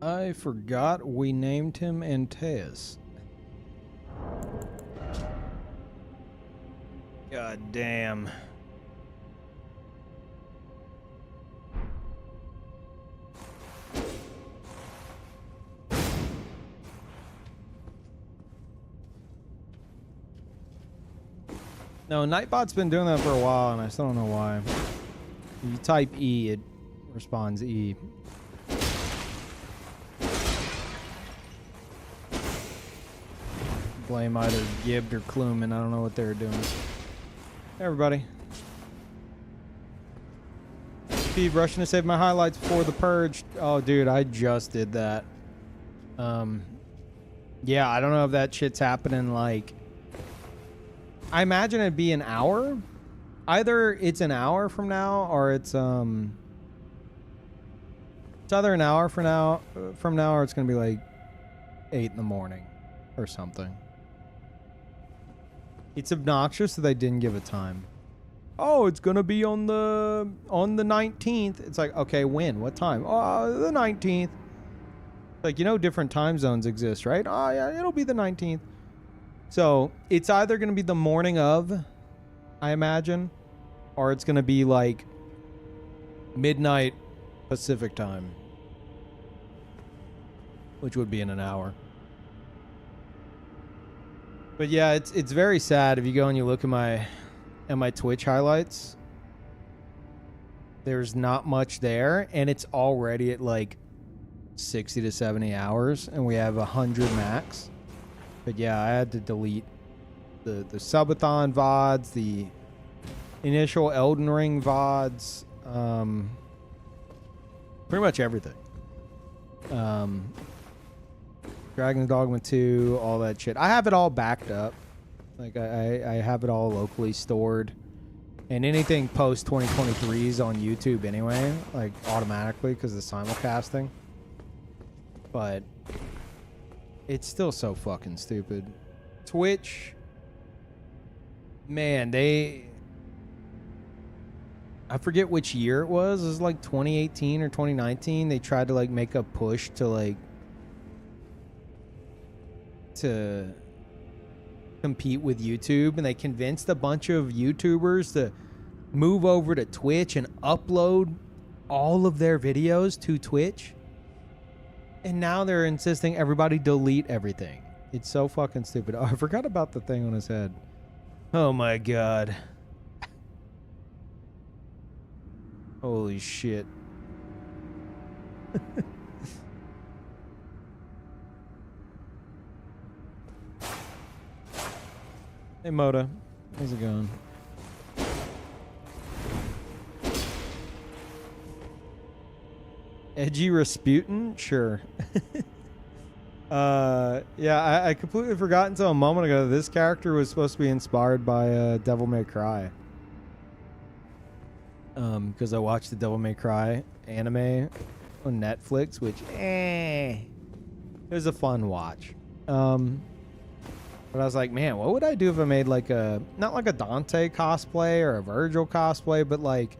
I forgot we named him Antaeus. God damn. No, Nightbot's been doing that for a while, and I still don't know why. If you type E, it responds E. Blame either Gibbed or Kluman. I don't know what they were doing. Hey, everybody. Peeve rushing to save my highlights before the purge. Oh, dude, I just did that. Yeah, I don't know if that shit's happening, like... I imagine it'd be an hour. Either it's an hour from now, or it's either an hour from now, or it's gonna be like 8 in the morning, or something. It's obnoxious that they didn't give a time. Oh, it's gonna be on the 19th. It's like, okay, when? What time? Oh, the 19th. Like, you know, different time zones exist, right? Oh yeah, it'll be the 19th. So it's either going to be the morning of, I imagine, or it's going to be like midnight Pacific time, which would be in an hour. But yeah, it's very sad if you go and you look at my Twitch highlights. There's not much there, and it's already at like 60 to 70 hours, and we have 100 max. But yeah, I had to delete the subathon VODs, the initial Elden Ring VODs, pretty much everything. Dragon's Dogma 2, all that shit. I have it all backed up. Like I have it all locally stored. And anything post 2023 is on YouTube anyway, like automatically because of the simulcasting. But it's still so fucking stupid. Twitch, man, I forget which year it was. It was like 2018 or 2019. They tried to like make a push to like to compete with YouTube, and they convinced a bunch of YouTubers to move over to Twitch and upload all of their videos to Twitch. And now they're insisting everybody delete everything. It's so fucking stupid. Oh, I forgot about the thing on his head. Oh my god. Holy shit. Hey Moda. How's it going? Edgy Rasputin? Sure. Yeah, I completely forgot until a moment ago that this character was supposed to be inspired by Devil May Cry. Because I watched the Devil May Cry anime on Netflix, which it was a fun watch. But I was like, man, what would I do if I made like not like a Dante cosplay or a Virgil cosplay, but like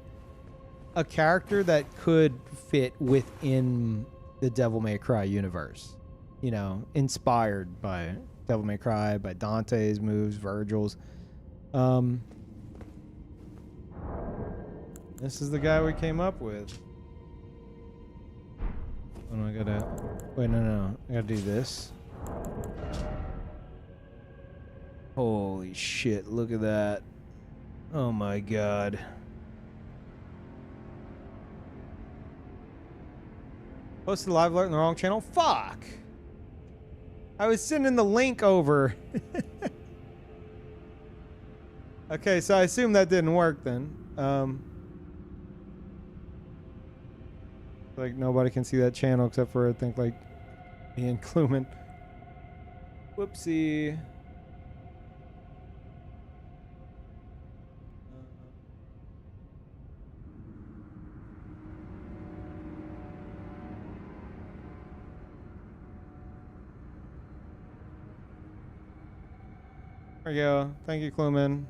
a character that could fit within the Devil May Cry universe, you know, inspired by Devil May Cry, by Dante's moves, Virgil's. This is the guy we came up with. Oh no, I gotta wait. No, I gotta do this. Holy shit! Look at that. Oh my god. Posted a live alert in the wrong channel? Fuck! I was sending the link over. Okay, so I assume that didn't work then. Like nobody can see that channel except for I think like me and Kluman. Whoopsie. There we go. Thank you, Kluman.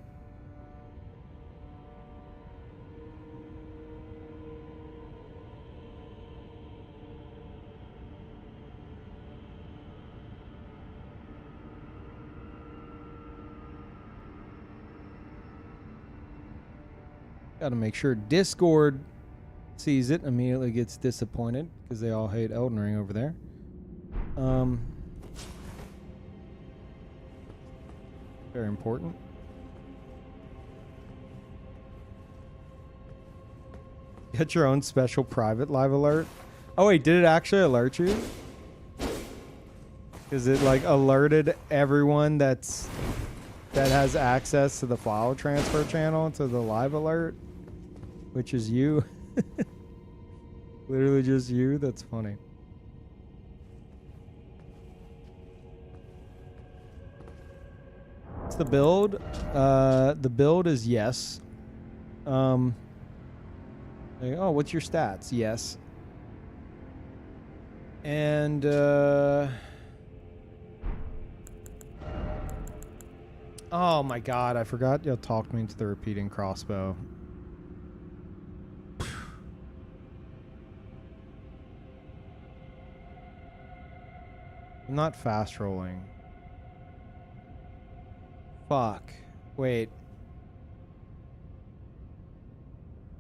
Got to make sure Discord sees it, immediately gets disappointed because they all hate Elden Ring over there. Very important. Get your own special private live alert. Oh wait, did it actually alert you? Is it like alerted everyone that has access to the file transfer channel to the live alert, which is you? Literally just you. That's funny. What's the build? The build is yes. Oh, what's your stats? Yes. And oh my god, I forgot y'all talked me into the repeating crossbow. I'm not fast rolling. Fuck. Wait.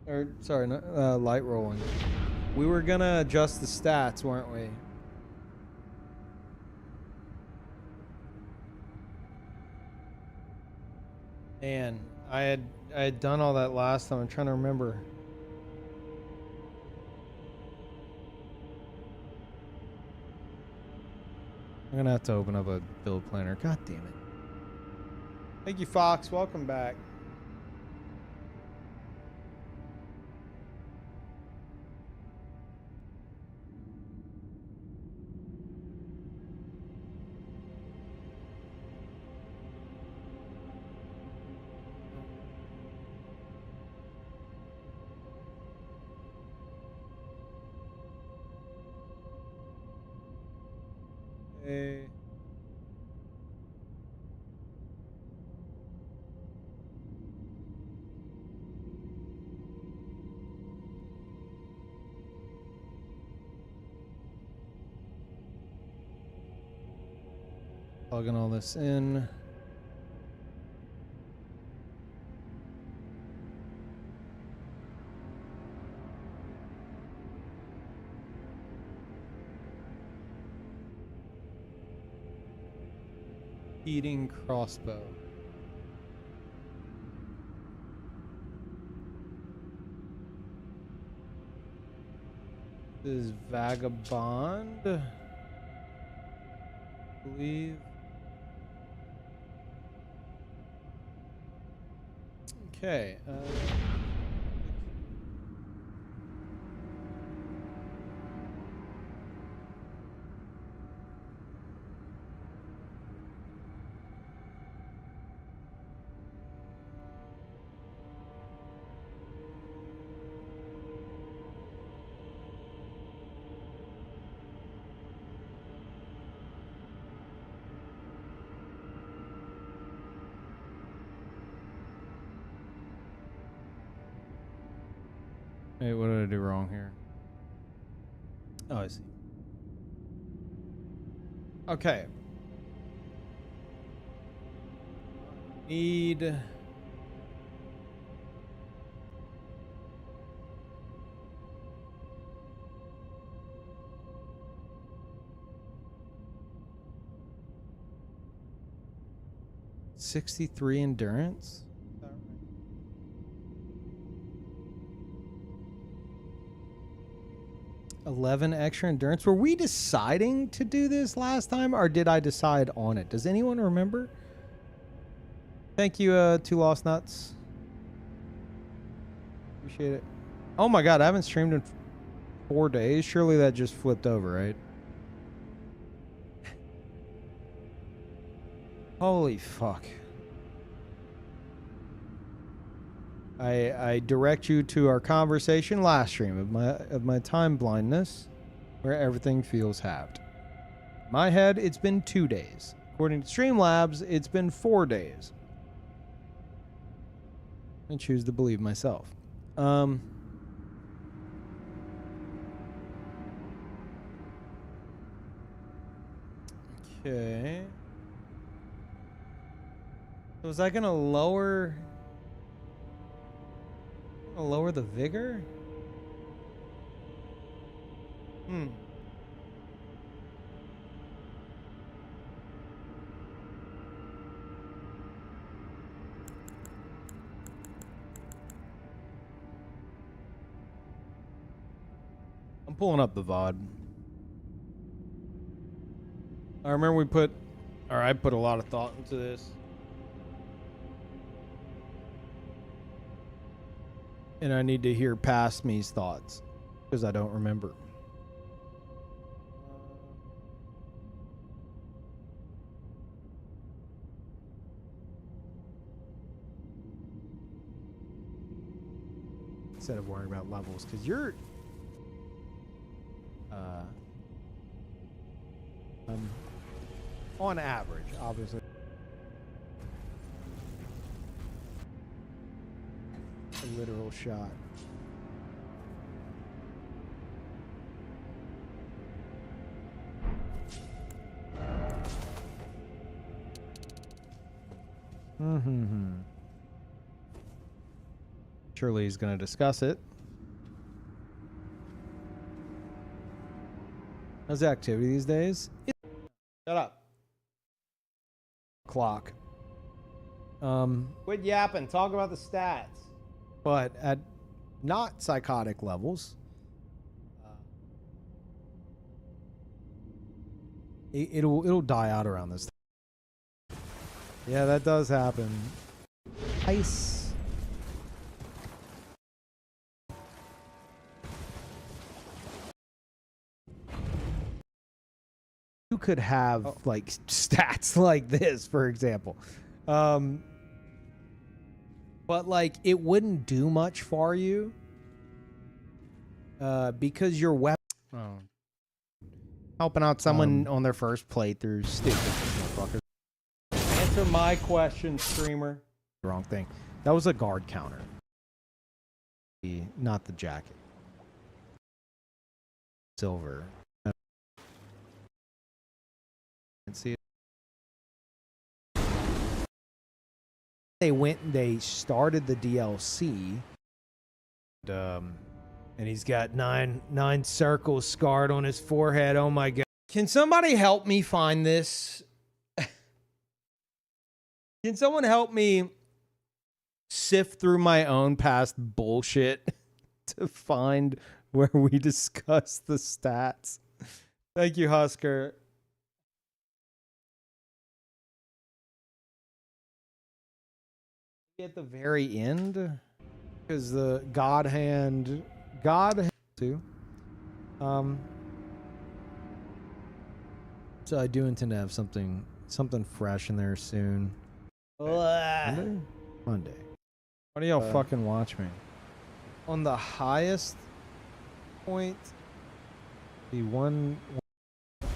Or sorry, not, light rolling. We were gonna adjust the stats, weren't we? Man, I had done all that last time. I'm trying to remember. I'm gonna have to open up a build planner. God damn it. Thank you, Fox. Welcome back. Hey. Plugging all this in. Eating crossbow. This is vagabond. I believe. Okay. Hey, what did I do wrong here? Oh, I see. Okay. Need... $63 endurance? 11 extra endurance. Were we deciding to do this last time, or did I decide on it? Does anyone remember? Thank you, Two Lost Nuts. Appreciate it. Oh my god, I haven't streamed in 4 days. Surely that just flipped over, right? Holy fuck. I direct you to our conversation last stream of my time blindness, where everything feels halved. In my head, it's been 2 days. According to Streamlabs, it's been 4 days. I choose to believe myself. Okay. So is that gonna lower? Lower the vigor? I'm pulling up the VOD. I remember I put a lot of thought into this. And I need to hear past me's thoughts because I don't remember. Instead of worrying about levels, because you're on average, obviously. A literal shot. Surely he's going to discuss it. How's the activity these days? Shut up. Clock. Quit yapping. Talk about the stats. But at not psychotic levels, it'll die out around this time. Yeah, that does happen. Ice. You could have like stats like this, for example. But like it wouldn't do much for you because your weapon helping out someone on their first playthrough. Stupid motherfucker. Answer my question, streamer. Wrong thing. That was a guard counter. Not the jacket. Silver. See it. They started the DLC, and he's got nine circles scarred on his forehead. Oh my god! Can somebody help me find this? Can someone help me sift through my own past bullshit to find where we discuss the stats? Thank you, Husker. At the very end, because the God too. So I do intend to have something fresh in there soon. Monday? Monday. Why do y'all fucking watch me? On the highest point, the one. Oh,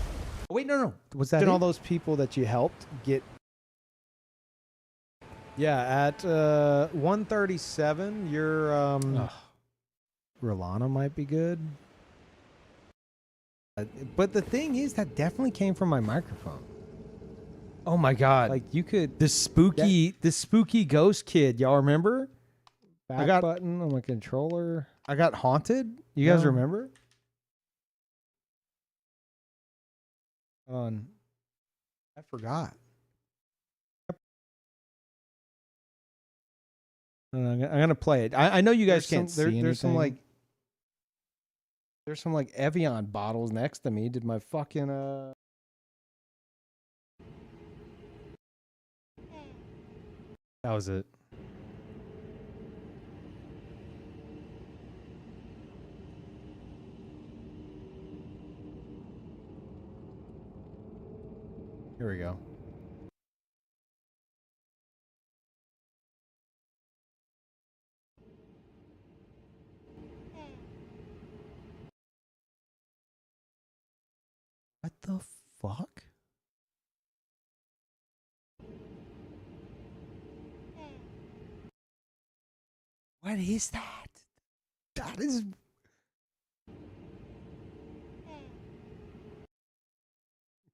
wait, no. Was that all those people that you helped get? Yeah, at 137, your Rolana might be good. But the thing is, that definitely came from my microphone. Oh my god! Like you could the spooky ghost kid. Y'all remember? I got button on my controller. I got haunted. You guys remember? I forgot. I'm gonna play it. I know you guys can't see anything. There's some like Evian bottles next to me. Did my fucking That was it. Here we go. What the fuck? What is that? That is...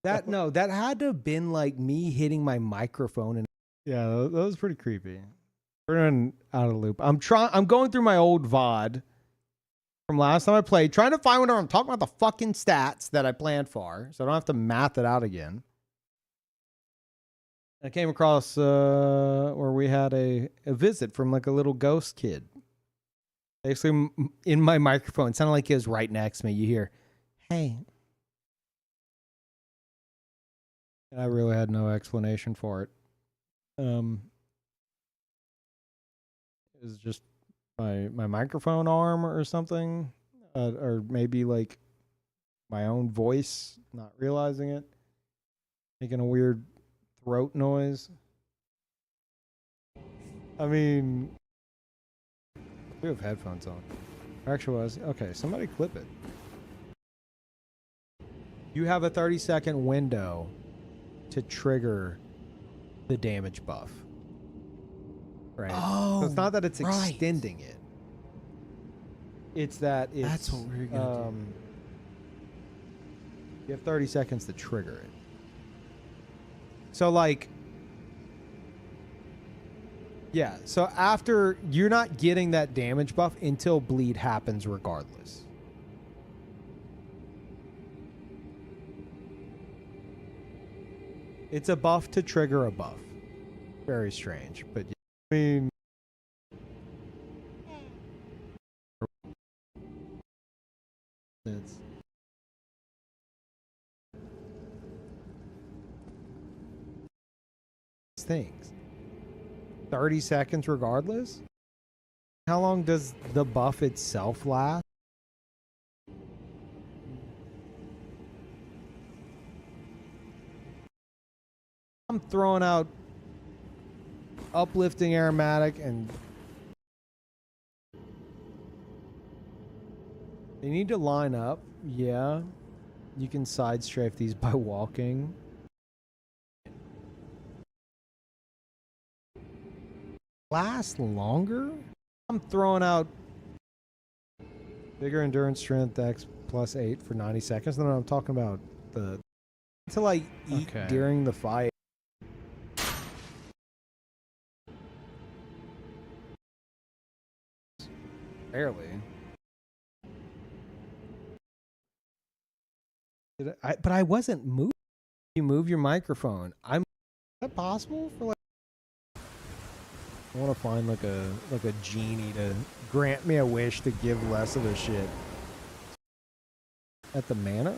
That, no, that had to have been like me hitting my microphone and... Yeah, that was pretty creepy. We're in out of loop. I'm going through my old VOD from last time I played, trying to find whenever I'm talking about the fucking stats that I planned for, so I don't have to math it out again. I came across where we had a visit from like a little ghost kid. Basically, in my microphone, it sounded like he was right next to me. You hear, "Hey." I really had no explanation for it. It was just my microphone arm or something, or maybe like my own voice, not realizing it, making a weird throat noise. I mean, we have headphones on. Actually, was okay. Somebody clip it. You have a 30-second window to trigger the damage buff. Right. Oh, so it's not that it's right. extending it. It's that it's That's what we're gonna do. You have 30 seconds to trigger it. So like, yeah. So after, you're not getting that damage buff until bleed happens regardless. It's a buff to trigger a buff. Very strange, but I mean, it's things. 30 seconds regardless? How long does the buff itself last? I'm throwing out uplifting aromatic and they need to line up. Yeah. You can side strafe these by walking. Last longer? I'm throwing out bigger endurance strength X plus 8 for 90 seconds. No, I'm talking about the until I eat during the fight. Barely. But I wasn't moving. You move your microphone. Is that possible for like? I want to find like a genie to grant me a wish to give less of a shit. At the manor?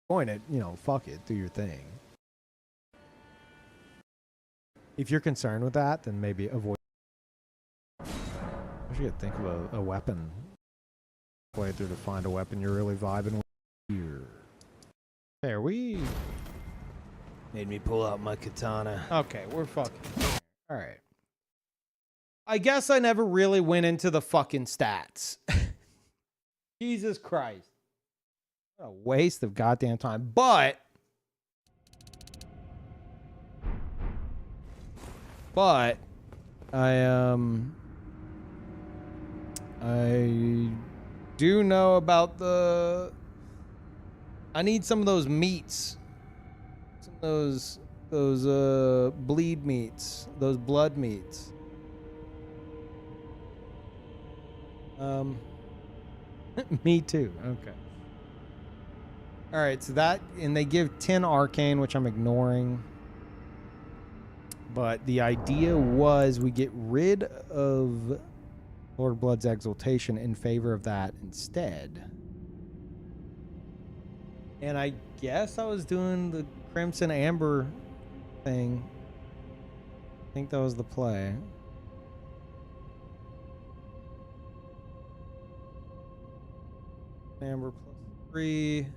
Point it, fuck it, do your thing. If you're concerned with that, then maybe avoid. I should think of a weapon. Playthrough to find a weapon you're really vibing with here. There, we made me pull out my katana. Okay, we're fucking. Alright. I guess I never really went into the fucking stats. Jesus Christ. What a waste of goddamn time. But I do know about I need some of those meats. Some of those bleed meats, those blood meats. Me too. Okay. All right, so that, and they give 10 arcane, which I'm ignoring. But the idea was we get rid of Lord of Blood's exaltation in favor of that instead. And I guess I was doing the Crimson Amber thing. I think that was the play. Amber plus 3.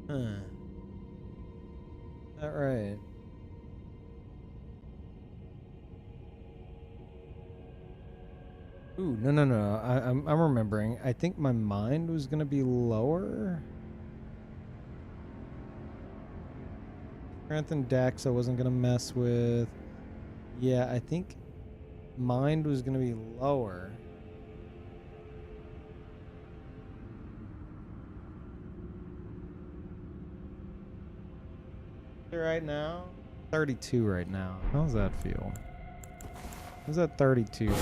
Huh. That right. Ooh, no. I'm remembering. I think my mind was gonna be lower. Strength and Dex I wasn't gonna mess with. Yeah, I think mind was gonna be lower. Right now? 32 right now. How does that feel? How's that 32 feel?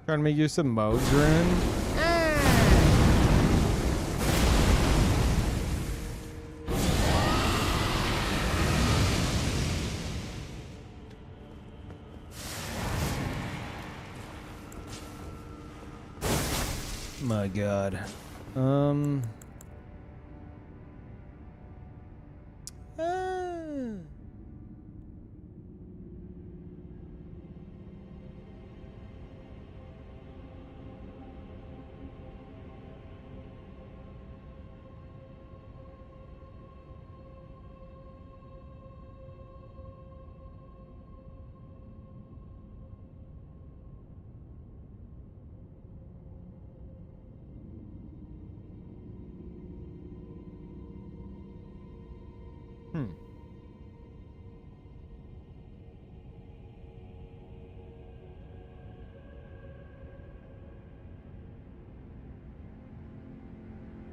Trying to make use of modes, Rune. My God.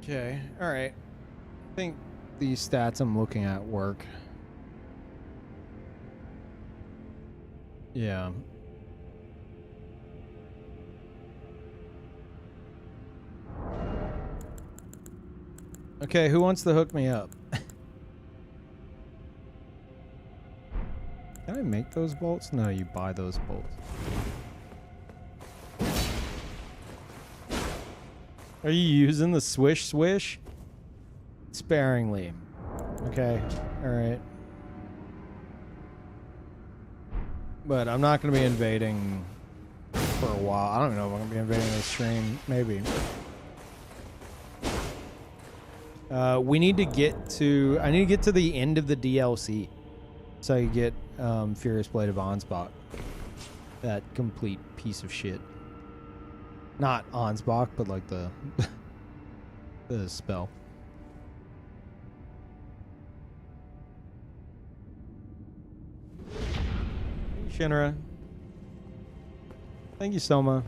Okay, all right. I think these stats I'm looking at work. Yeah. Okay, who wants to hook me up? Can I make those bolts? No, you buy those bolts. Are you using the swish? Sparingly. Okay, alright. But I'm not going to be invading for a while. I don't even know if I'm going to be invading this stream. Maybe. We need to get to... I need to get to the end of the DLC. So you get Furious Blade of Ansbach. That complete piece of shit. Not Ansbach, but like the... the spell. Shinra. Thank you, Soma.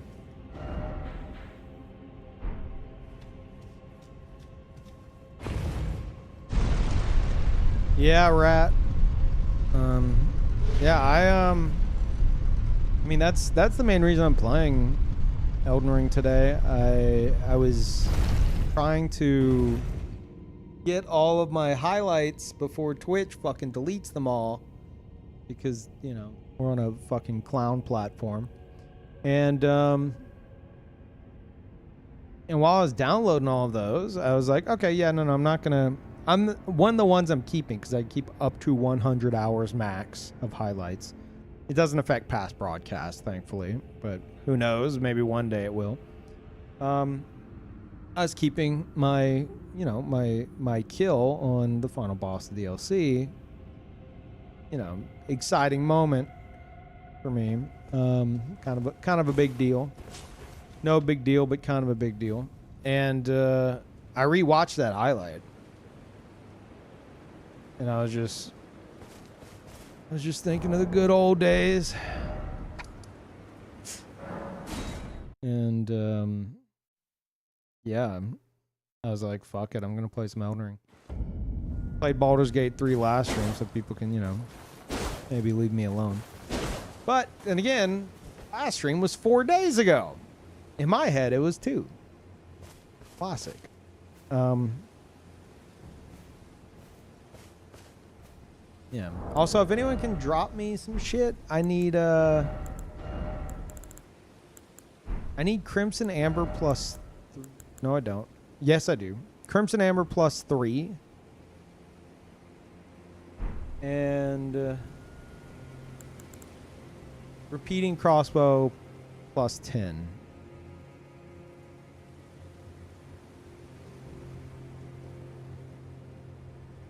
Yeah, rat. Yeah, I mean that's the main reason I'm playing Elden Ring today. I was trying to get all of my highlights before Twitch fucking deletes them all because, you know, we're on a fucking clown platform. And while I was downloading all of those, I was like, okay, yeah, no, I'm not gonna... one of the ones I'm keeping because I keep up to 100 hours max of highlights. It doesn't affect past broadcasts, thankfully, but who knows? Maybe one day it will. I was keeping my, you know, my kill on the final boss of the DLC. You know, exciting moment for me. Kind of a big deal. No big deal, but kind of a big deal. And I rewatched that highlight. And I was just thinking of the good old days. And yeah, I was like, fuck it, I'm gonna play some Elden Ring. Played Baldur's Gate 3 last stream so people can, you know, maybe leave me alone. But then again, last stream was 4 days ago. In my head, it was 2. Classic. Yeah. Also, if anyone can drop me some shit, I need Crimson Amber plus... No, I don't. Yes, I do. Crimson Amber plus 3. And... repeating crossbow plus 10.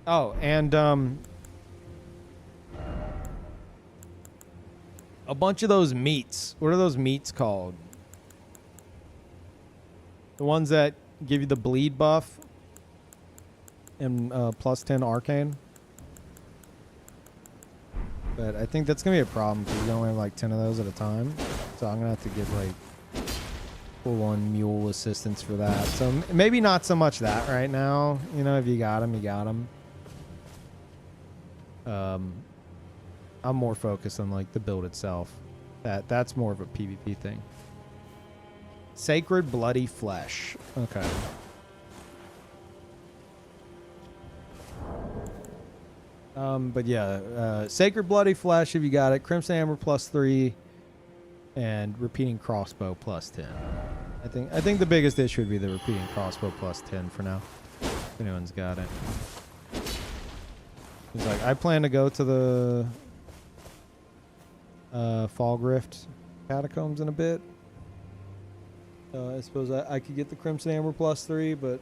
Oh, and a bunch of those meats. What are those meats called? The ones that give you the bleed buff and plus 10 arcane. But I think that's going to be a problem because you only have like 10 of those at a time. So I'm going to have to get like full-on mule assistance for that. So maybe not so much that right now. You know, if you got them, you got them. I'm more focused on like the build itself. That's more of a PvP thing. Sacred bloody flesh. Okay. But yeah, Sacred Bloody Flesh, if you got it. Crimson Hammer +3, and repeating crossbow +10. I think the biggest issue would be the repeating crossbow +10 for now. If anyone's got it. He's like, I plan to go to the Fallgrift catacombs in a bit. I suppose I could get the Crimson Hammer +3, but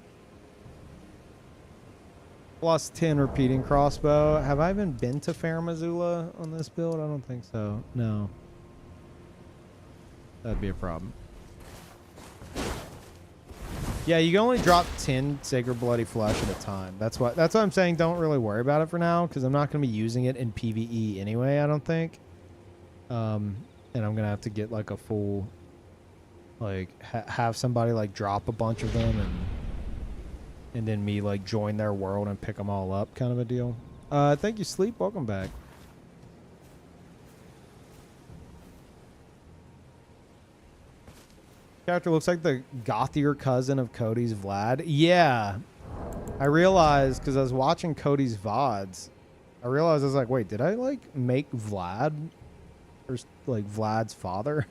+10 repeating crossbow. Have I even been to Fair Missoula on this build? I don't think so. No. That'd be a problem. Yeah, you can only drop 10 Sacred Bloody Flesh at a time. That's why I'm saying don't really worry about it for now, because I'm not going to be using it in PvE anyway, I don't think. And I'm going to have to get like a full, like, have somebody like drop a bunch of them and then me like join their world and pick them all up kind of a deal. Thank you, Sleep. Welcome back. Character looks like the gothier cousin of Cody's Vlad. Yeah. I realized, because I was watching Cody's VODs, I realized I was like, wait, did I like make Vlad or like Vlad's father?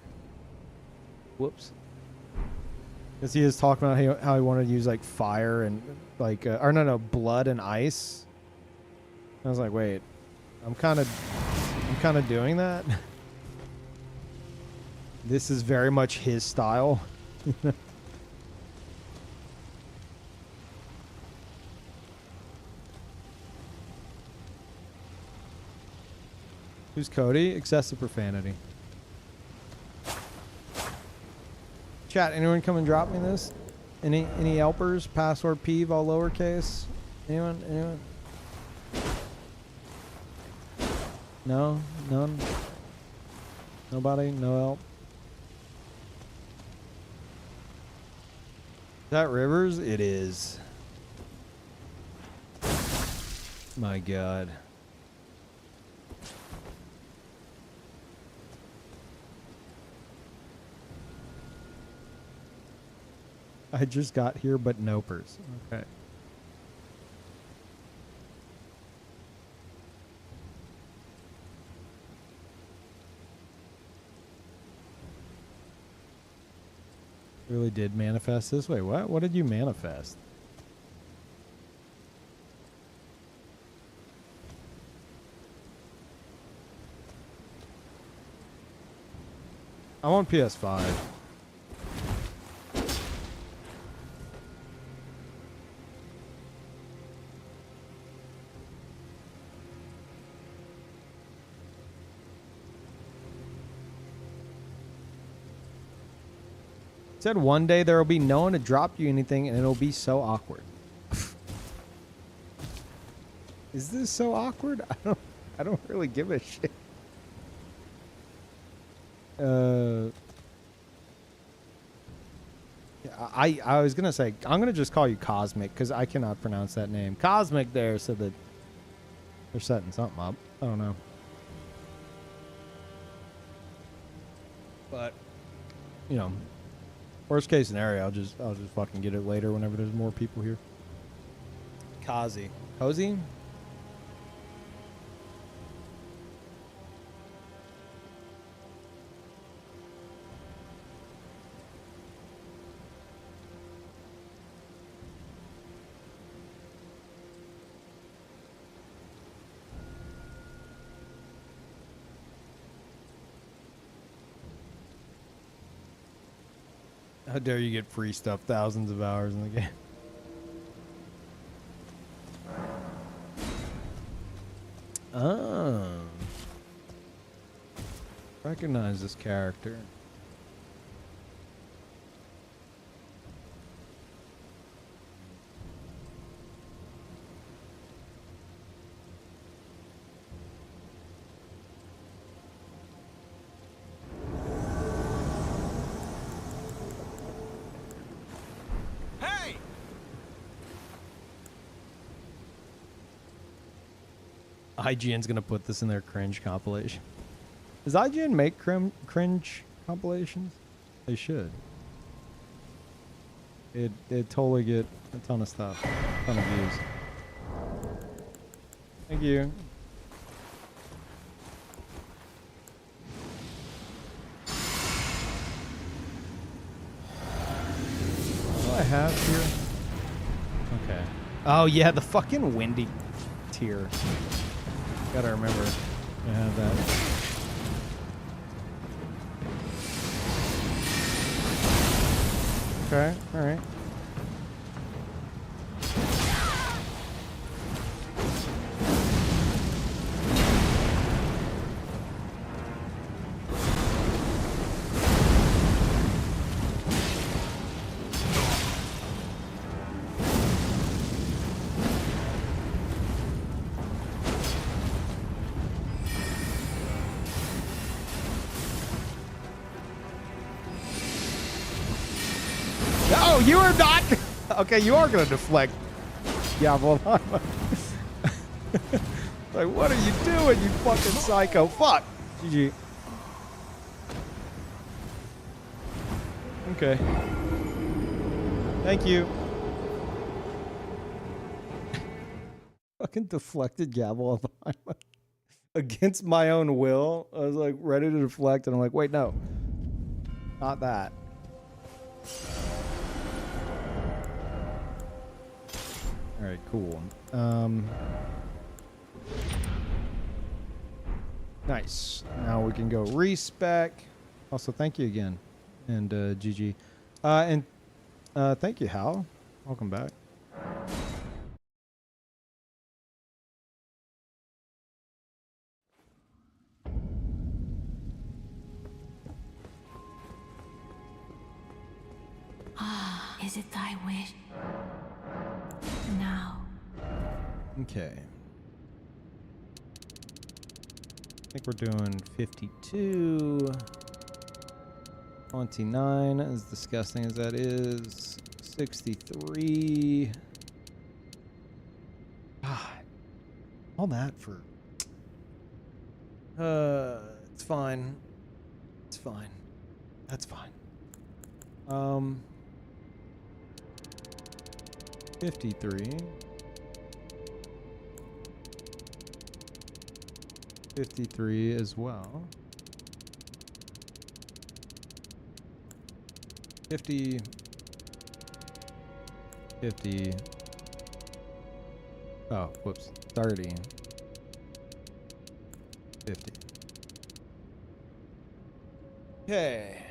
Whoops. Because he was talking about how he wanted to use like fire and like, or no, blood and ice. I was like, wait, I'm kind of doing that. This is very much his style. Who's Cody? Excessive profanity. Chat, anyone come and drop me this? Any helpers? Password Peeve, all lowercase? Anyone? No? None? Nobody? No help? Is that Rivers? It is. My God. I just got here, but nopers. Okay. Really did manifest this way. What? What did you manifest? I'm on PS5. Said one day there will be no one to drop you anything and it'll be so awkward. Is this so awkward? I don't really give a shit. I was gonna say I'm gonna just call you Cosmic because I cannot pronounce that name. Cosmic there said that they're setting something up. I don't know. But you know, worst case scenario, I'll just fucking get it later whenever there's more people here. Kazi. Cozy? How dare you get free stuff thousands of hours in the game? Oh. Recognize this character. IGN's gonna put this in their cringe compilation. Does IGN make cringe compilations? They should. It'd totally get a ton of stuff, a ton of views. Thank you. What do I have here? Okay. Oh yeah, the fucking windy tier. Gotta remember I have that. Okay, alright. No, you are not. Okay, you are gonna deflect. Yeah, hold on. Like, what are you doing, you fucking psycho? Fuck. GG. Okay. Thank you. Fucking deflected gavel behind my against my own will. I was like ready to deflect, and I'm like, wait, no, not that. All right, cool. Nice. Now we can go respec. Also, thank you again, and GG, and thank you, Hal. Welcome back. Ah, is it thy wish? Now. Okay. I think we're doing 52. 29, as disgusting as that is. 63. God. All that for... it's fine. It's fine. That's fine. 53. 53 as well. 50. 50. Oh, whoops. 30. 50. Okay.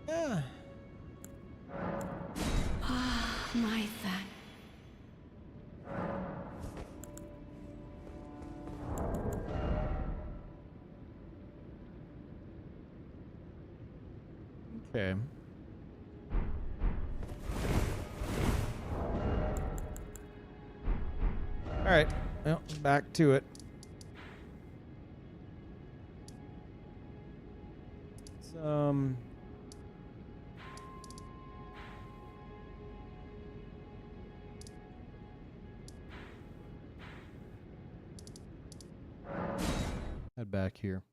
Yeah. Ah, my thanks. Okay. All right. Well, back to it. Head back here.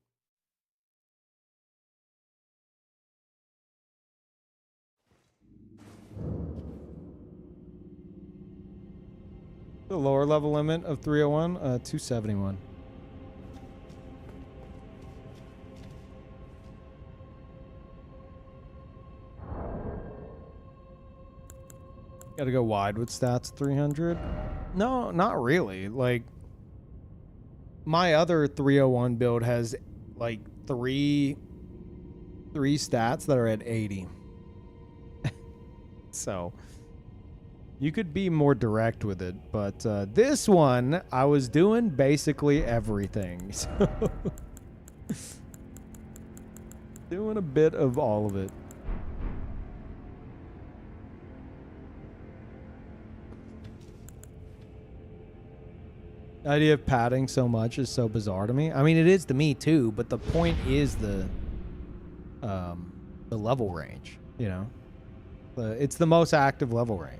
The lower level limit of 301, 271. Got to go wide with stats 300. No, not really. Like, my other 301 build has like three stats that are at 80. So you could be more direct with it, but this one I was doing basically everything. So doing a bit of all of it. The idea of padding so much is so bizarre to me. I mean, it is to me too, but the point is the level range, you know? It's the most active level range.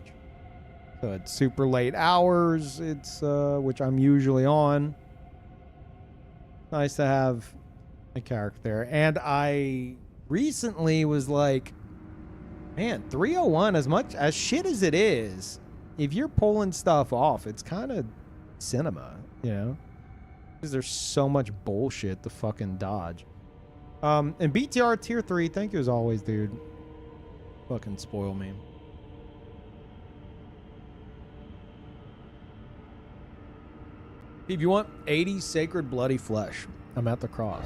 So it's super late hours. It's which I'm usually on. Nice to have a character there. And I recently was like, man, 301, as much as shit as it is, if you're pulling stuff off, it's kind of cinema, you know? Because there's so much bullshit to fucking dodge. And BTR tier 3, thank you as always, dude. Fucking spoil me. If you want 80 sacred bloody flesh, I'm at the cross.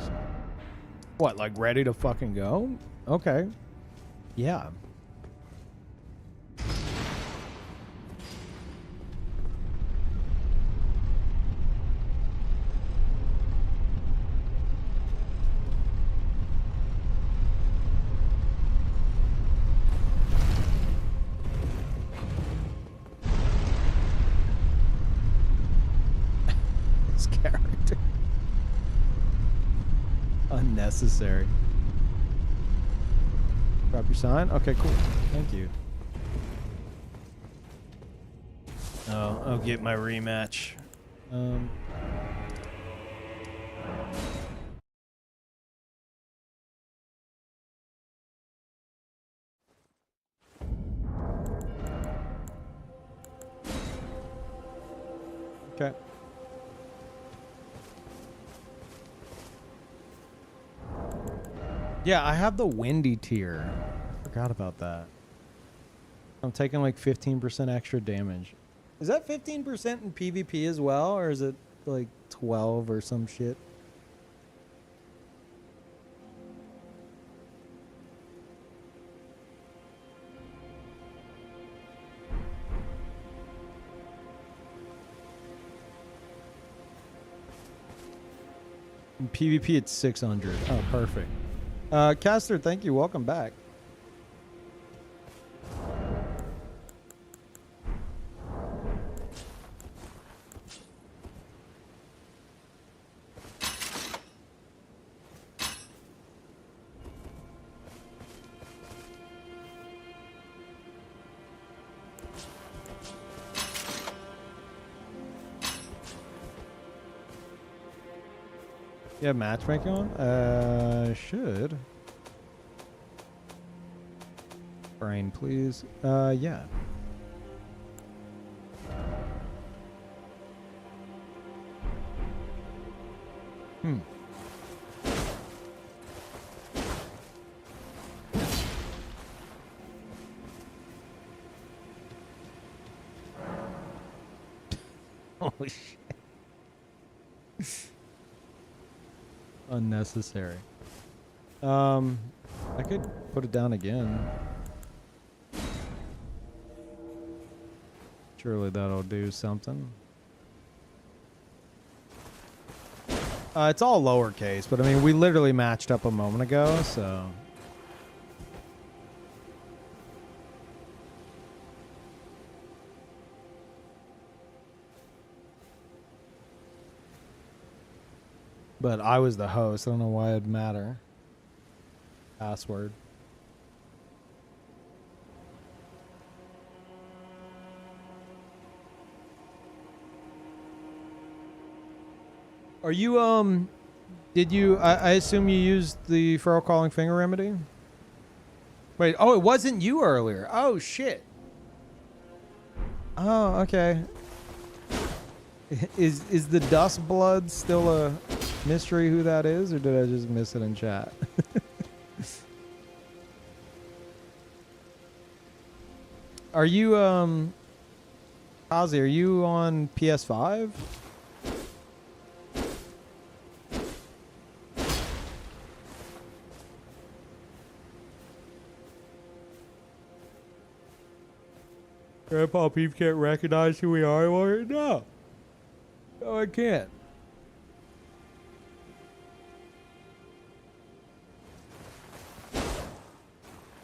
What, like ready to fucking go? Okay. Yeah. This character. Unnecessary. Drop your sign? Okay, cool. Thank you. Oh, I'll get my rematch. Okay. Yeah, I have the windy tier. I forgot about that. I'm taking like 15% extra damage. Is that 15% in PvP as well, or is it like 12 or some shit? In PvP, it's 600. Oh, perfect. Caster, thank you. Welcome back. You have matchmaking on? Should. Brain, please. Yeah. Hmm. Holy shit. Unnecessary. I could put it down again. Surely that'll do something. It's all lowercase, but I mean, we literally matched up a moment ago, so. But I was the host. I don't know why it'd matter. Password. Are you, did you, I assume you used the feral calling finger remedy? Wait, oh, it wasn't you earlier. Oh, shit. Oh, okay. Is the dust blood still a mystery who that is, or did I just miss it in chat? Are you, Ozzy, are you on PS5? Grandpa Peeve can't recognize who we are anymore? No. No, I can't.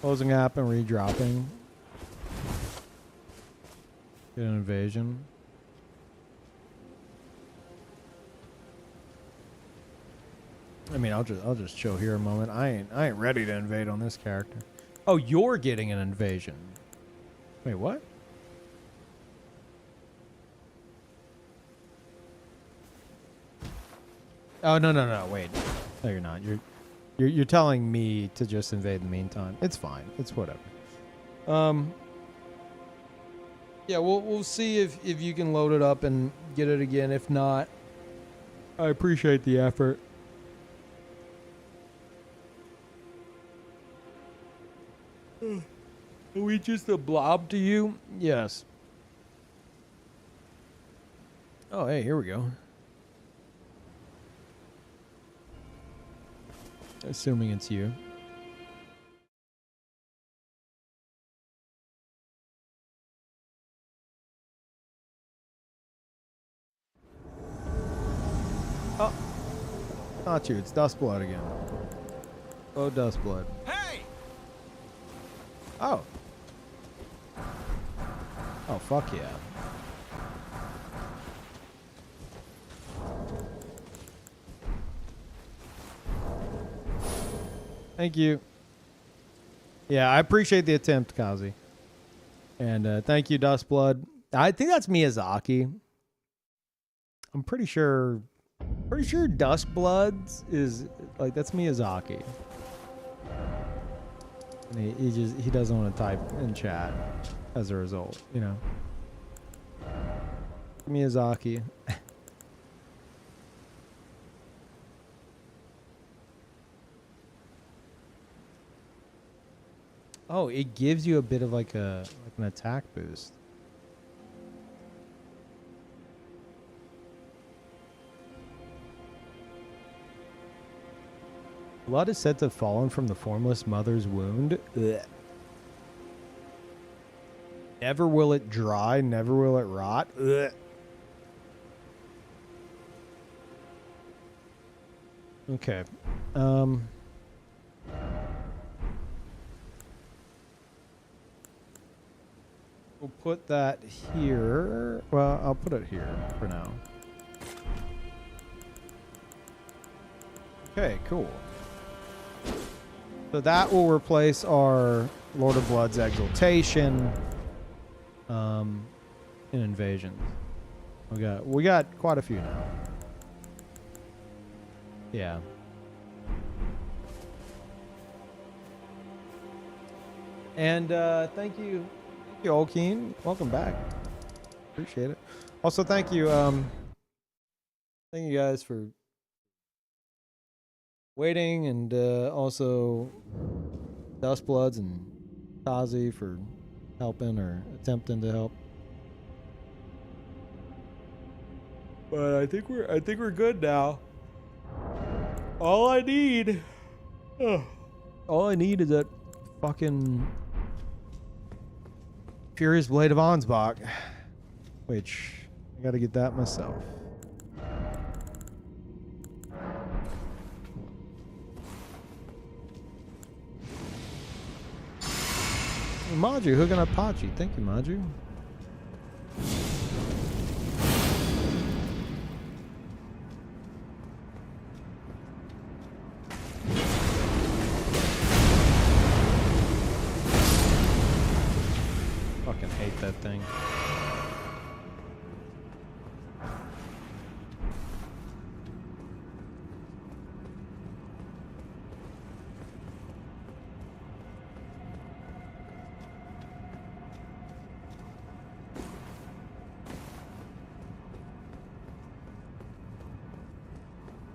Closing app and redropping. Get an invasion. I mean, I'll just chill here a moment. I ain't ready to invade on this character. Oh, you're getting an invasion. Wait, what? Oh, no, wait. No, you're not. You're telling me to just invade in the meantime. It's fine. It's whatever. Yeah, we'll see if you can load it up and get it again. If not, I appreciate the effort. Are we just a blob to you? Yes. Oh, hey, here we go. Assuming it's you. Oh, not you. It's Dustblood again. Oh, Dustblood. Hey! Oh. Oh, fuck yeah. Thank you. Yeah, I appreciate the attempt, Kazi. And thank you, Dustblood. I think that's Miyazaki. I'm pretty sure Dustbloods is like that's Miyazaki. And he doesn't want to type in chat as a result, you know. Miyazaki. Oh, it gives you a bit of like an attack boost. Blood is said to have fallen from the formless mother's wound. Ugh. Never will it dry, never will it rot. Ugh. Okay. We'll put that here. Well, I'll put it here for now. Okay, cool. So that will replace our Lord of Blood's Exaltation in Invasions. We got quite a few now. Yeah. And thank you, Olkeen. Welcome back. Appreciate it. Also, thank you guys for waiting, and also Dustbloods and Kazi for helping or attempting to help. But I think we're good now. All I need is that fucking Furious Blade of Ansbach, which I gotta get that myself. Maju hooking up Pachi. Thank you, Maju. Fucking hate that thing.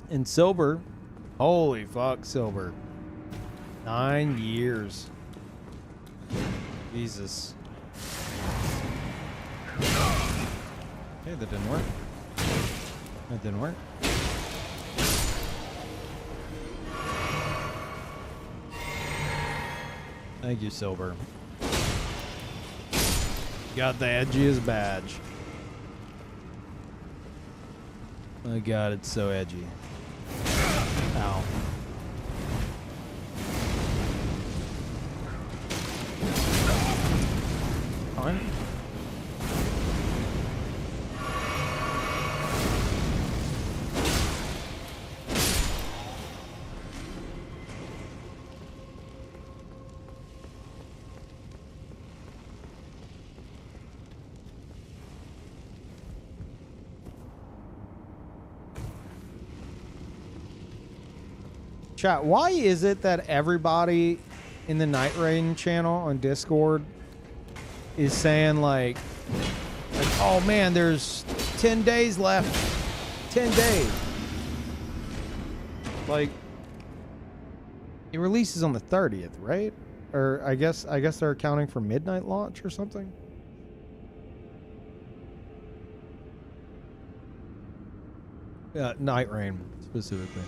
And Silver, holy fuck, Silver. 9 years. Jesus. Okay, that didn't work. That didn't work. Thank you, Silver. Got the edgiest badge. Oh god, it's so edgy. Ow. Fine. Chat, why is it that everybody in the Night Rain channel on Discord is saying like, oh man, there's 10 days left. 10 days. Like, it releases on the 30th, right? Or I guess they're accounting for midnight launch or something. Night Rain specifically.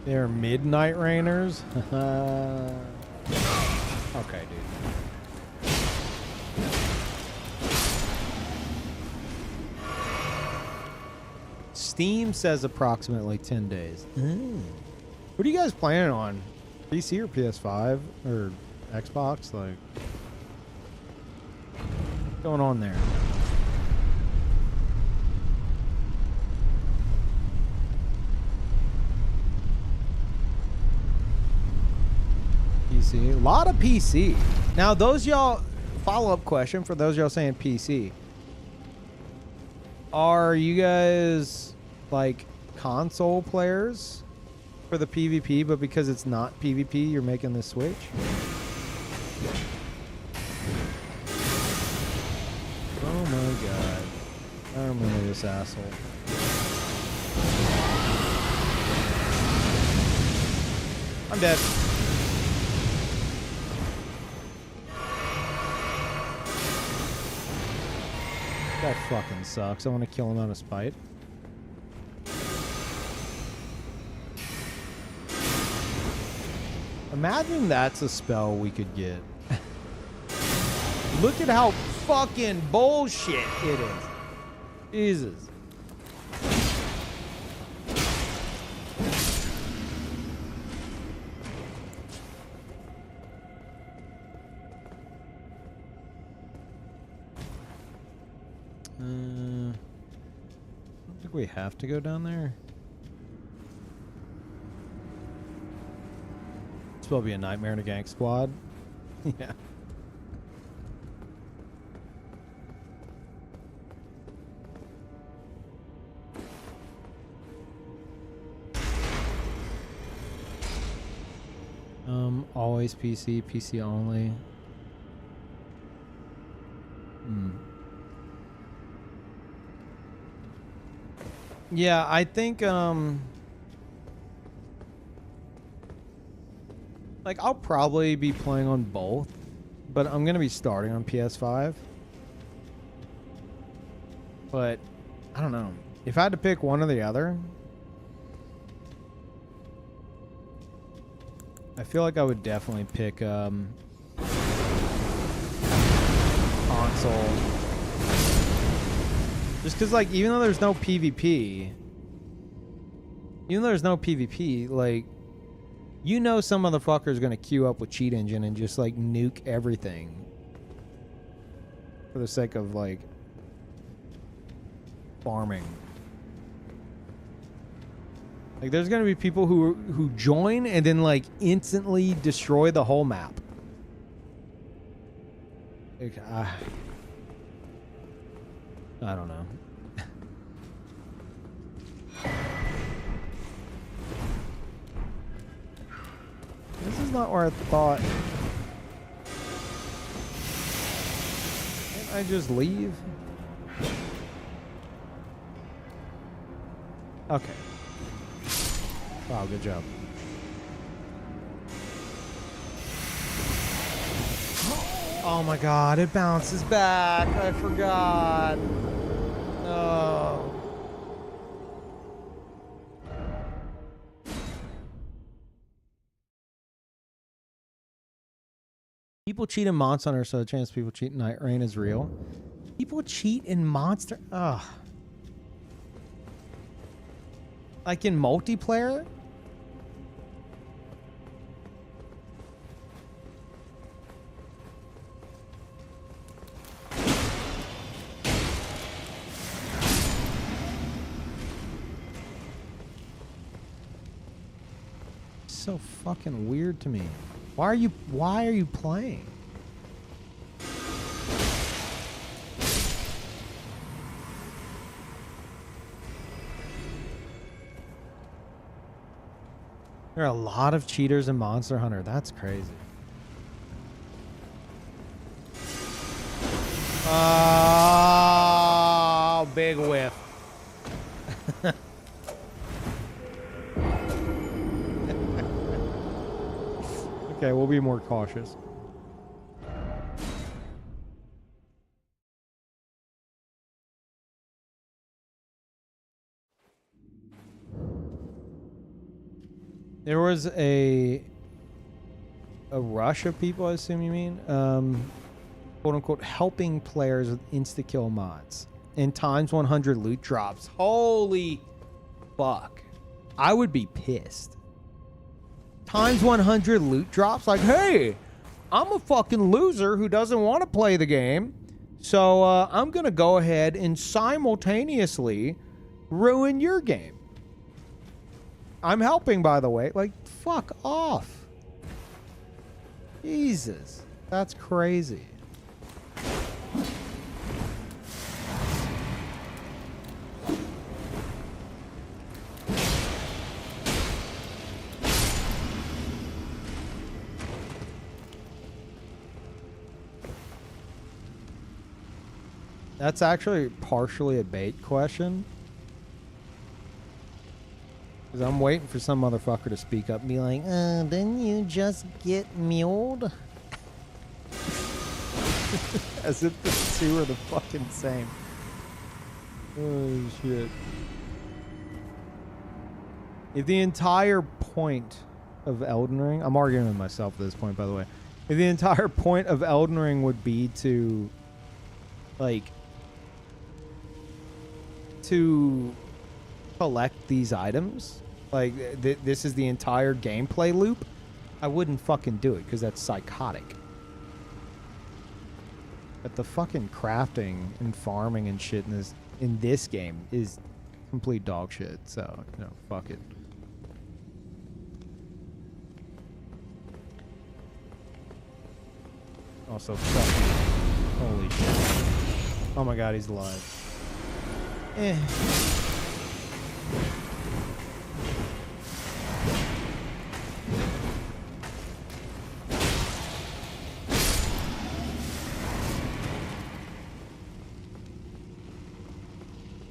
They're midnight rainers. Okay, dude. Steam says approximately 10 days. What are you guys planning on? PC or PS5 or Xbox? Like, what's going on there? PC. A lot of PC. Now, those y'all, follow-up question for those y'all saying PC. Are you guys like console players for the PvP, but because it's not PvP, you're making the switch? Oh my god. I remember this asshole. I'm dead. That fucking sucks. I want to kill him out of spite. Imagine that's a spell we could get. Look at how fucking bullshit it is. Jesus. I don't think we have to go down there. This will be a nightmare in a gang squad. Yeah. Always PC, PC only. Yeah, I think like I'll probably be playing on both, but I'm gonna be starting on PS5. But I don't know. If I had to pick one or the other, I feel like I would definitely pick console. Just because, like, even though there's no PvP, like, you know some motherfucker is going to queue up with Cheat Engine and just, like, nuke everything for the sake of, like, farming. Like, there's going to be people who join and then, like, instantly destroy the whole map. Like, I don't know. This is not where I thought. Can't I just leave? Okay. Wow, good job. Oh my god, it bounces back. I forgot. No. People cheat in Monster Hunter, so the chance people cheat in Night Rain is real. People cheat in Monster... Ugh. Like in multiplayer? so fucking weird to me. Why are you playing? There are a lot of cheaters in Monster Hunter. That's crazy. Oh, big whiff. Okay, we'll be more cautious. There was a rush of people, I assume you mean, quote unquote, helping players with insta-kill mods and times 100 loot drops. Holy fuck. I would be pissed. Times 100 loot drops? Like, hey, I'm a fucking loser who doesn't want to play the game, so I'm going to go ahead and simultaneously ruin your game. I'm helping, by the way. Like, fuck off. Jesus. That's crazy. That's actually partially a bait question. Because I'm waiting for some motherfucker to speak up and be like, didn't you just get muled? As if the two are the fucking same. Oh, shit. If the entire point of Elden Ring... I'm arguing with myself at this point, by the way. If the entire point of Elden Ring would be to... like... to... collect these items, like this is the entire gameplay loop, I wouldn't fucking do it because that's psychotic. But the fucking crafting and farming and shit in this game is complete dog shit. So fuck it. Also, fucking holy shit! Oh my god, he's alive. Eh.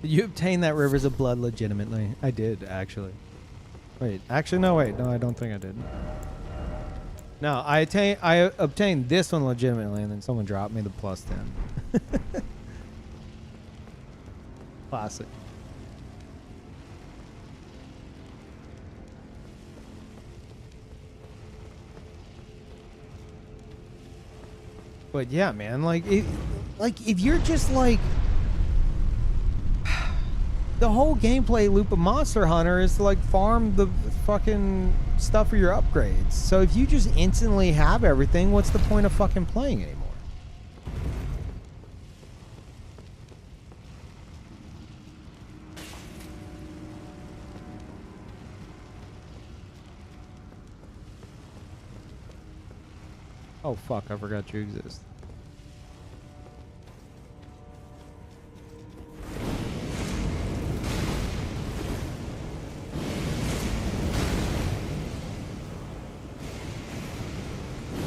Did you obtain that Rivers of Blood legitimately? I did, actually. Wait, actually, no, wait. No, I don't think I did. No, I obtained this one legitimately, and then someone dropped me the +10. Classic. But yeah, man, like if you're just like the whole gameplay loop of Monster Hunter is to like farm the fucking stuff for your upgrades. So if you just instantly have everything, what's the point of fucking playing anymore? Oh fuck, I forgot you exist.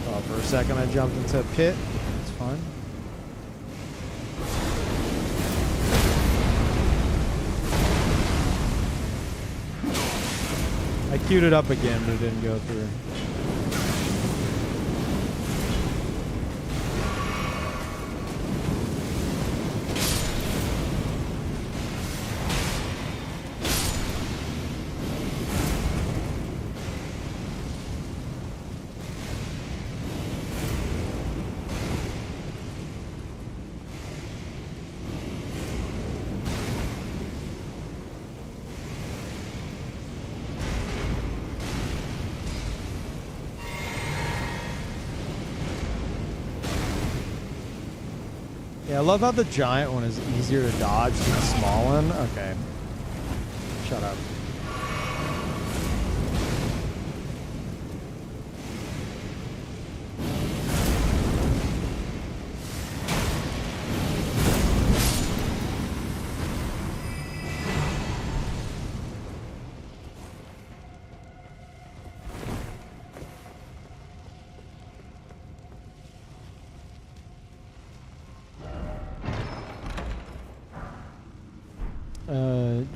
Oh, for a second I jumped into a pit. It's fine. I queued it up again, but it didn't go through. Yeah, I love how the giant one is easier to dodge than the small one. Okay. Shut up.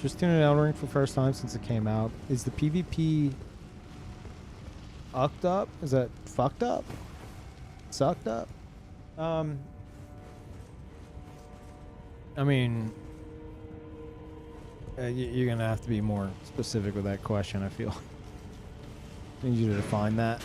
Just tuned in Elden Ring for the first time since it came out. Is the PvP fucked up? Is that fucked up? Sucked up? I mean, you're gonna have to be more specific with that question, I feel. I need you to define that.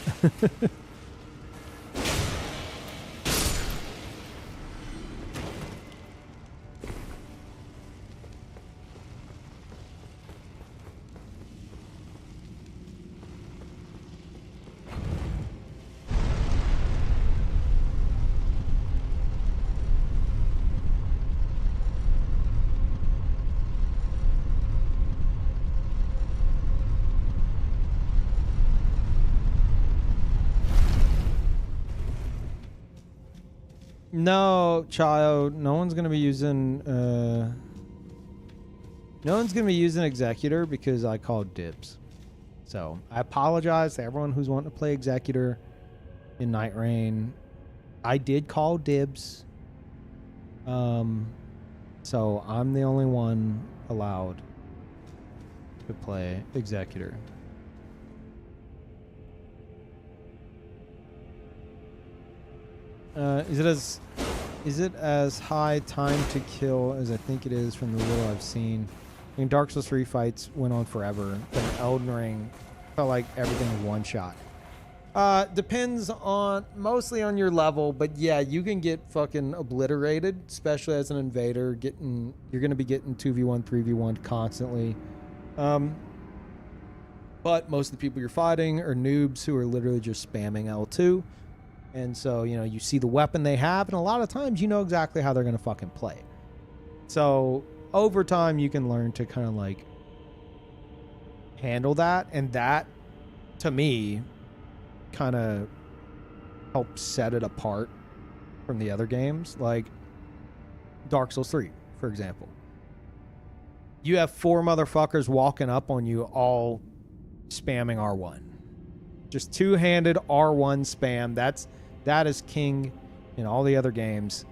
No, child. No one's gonna be using. No one's gonna be using Executor because I called dibs. So I apologize to everyone who's wanting to play Executor in Night Rain. I did call dibs. So I'm the only one allowed to play Executor. Is it as high time to kill as I think it is from the little I've seen? I mean, Dark Souls 3 fights went on forever, but in Elden Ring felt like everything was one shot. Depends on mostly on your level, but yeah, you can get fucking obliterated, especially as an invader. You're gonna be getting 2v1, 3v1 constantly. But most of the people you're fighting are noobs who are literally just spamming L2. And so, you know, you see the weapon they have, and a lot of times you know exactly how they're going to fucking play. So, over time, you can learn to kind of, like, handle that. And that, to me, kind of helps set it apart from the other games. Like, Dark Souls 3, for example. You have 4 motherfuckers walking up on you all spamming R1. Just two-handed R1 spam. That is king in all the other games,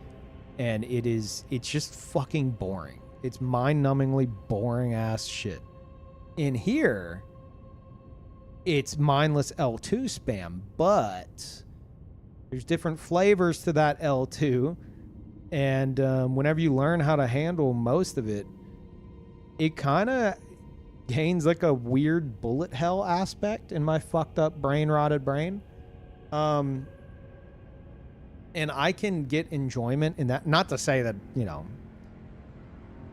and it's just fucking boring. It's mind-numbingly boring ass shit. In here, it's mindless L2 spam, but there's different flavors to that L2, and whenever you learn how to handle most of it, it kind of gains like a weird bullet hell aspect in my fucked up rotted brain. And I can get enjoyment in that. Not to say that, you know,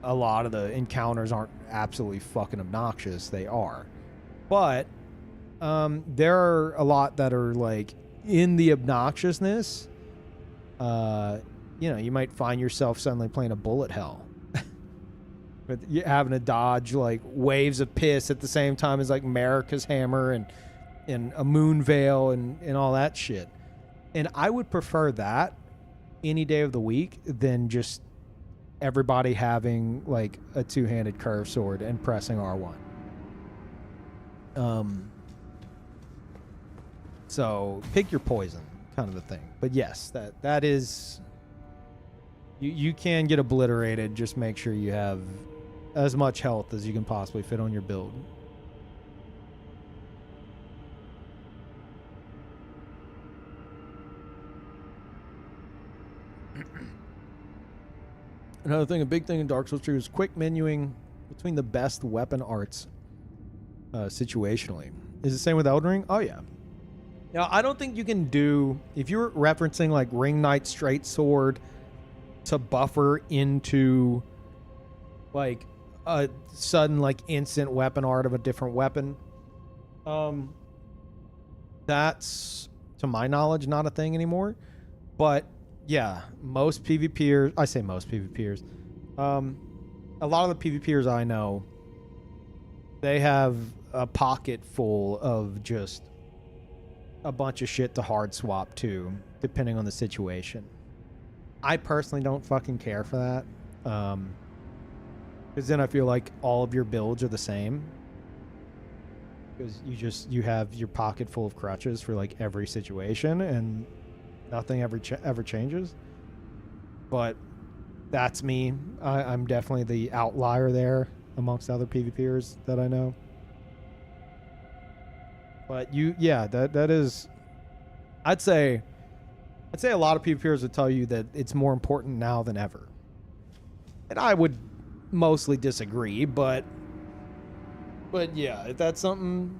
a lot of the encounters aren't absolutely fucking obnoxious. They are. But there are a lot that are like in the obnoxiousness. You know, you might find yourself suddenly playing a bullet hell. But you having to dodge like waves of piss at the same time as like Marika's hammer and a moon veil and all that shit. And I would prefer that any day of the week than just everybody having like a two-handed curved sword and pressing R1. So pick your poison, kind of a thing. But yes, that is you can get obliterated. Just make sure you have as much health as you can possibly fit on your build. Another thing, a big thing in Dark Souls 2 is quick menuing between the best weapon arts situationally. Is the same with Elden Ring? Oh, yeah. Now, I don't think you can do... If you're referencing, like, Ring Knight Straight Sword to buffer into, like, a sudden, like, instant weapon art of a different weapon, that's, to my knowledge, not a thing anymore. But... yeah, most PvPers, I say most PvPers, a lot of the PvPers I know, they have a pocket full of just a bunch of shit to hard swap to, depending on the situation. I personally don't fucking care for that, because then I feel like all of your builds are the same, because you have your pocket full of crutches for like every situation, and nothing ever changes. But that's me. I'm definitely the outlier there. amongst other PvPers that I know. But that is, I'd say a lot of PvPers would tell you that it's more important now than ever. And I would mostly disagree, but yeah, if that's something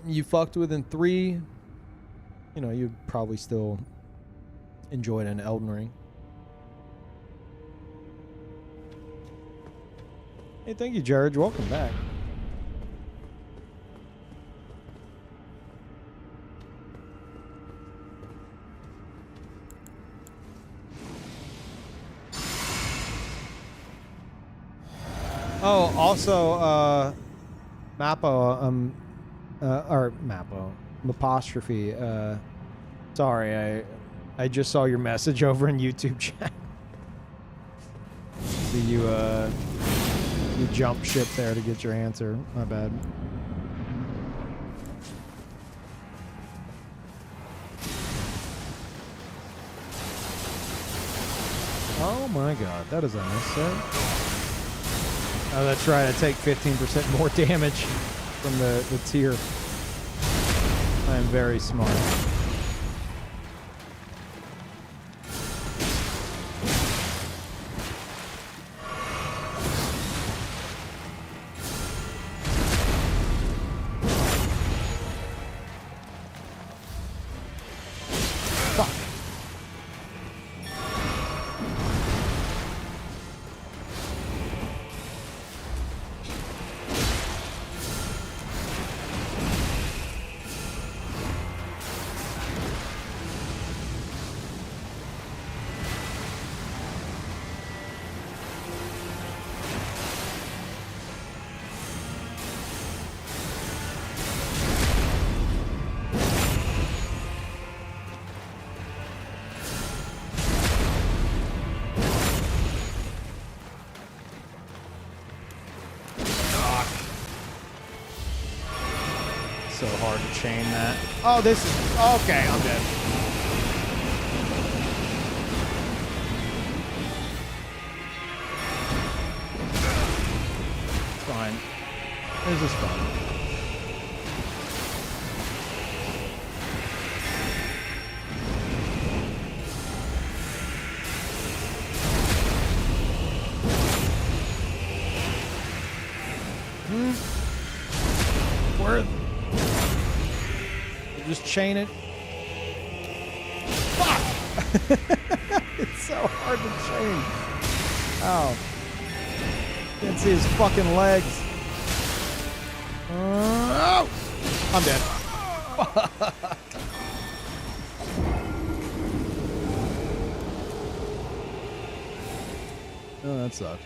you fucked with in 3, you know, you'd probably still enjoy it in Elden Ring. Hey, thank you, Jared. Welcome back. Oh, also, Mappo, or Mappo, apostrophe. Sorry, I just saw your message over in YouTube chat. You jump ship there to get your answer. My bad. Oh my god, that is unnecessary. Oh, that's right. I take 15% more damage from the tier. I am very smart. So hard to chain that. Oh, this is... Okay, I'm dead. It's fine. This is fun. Where... Just chain it. Fuck! It's so hard to chain. Ow. Can't see his fucking legs. Oh! I'm dead. Oh, that sucks.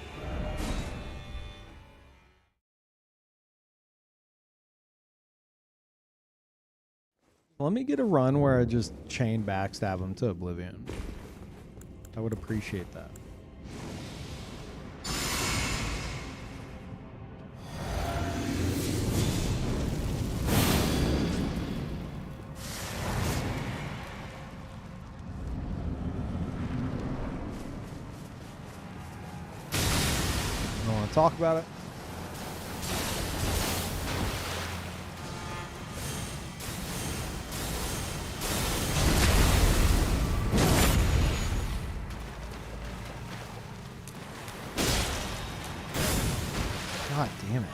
Let me get a run where I just chain backstab him to oblivion. I would appreciate that. I don't want to talk about it. God damn it.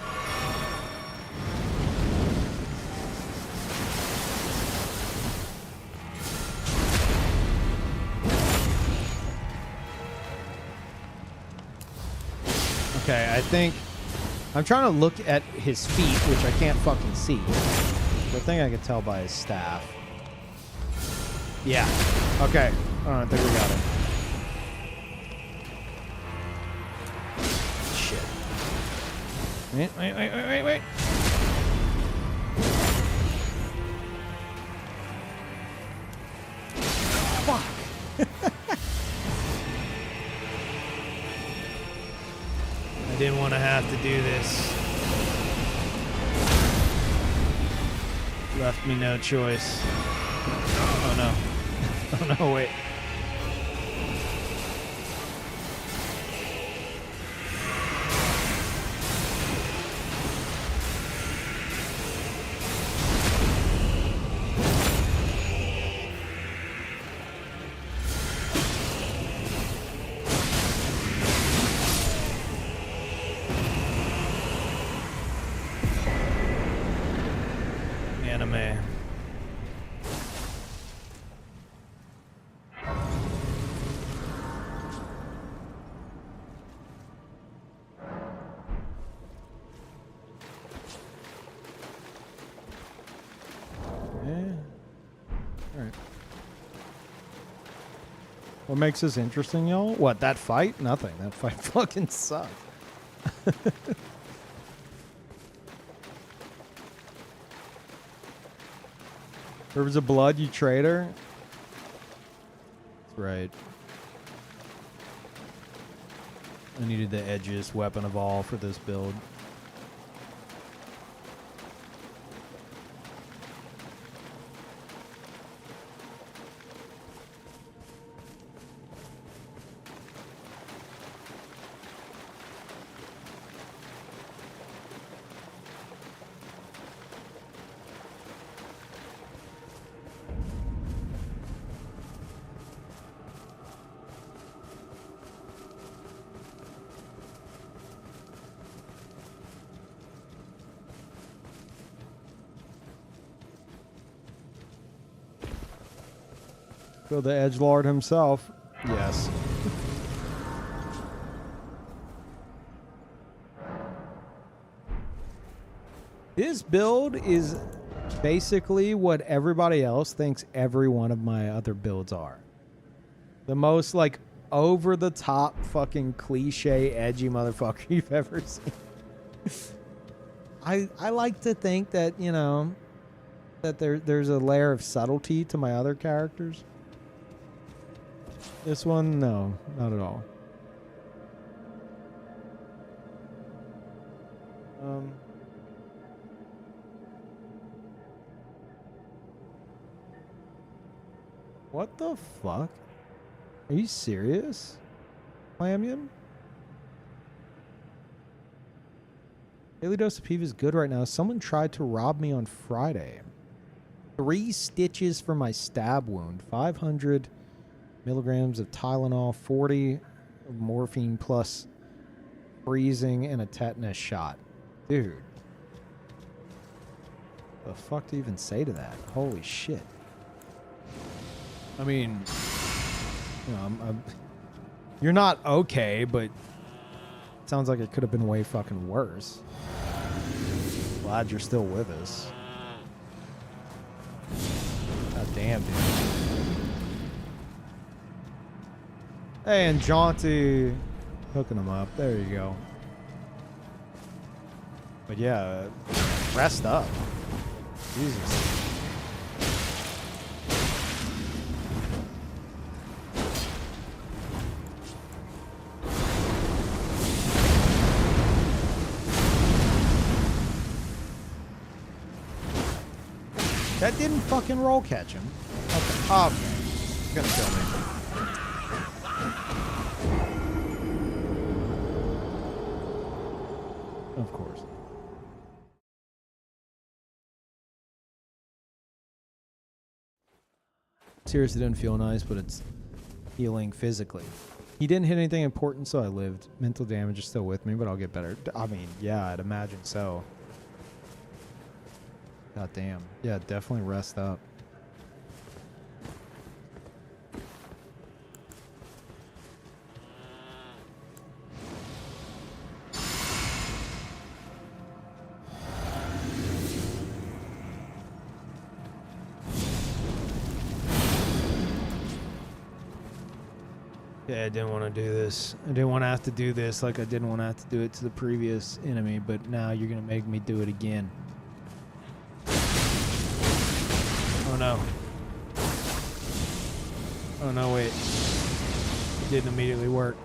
Okay, I think I'm trying to look at his feet, which I can't fucking see. The thing I can tell by his staff. Yeah. Okay. I think we got it. Wait. Fuck. I didn't want to have to do this. Left me no choice. Oh no. Oh no, wait. enemy. Yeah. Alright. What makes this interesting, y'all? What, that fight? Nothing. That fight fucking sucked. Rivers of Blood, you traitor? That's right. I needed the edgiest weapon of all for this build. So the edgelord himself. Yes. This build is basically what everybody else thinks every one of my other builds are. The most like over the top fucking cliche edgy motherfucker you've ever seen. I like to think that, you know, that there's a layer of subtlety to my other characters. This one, no, not at all. What the fuck? Are you serious, Lamian? Daily dose of Peeve is good right now. Someone tried to rob me on Friday. 3 stitches for my stab wound. 500 milligrams of Tylenol. 40 of morphine plus freezing and a tetanus shot. Dude. The fuck to even say to that? Holy shit. I mean, you know, you're not okay, but it sounds like it could have been way fucking worse. Glad you're still with us. God damn, dude. Hey, and Jaunty hooking them up. There you go. But yeah, rest up. Jesus. That didn't fucking roll catch him. Okay. Okay. He's gonna kill me. Of course. Seriously, didn't feel nice, but it's healing physically. He didn't hit anything important, so I lived. Mental damage is still with me, but I'll get better. I mean, yeah, I'd imagine so. God damn. Yeah, definitely rest up. Yeah, I didn't want to do this. I didn't want to have to do this like I didn't want to have to do it to the previous enemy, but now you're going to make me do it again. Oh no. Oh no, wait. It didn't immediately work.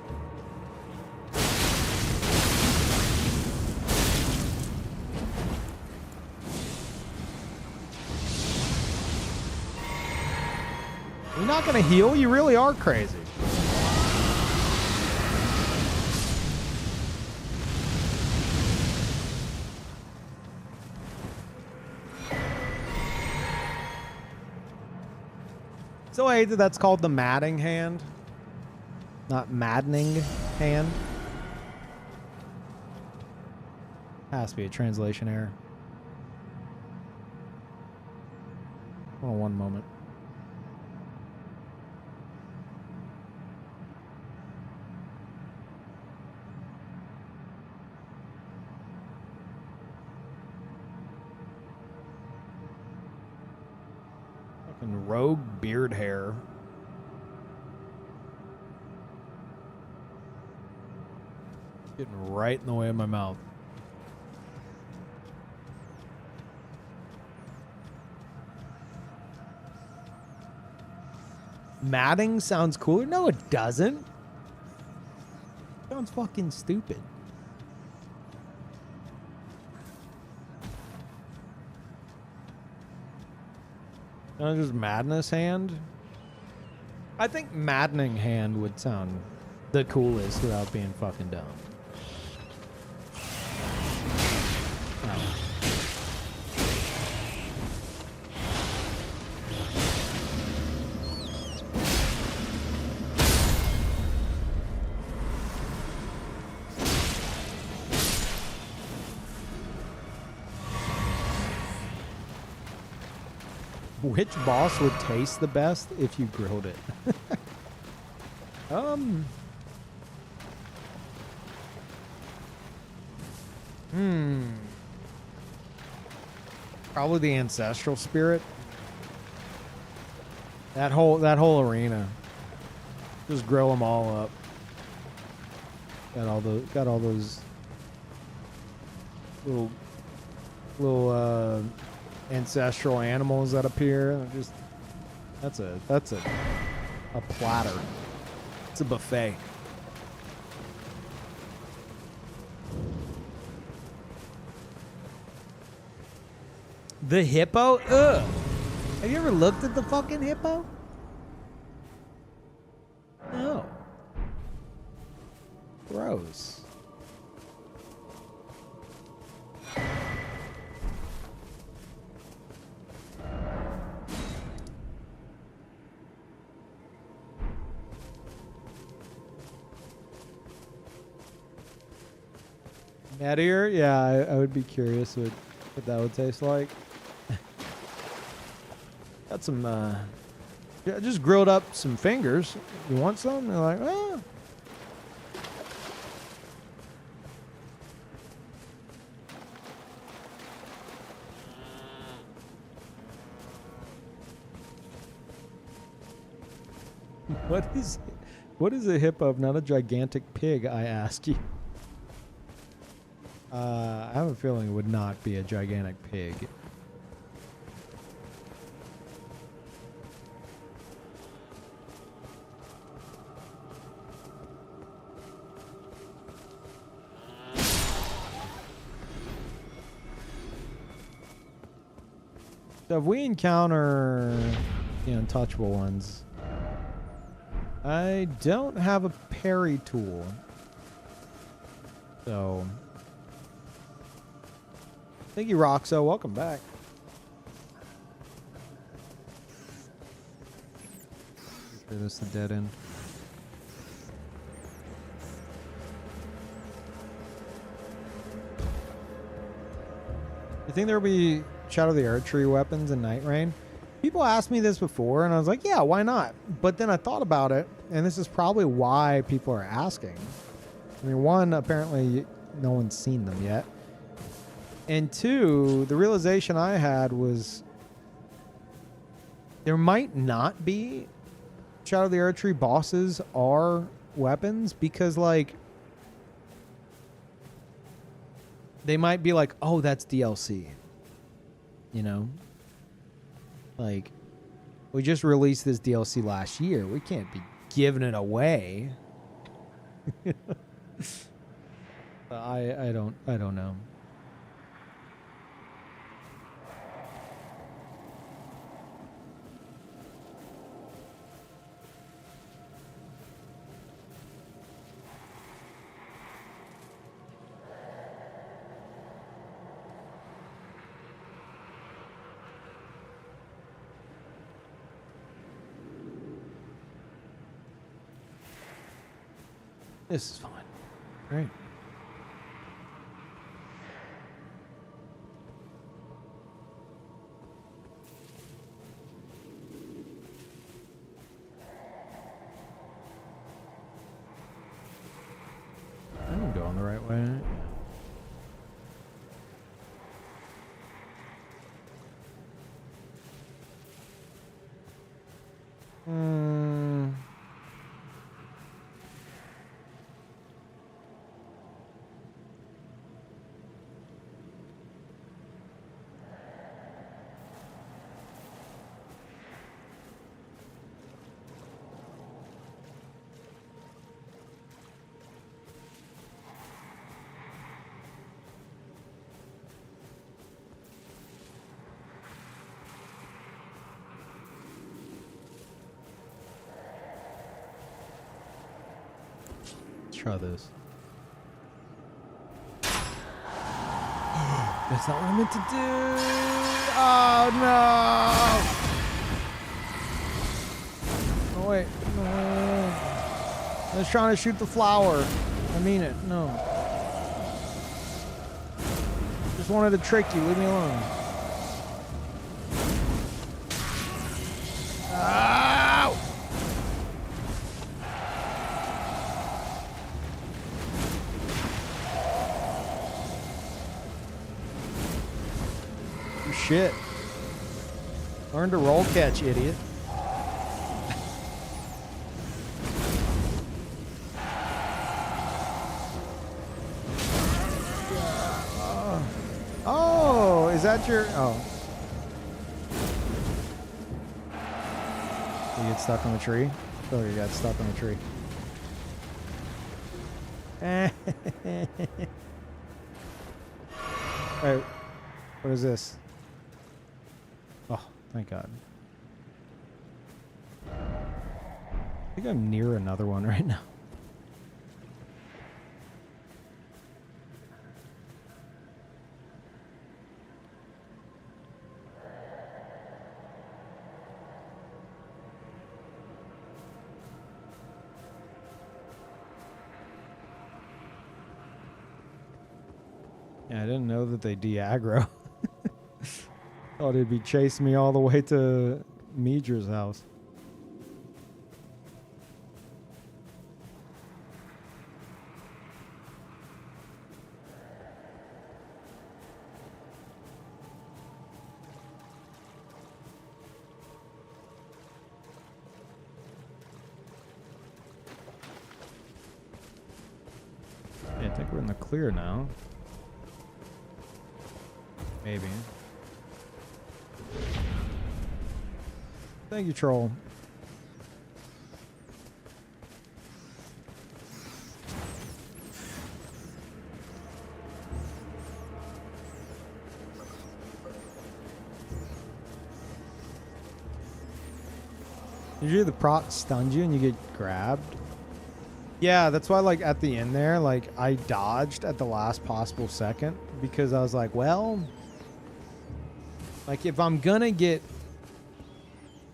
You're not gonna heal? You really are crazy. So I hate that that's called the madding hand, not maddening hand. Has to be a translation error. Hold on one moment. Fucking rogue beard hair. Getting right in the way of my mouth. Matting sounds cooler? No, it doesn't. Sounds fucking stupid. Just madness hand? I think maddening hand would sound the coolest without being fucking dumb. Oh. Which boss would taste the best if you grilled it? Probably the ancestral spirit. That whole arena. Just grill them all up. Got all those little ancestral animals that appear. Just that's a platter. It's a buffet. The hippo? Ugh. Have you ever looked at the fucking hippo? No. Gross. Meteor? Yeah, I would be curious what that would taste like. Got some, yeah, just grilled up some fingers. You want some? They're like, ah. What is a hippo if not a gigantic pig, I ask you? I have a feeling it would not be a gigantic pig. So if we encounter the untouchable ones, I don't have a parry tool. So thank you, Roxo. Welcome back. Sure this is the dead end. You think there will be Shadow of the Archery weapons in Night Rain? People asked me this before, and I was like, yeah, why not? But then I thought about it, and this is probably why people are asking. I mean, one, apparently no one's seen them yet. And two, the realization I had was there might not be Shadow of the Archery bosses are weapons because, like, they might be like, oh, that's DLC. You know? Like, we just released this DLC last year. We can't be giving it away. I don't know. This is fine. Great. Hmm. Try this. That's not what I meant to do. Oh no! Oh wait, no. I was trying to shoot the flower. I mean it. No. Just wanted to trick you. Leave me alone. Ow! Shit. Learn to roll catch, idiot. Oh, is that your... Oh. You get stuck on the tree? Oh, you got stuck on the tree. Alright. What is this? Oh, thank God. I think I'm near another one right now. Yeah, I didn't know that they de-aggro. Thought he'd be chasing me all the way to Midra's house. Yeah, I think we're in the clear now. Maybe. Thank you, troll. Usually the proc stuns you and you get grabbed. Yeah, that's why, like, at the end there, like, I dodged at the last possible second because I was like, well, like, if I'm gonna get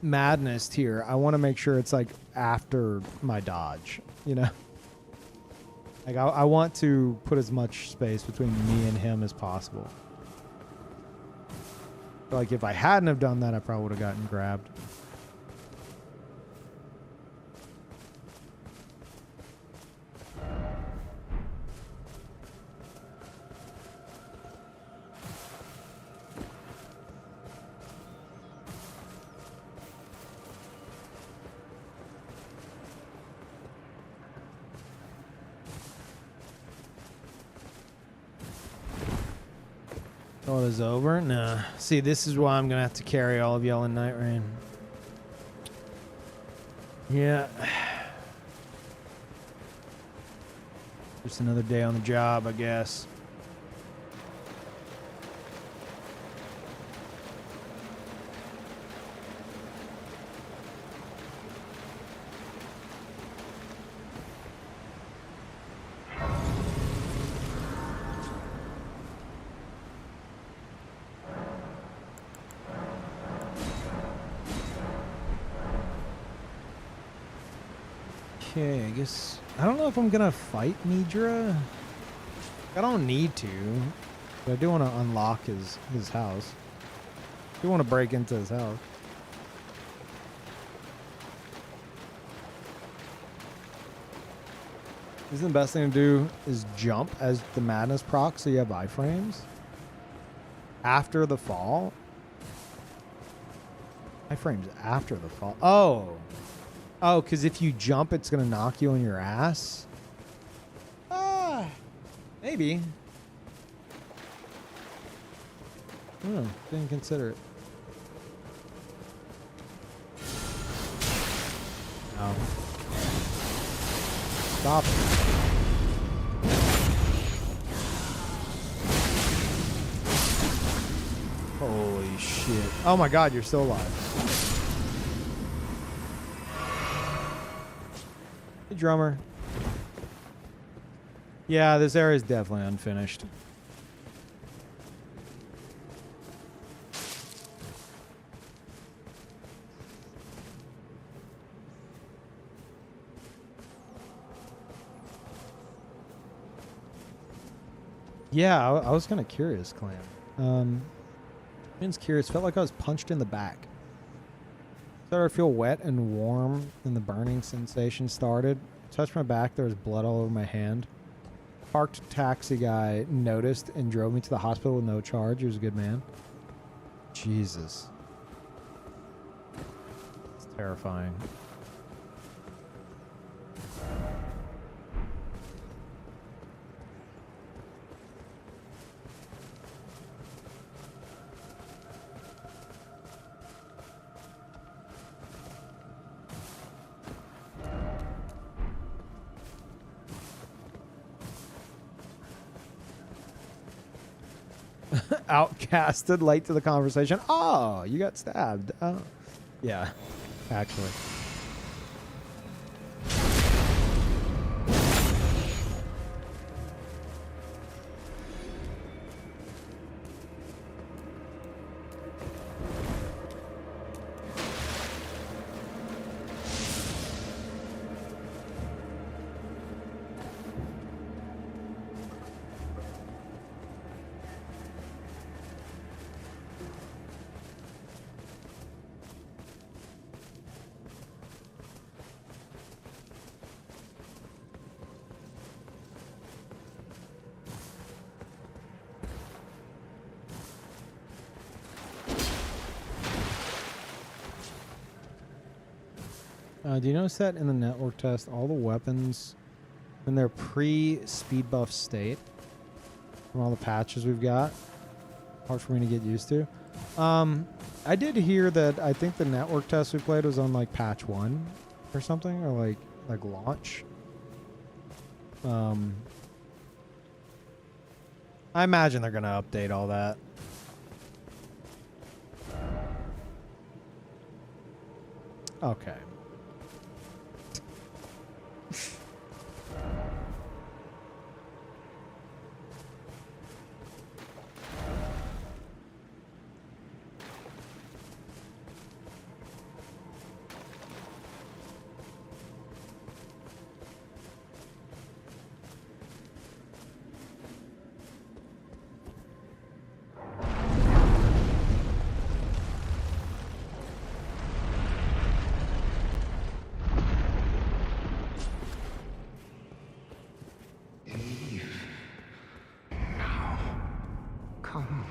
madness here, I want to make sure it's, like, after my dodge, you know? Like, I want to put as much space between me and him as possible. Like, if I hadn't have done that, I probably would have gotten grabbed. Oh, it's over? Nah. See, this is why I'm gonna have to carry all of y'all in Night Rain. Yeah. Just another day on the job, I guess. Okay, I guess... I don't know if I'm gonna fight Midra. I don't need to. But I do want to unlock his house. I do want to break into his house. Isn't the best thing to do is jump as the madness proc so you have iframes? After the fall? Iframes after the fall. Oh. Oh, because if you jump, it's going to knock you on your ass? Maybe. Didn't consider it. No. Stop it. Holy shit. Oh my god, you're still alive. Hey, drummer. Yeah, this area is definitely unfinished. Yeah, I was kind of curious, Clam. Been's curious. Felt like I was punched in the back. Started to feel wet and warm, and the burning sensation started. Touched my back. There was blood all over my hand. Parked taxi guy noticed and drove me to the hospital with no charge. He was a good man. Jesus. It's terrifying. Outcasted, late to the conversation. Oh, you got stabbed. Oh, yeah, actually. Do you notice that in the network test, all the weapons in their pre-speed buff state from all the patches we've got? Hard for me to get used to. I did hear that I think the network test we played was on like patch 1 or something, or like launch. I imagine they're gonna update all that. Okay.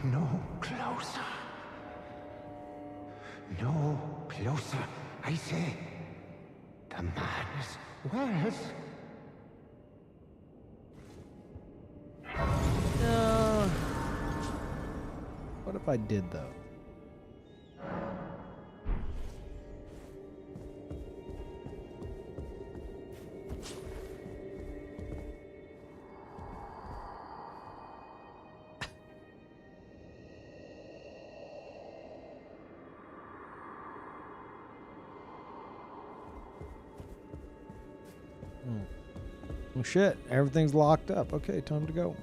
No closer. No closer, I say. The madness was. What if I did, though? Oh shit, everything's locked up. Okay, time to go.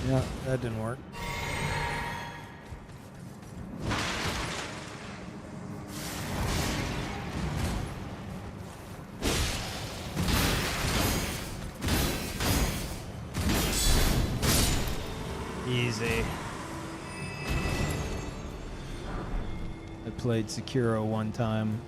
Yeah, that didn't work. Easy. I played Sekiro one time.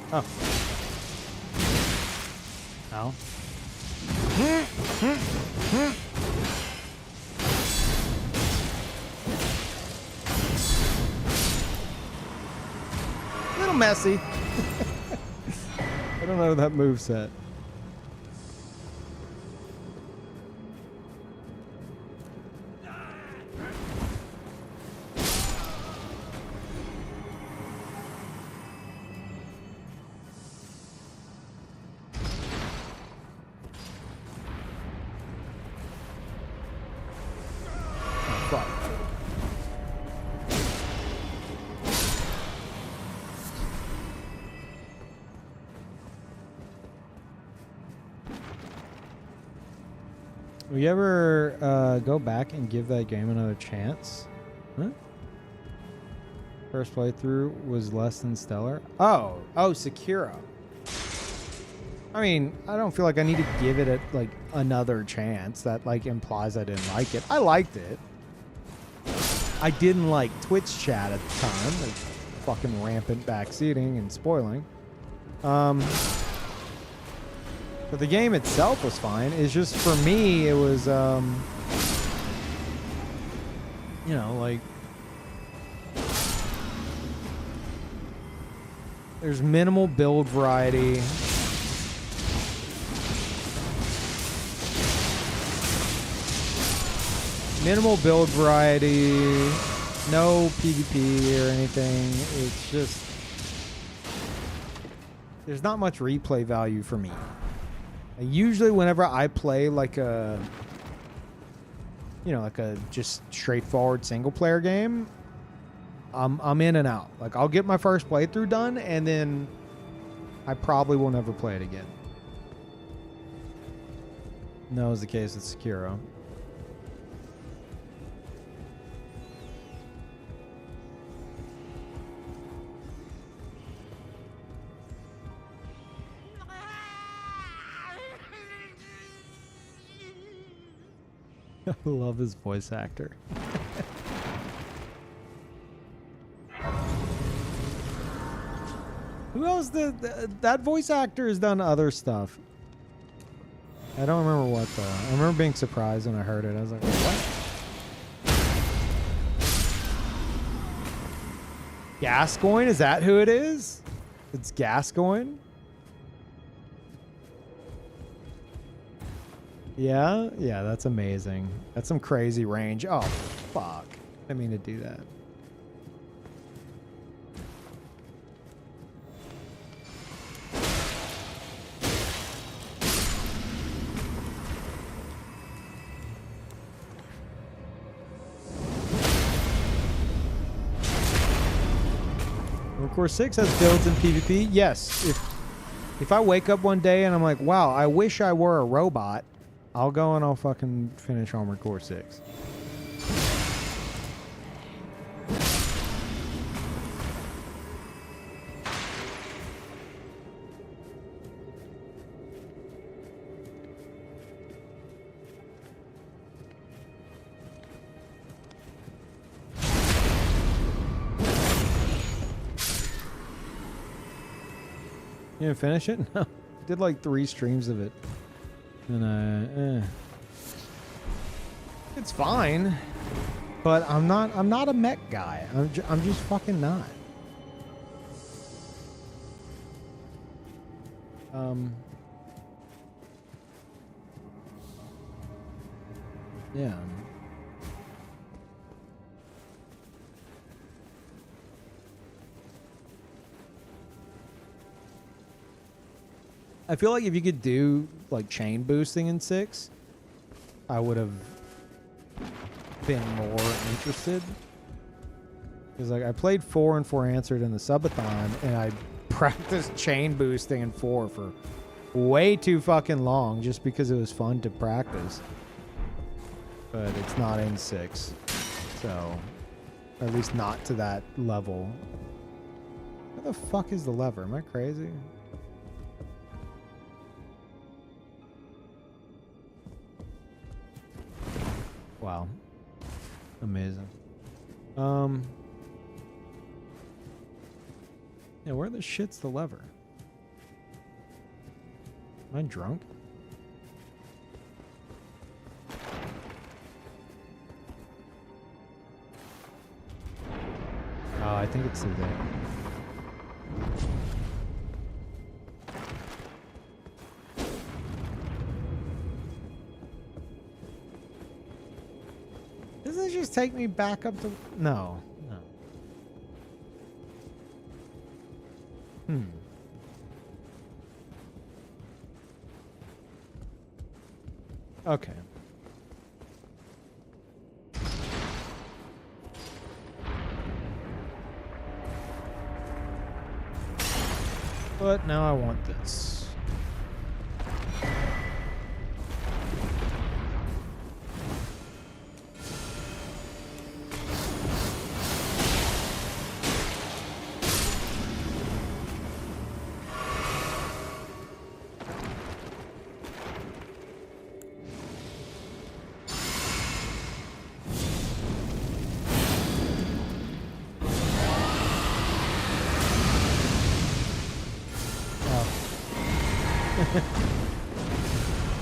Oh. Ow. A little messy. I don't know that moveset. Will you ever go back and give that game another chance? Huh? First playthrough was less than stellar. Oh, Sekiro. I mean, I don't feel like I need to give it like another chance. That like implies I didn't like it. I liked it. I didn't like Twitch chat at the time, like fucking rampant backseating and spoiling. But the game itself was fine. It's just for me, it was, you know, like there's minimal build variety. Minimal build variety, no PvP or anything. It's just, there's not much replay value for me. Usually whenever I play like a, you know, like a just straightforward single player game, I'm in and out. Like I'll get my first playthrough done and then I probably will never play it again. And that was the case with Sekiro. I love his voice actor. Who else? That voice actor has done other stuff. I don't remember what though. I remember being surprised when I heard it. I was like, what? Gascoigne? Is that who it is? It's Gascoigne? Yeah? Yeah, that's amazing. That's some crazy range. Oh, fuck. I didn't mean to do that. Core 6 has builds in PvP. Yes. If I wake up one day and I'm like, wow, I wish I were a robot, I'll go and I'll fucking finish Armored Core 6. You didn't finish it? No. Did like 3 streams of it. And it's fine. But I'm not a mech guy. I'm just fucking not. Yeah. I feel like if you could do like chain boosting in 6, I would have been more interested. Because like I played 4 and 4 answered in the subathon, and I practiced chain boosting in 4 for way too fucking long just because it was fun to practice. But it's not in 6, so or at least not to that level. Where the fuck is the lever? Am I crazy? Wow. Amazing. Yeah, where the shit's the lever? Am I drunk? Oh, I think it's through there. Doesn't it just take me back up to... No. No. Okay. But now I want this.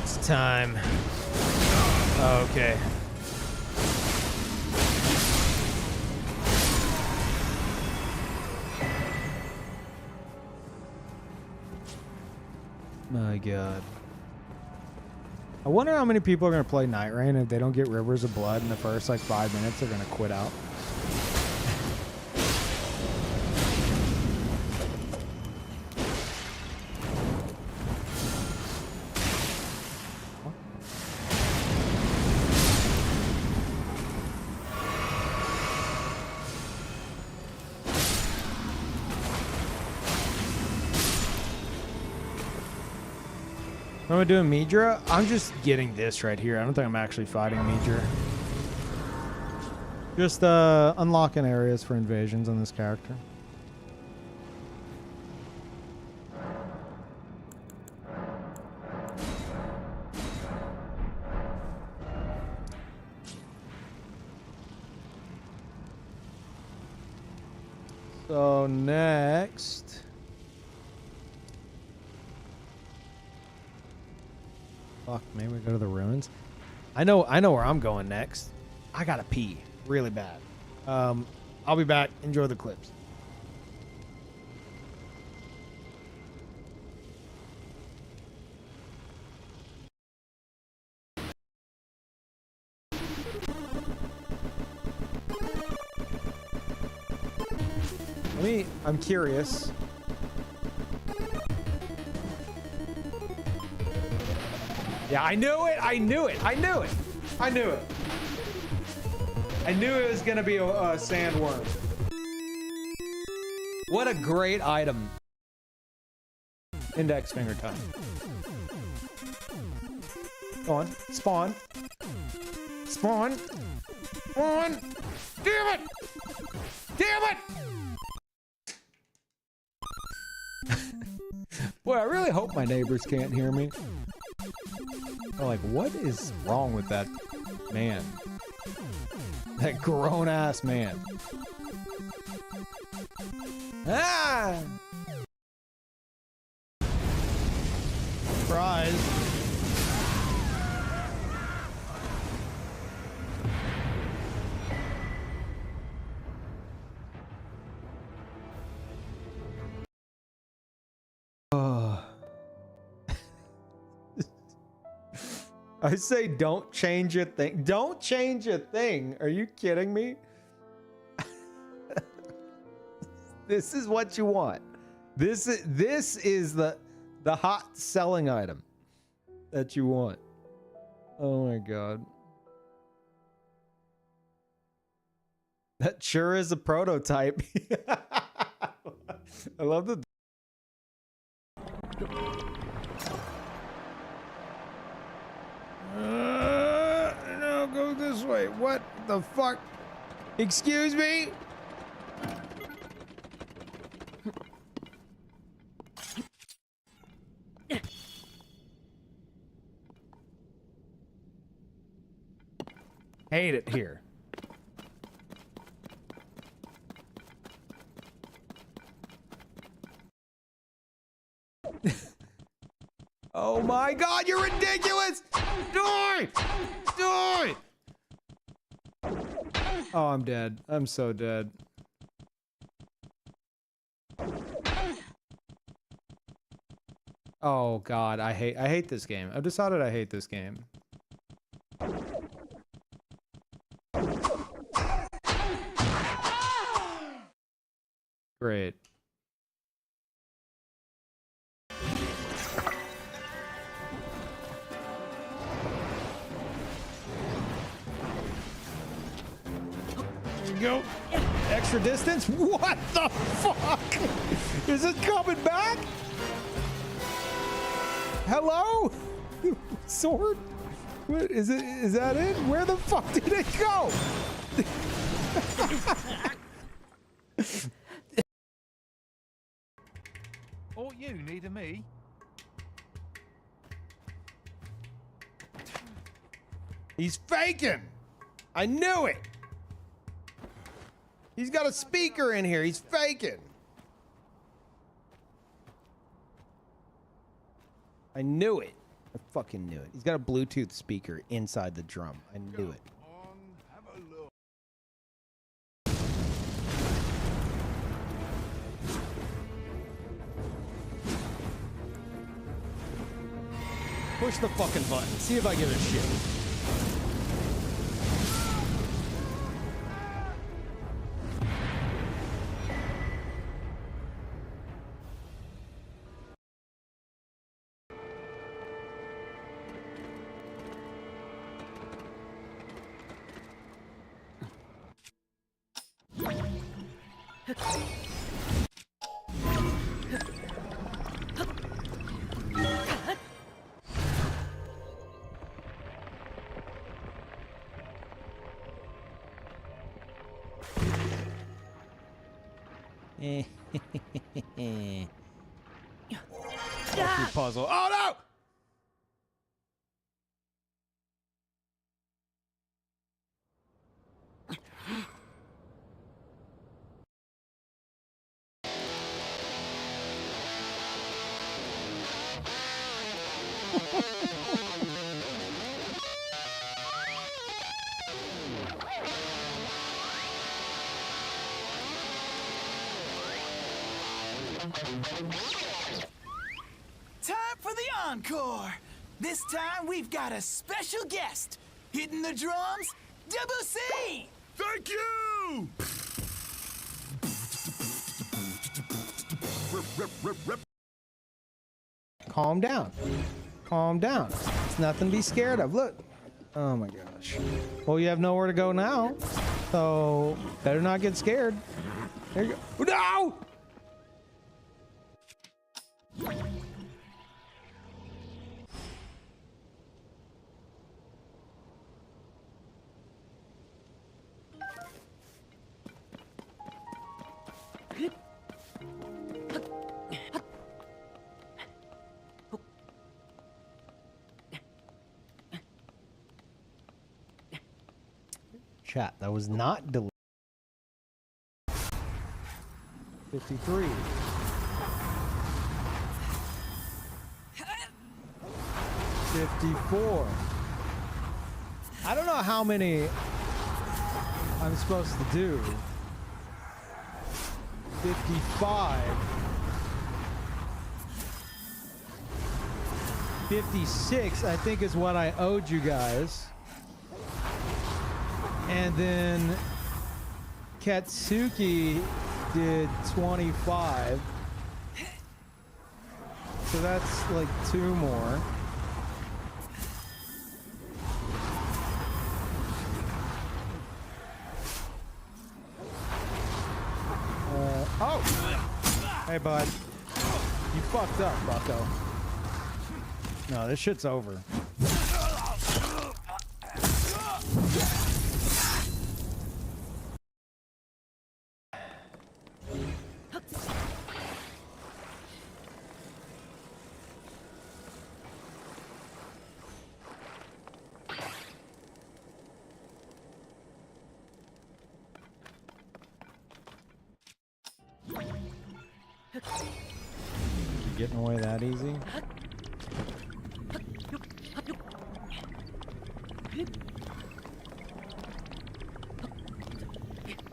It's time. Oh, okay. My God. I wonder how many people are going to play Night Rain if they don't get Rivers of Blood in the first like 5 minutes. They're going to quit out. Am I doing Midra? I'm just getting this right here. I don't think I'm actually fighting Midra. Just unlocking areas for invasions on this character. So next... Fuck, maybe we go to the ruins. I know where I'm going next. I gotta pee really bad. I'll be back. Enjoy the clips. I'm curious. Yeah, I knew it. I knew it. I knew it. I knew it. I knew it was going to be a sandworm. What a great item. Index finger time. Go on. Spawn. Spawn. Spawn. Damn it. Damn it. Boy, I really hope my neighbors can't hear me. They're like, what is wrong with that man? That grown-ass man. Ah! Surprise. I say don't change a thing. Don't change a thing. Are you kidding me? This is what you want. This is the hot selling item that you want. Oh my God. That sure is a prototype. I love the. No, go this way. What the fuck? Excuse me? Hate it here. Oh my god, you're ridiculous! Die! Die! Oh, I'm dead. I'm so dead. Oh god, I hate this game. I've decided I hate this game. Great. Go. Extra distance? What the fuck? Is it coming back? Hello? Sword? What is it? Is that it? Where the fuck did it go? All you need of me. He's faking. I knew it. He's got a speaker in here. He's faking. I knew it. I fucking knew it. He's got a Bluetooth speaker inside the drum. I knew it. Push the fucking button. See if I give a shit. Puzzle. Oh no! Time for the encore! This time we've got a special guest. Hitting the drums, Debussy! Thank you! Calm down. Calm down. It's nothing to be scared of. Look. Oh my gosh. Well, you have nowhere to go now. So, better not get scared. There you go. No! Chat, that was not deleted. 53. 54. I don't know how many I'm supposed to do. 55. 56, I think, is what I owed you guys. And then Katsuki did 25. So that's like 2 more. Oh! Hey, bud. You fucked up, bucko. No, this shit's over. You getting away that easy?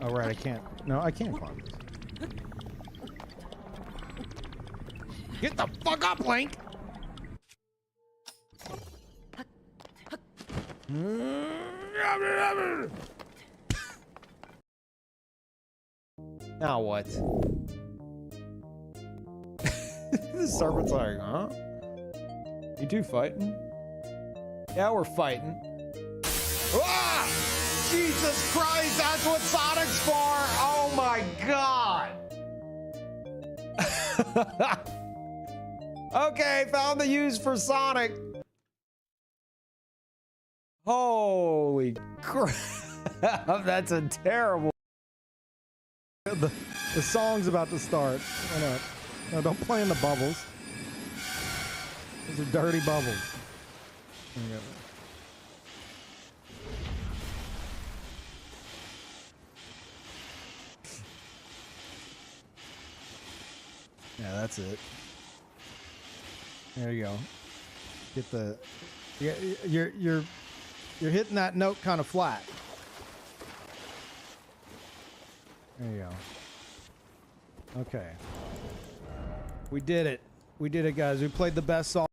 Oh, right, I can't. No, I can't climb this. Get the fuck up, Link! Now what? The serpent's like, huh? You two fighting? Yeah, we're fighting. Ah! Jesus Christ, that's what Sonic's for! Oh my god! Okay, found the use for Sonic. Holy crap, that's a terrible... The song's about to start. Oh, no. No, don't play in the bubbles. Those are dirty bubbles. Yeah, that's it. There you go. Get the... You're hitting that note kind of flat. There you go. Okay. We did it. We did it, guys. We played the best song.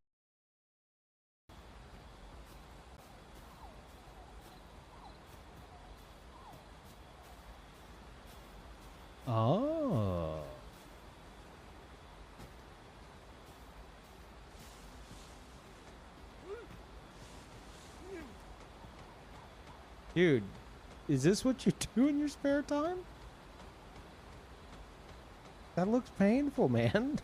Oh. Dude, is this what you do in your spare time? That looks painful, man.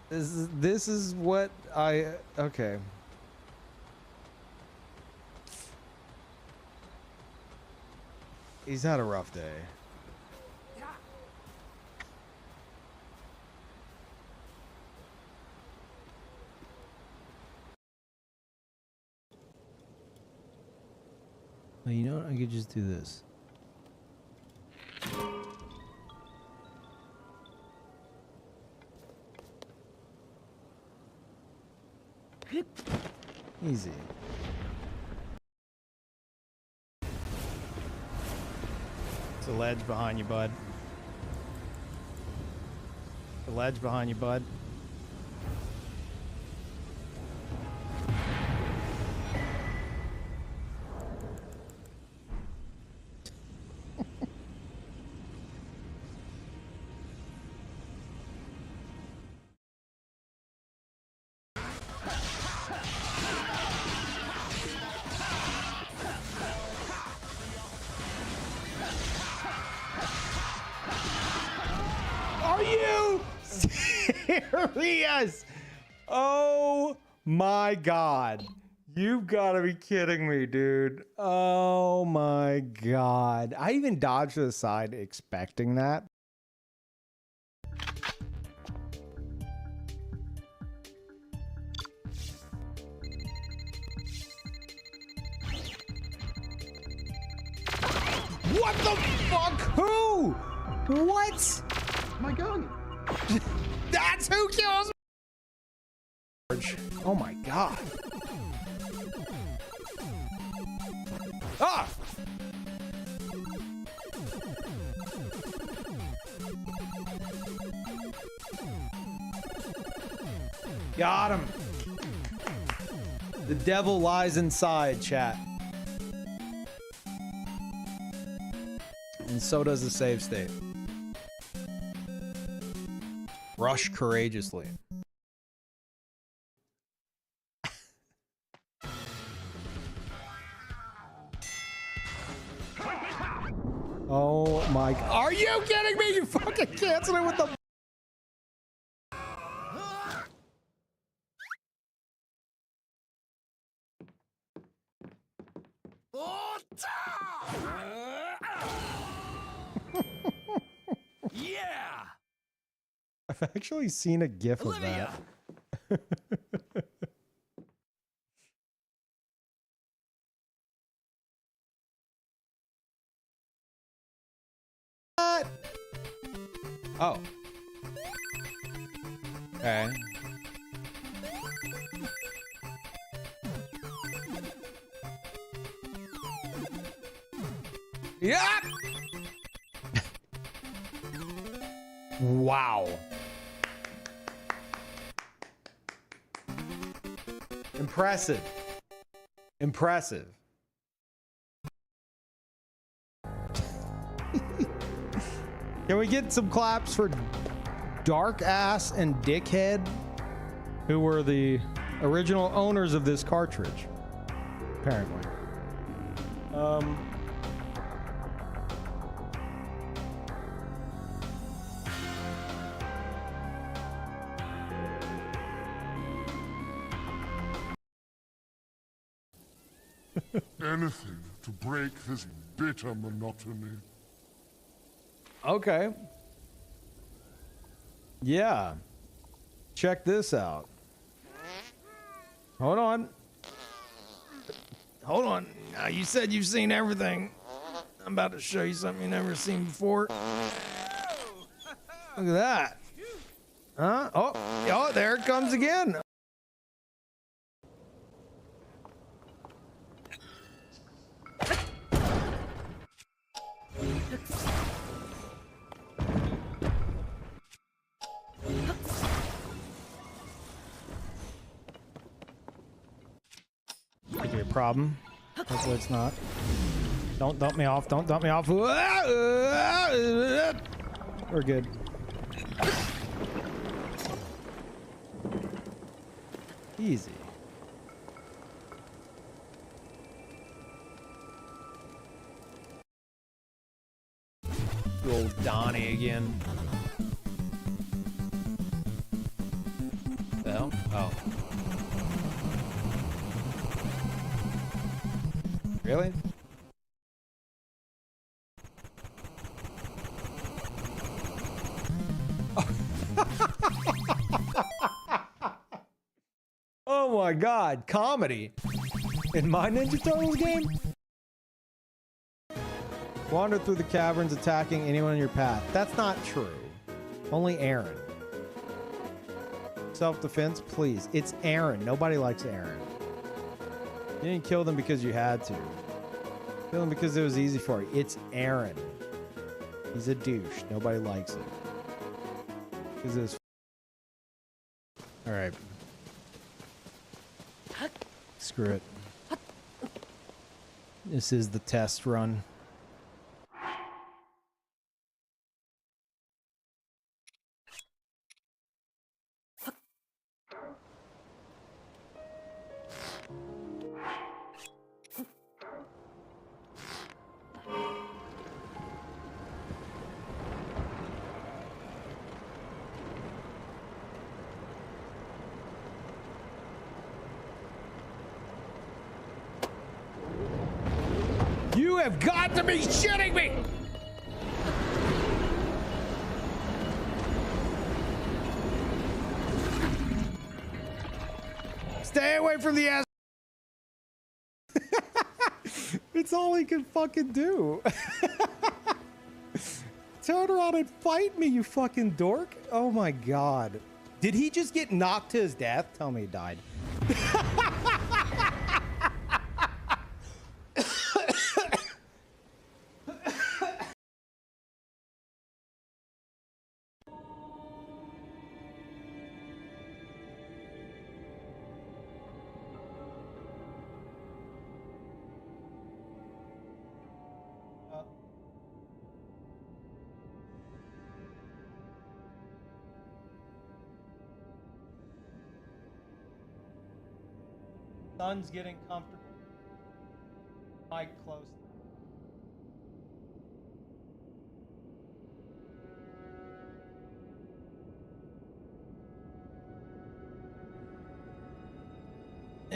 This is what I... Okay. He's had a rough day. Well, you know what? I could just do this. Easy. It's a ledge behind you, bud. The ledge behind you, bud. Are you serious? Oh my god. You've got to be kidding me, dude. Oh my god. I even dodged to the side expecting that. What the fuck? Who? What? My gun! That's who kills me! Oh my god. Ah! Got him. The devil lies inside, chat. And so does the save state. Rush courageously. Oh my! Are you kidding me? You fucking canceled it with the. Yeah! I've actually seen a GIF of that. What? Oh. Okay. Yeah. Wow. Impressive. Impressive. Can we get some claps for Dark Ass and Dickhead, who were the original owners of this cartridge? Apparently. Anything to break this bitter monotony. Okay. Yeah. Check this out. Hold on. Hold on. You said you've seen everything. I'm about to show you something you've never seen before. Look at that. Huh? Oh, there it comes again. Could be a problem. Hopefully it's not. Don't dump me off. Don't dump me off. We're good. Easy. Good old Donnie again. The hell? Oh. Really? Oh my god, comedy in my Ninja Turtles game? Wander through the caverns attacking anyone in your path. That's not true. Only Aaron. Self-defense, please. It's Aaron. Nobody likes Aaron. You didn't kill them because you had to. Kill them because it was easy for you. It's Aaron. He's a douche. Nobody likes him. Because it was... Alright. Screw it. This is the test run. You have got to be shitting me! Stay away from the ass. It's all he can fucking do. Turn around and fight me, you fucking dork. Oh my god. Did he just get knocked to his death? Tell me he died. Sun's getting comfortable. Mic close.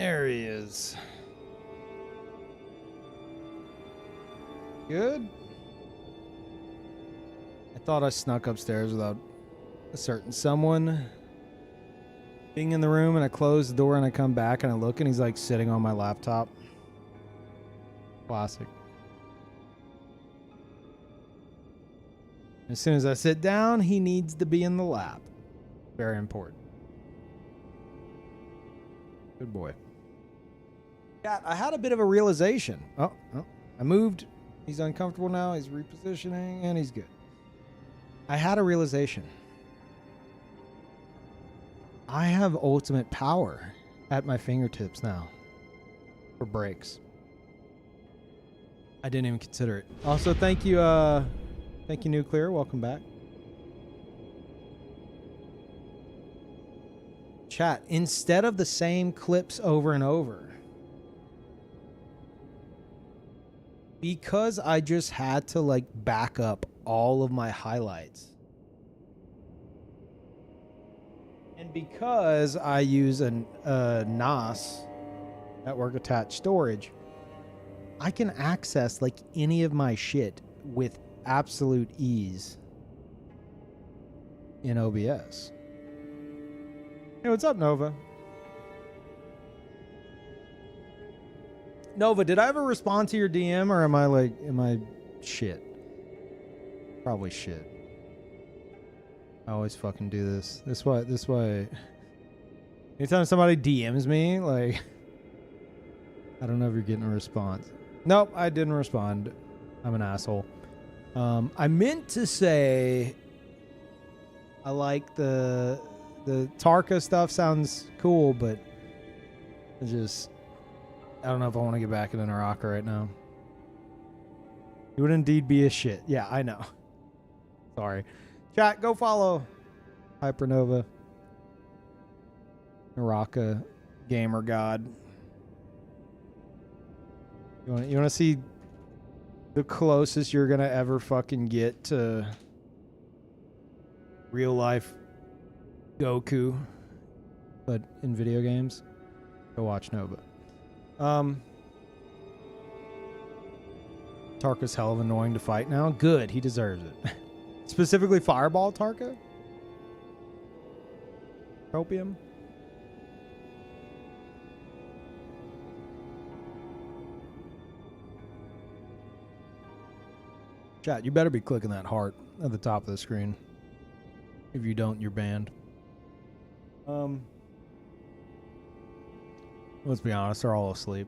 There he is. Good. I thought I snuck upstairs without a certain someone being in the room, and I close the door and I come back and I look and he's like sitting on my laptop. Classic. As soon as I sit down, he needs to be in the lap. Very important. Good boy. Yeah, I had a bit of a realization. Oh, I moved. He's uncomfortable now. He's repositioning and he's good. I had a realization. I have ultimate power at my fingertips now for breaks. I didn't even consider it. Also, thank you, Nuclear. Welcome back. Chat, instead of the same clips over and over, because I just had to like back up all of my highlights, and because I use a NAS, network attached storage, I can access like any of my shit with absolute ease in OBS. Hey, what's up, Nova? Nova, did I ever respond to your DM, or am I shit? Probably shit. I always fucking do this. This way. Anytime somebody DMs me, like, I don't know if you're getting a response. Nope, I didn't respond. I'm an asshole. I meant to say I like the Tarka stuff, sounds cool, but I don't know if I want to get back into Naraka right now. It would indeed be a shit. Yeah, I know. Sorry. Chat, go follow Hypernova. Naraka gamer god. You want to see the closest you're gonna ever fucking get to real life Goku, but in video games? Go watch Nova. Tarka's hell of annoying to fight now. Good, he deserves it. Specifically Fireball Tarka? Tropium? Chat, you better be clicking that heart at the top of the screen. If you don't, you're banned. Let's be honest, they're all asleep.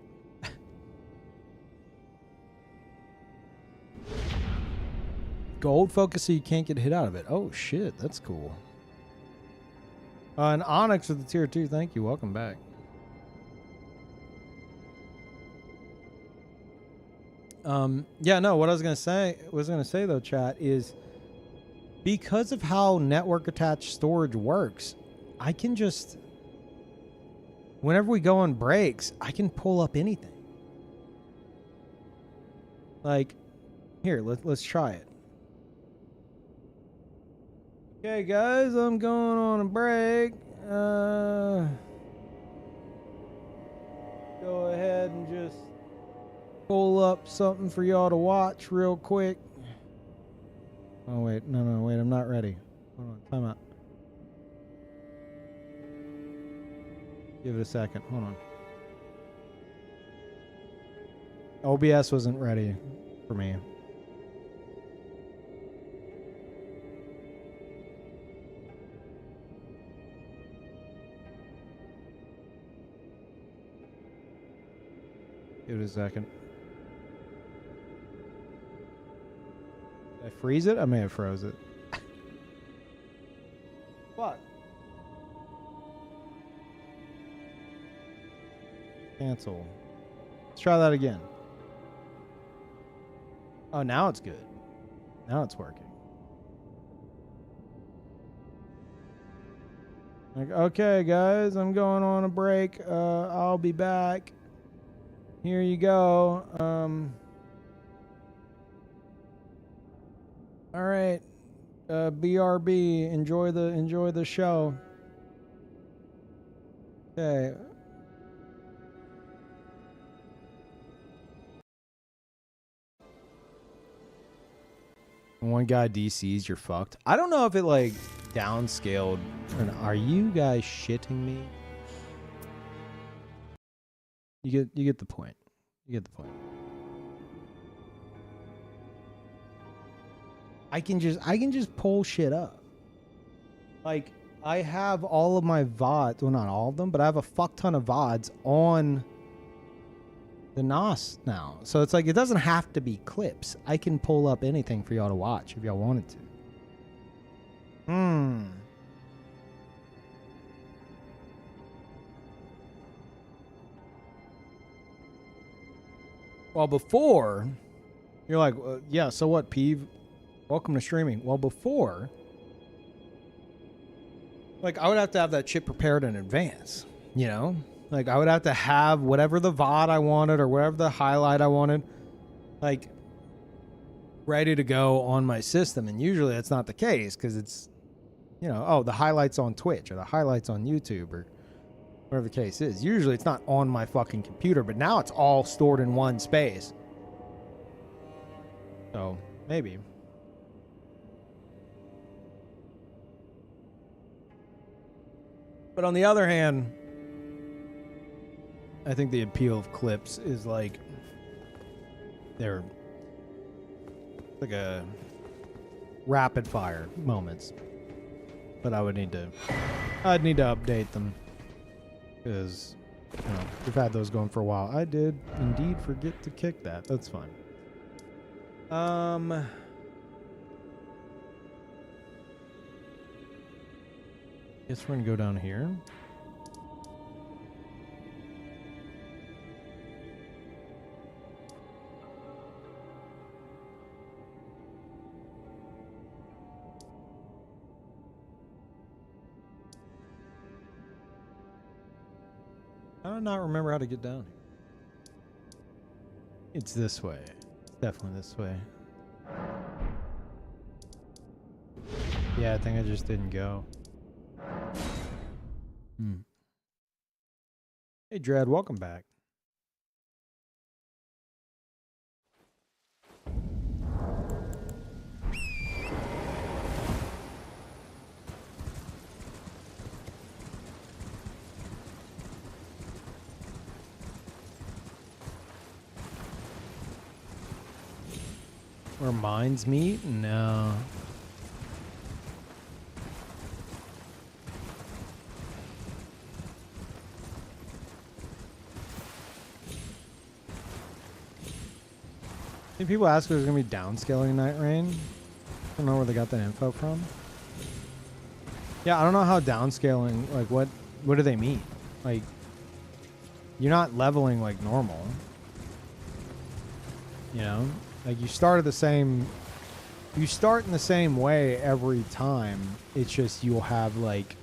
Gold focus so you can't get hit out of it. Oh shit, that's cool. And Onyx with the tier 2, thank you. Welcome back. Yeah, no, what I was gonna say though, chat, is because of how network attached storage works, I can just, whenever we go on breaks, I can pull up anything. Like, here, let's try it. Okay, guys, I'm going on a break. Go ahead and just pull up something for y'all to watch real quick. Oh, wait. No, wait. I'm not ready. Hold on. Time out. Give it a second. Hold on. OBS wasn't ready for me. Give it a second. Did I freeze it? I may have froze it. What? Cancel. Let's try that again. Oh, now it's good. Now it's working. Like, okay, guys, I'm going on a break. I'll be back. Here you go. All right. BRB, enjoy the show. Okay. When one guy DCs, you're fucked. I don't know if it like downscaled. Are you guys shitting me? You get the point. You get the point. I can just pull shit up. Like, I have all of my VODs, well, not all of them, but I have a fuck ton of VODs on the NOS now. So it's like, it doesn't have to be clips. I can pull up anything for y'all to watch if y'all wanted to. Well, before, you're like, yeah, so what, Peeve? Welcome to streaming. Well, before, like, I would have to have that shit prepared in advance, you know? Like, I would have to have whatever the VOD I wanted or whatever the highlight I wanted, like, ready to go on my system. And usually that's not the case because it's, you know, oh, the highlights on Twitch or the highlights on YouTube or whatever the case is. Usually it's not on my fucking computer, but now it's all stored in one space. So, maybe. But on the other hand, I think the appeal of clips is like they're like a rapid fire moments. But I'd need to update them because, you know, we've had those going for a while. I did indeed forget to kick that. That's fine. Guess we're gonna go down here. I do not remember how to get down here. It's this way. Definitely this way. Yeah, I think I just didn't go. Hey, Dread, welcome back. Where minds meet? No. I think people ask if there's going to be downscaling Night Rain. I don't know where they got that info from. Yeah, I don't know how downscaling, like what do they mean? Like, you're not leveling like normal. You know? Like you start in the same way every time. It's just you'll have like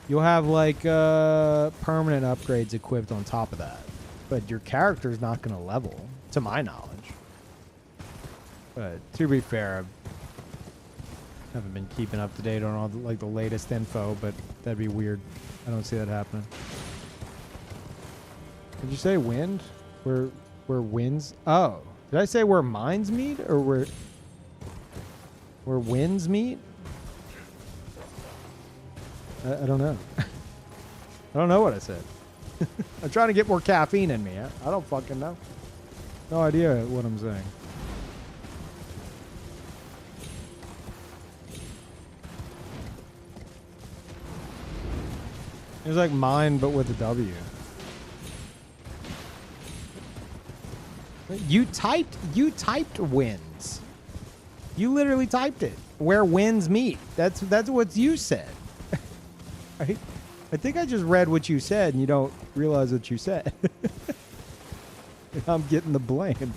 permanent upgrades equipped on top of that. But your character's not going to level, to my knowledge. But to be fair, I haven't been keeping up to date on all the latest info, but that'd be weird. I don't see that happening. Did you say wind? Where winds? Oh. Did I say where minds meet or where winds meet? I don't know. I don't know what I said. I'm trying to get more caffeine in me. I don't fucking know. No idea what I'm saying. It's like mine, but with a W. You typed winds. You literally typed it. Where winds meet. That's what you said. Right? I think I just read what you said and you don't realize what you said. I'm getting the blame.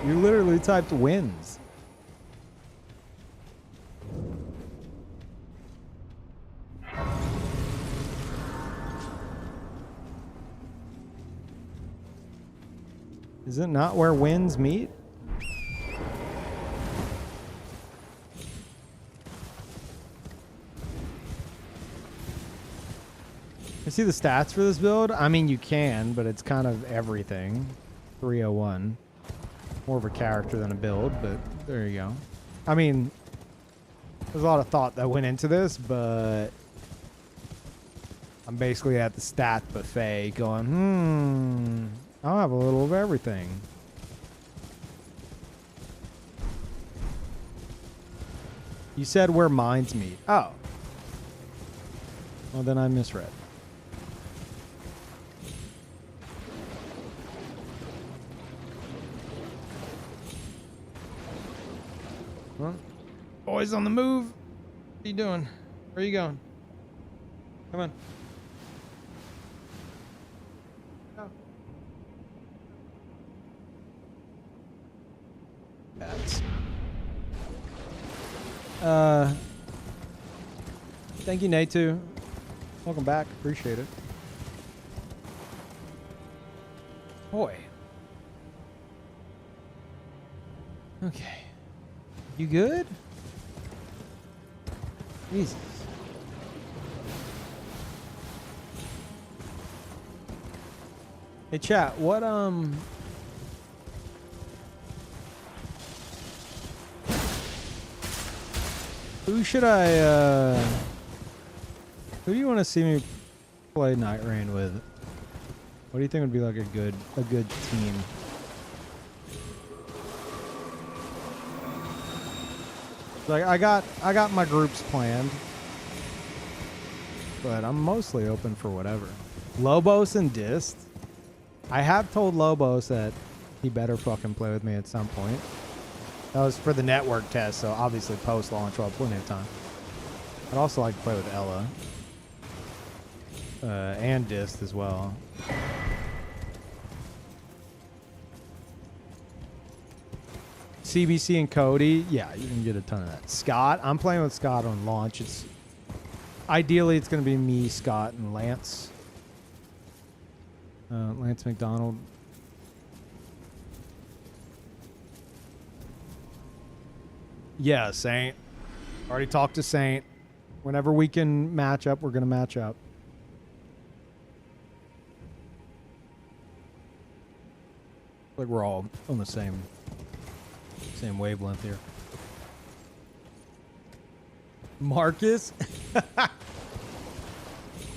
You literally typed winds. Is it not where winds meet? You see the stats for this build? I mean, you can, but it's kind of everything. 301. More of a character than a build, but there you go. I mean, there's a lot of thought that went into this, but I'm basically at the stat buffet going, I'll have a little of everything. You said where mines meet. Oh. Well, then I misread. Huh? Boys on the move. What are you doing? Where are you going? Come on. Go. Bats. Thank you, Natu. Welcome back. Appreciate it. Boy. Okay. You good? Jesus. Hey, chat. What, who should I, who do you want to see me play Night Rain with? What do you think would be like a good team? Like I got my groups planned, but I'm mostly open for whatever. Lobos and Dist. I have told Lobos that he better fucking play with me at some point. That was for the network test, so obviously post-launch we'll have plenty of time. I'd also like to play with Ella. And Dist as well. CBC and Cody, yeah, you can get a ton of that. Scott, I'm playing with Scott on launch. It's ideally it's going to be me, Scott, and Lance. Lance McDonald. Yeah, Saint. Already talked to Saint. Whenever we can match up, we're going to match up. Like we're all on the same wavelength here. Marcus?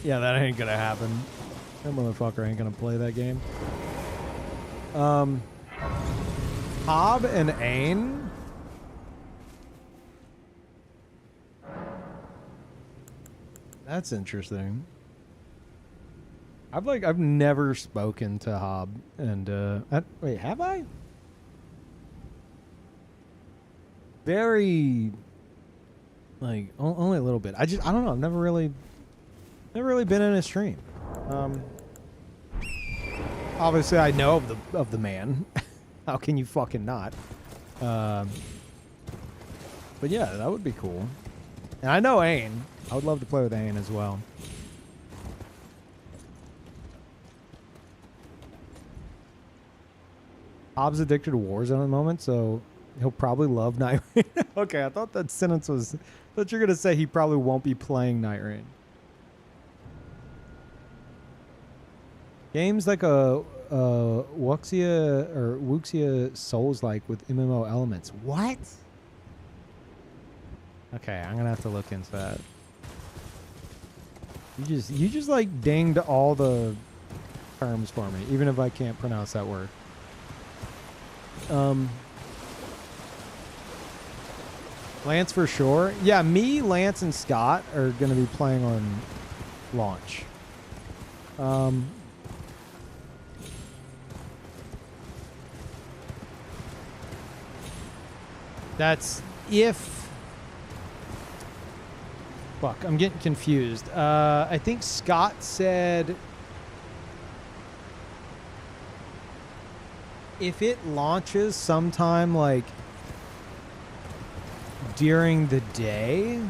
Yeah, that ain't gonna happen. That motherfucker ain't gonna play that game. Hob and Ain? That's interesting. I've never spoken to Hob and wait, have I? Very like only a little bit. I don't know. I've never really been in a stream. Obviously I know of the man. How can you fucking not? But yeah, that would be cool. And I know Ain. I would love to play with Ain as well. Hobbs addicted to Warzone at the moment, so he'll probably love Night Rain. Okay, I thought that sentence was... I thought you were going to say he probably won't be playing Night Rain. Games like a Wuxia Souls-like with MMO elements. What? Okay, I'm going to have to look into that. You just like dinged all the terms for me, even if I can't pronounce that word. Lance for sure. Yeah, me, Lance, and Scott are going to be playing on launch. That's if... Fuck, I'm getting confused. I think Scott said... if it launches sometime like during the day,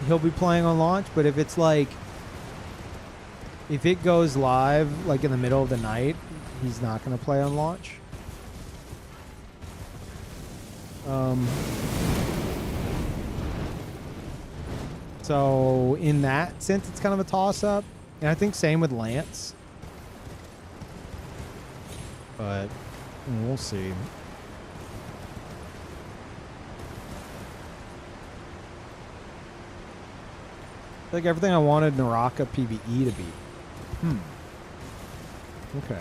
he'll be playing on launch. But if it's like, if it goes live like in the middle of the night, he's not going to play on launch. So in that sense, it's kind of a toss-up. And I think same with Lance. but we'll see. Like everything I wanted Naraka PvE to be. Okay.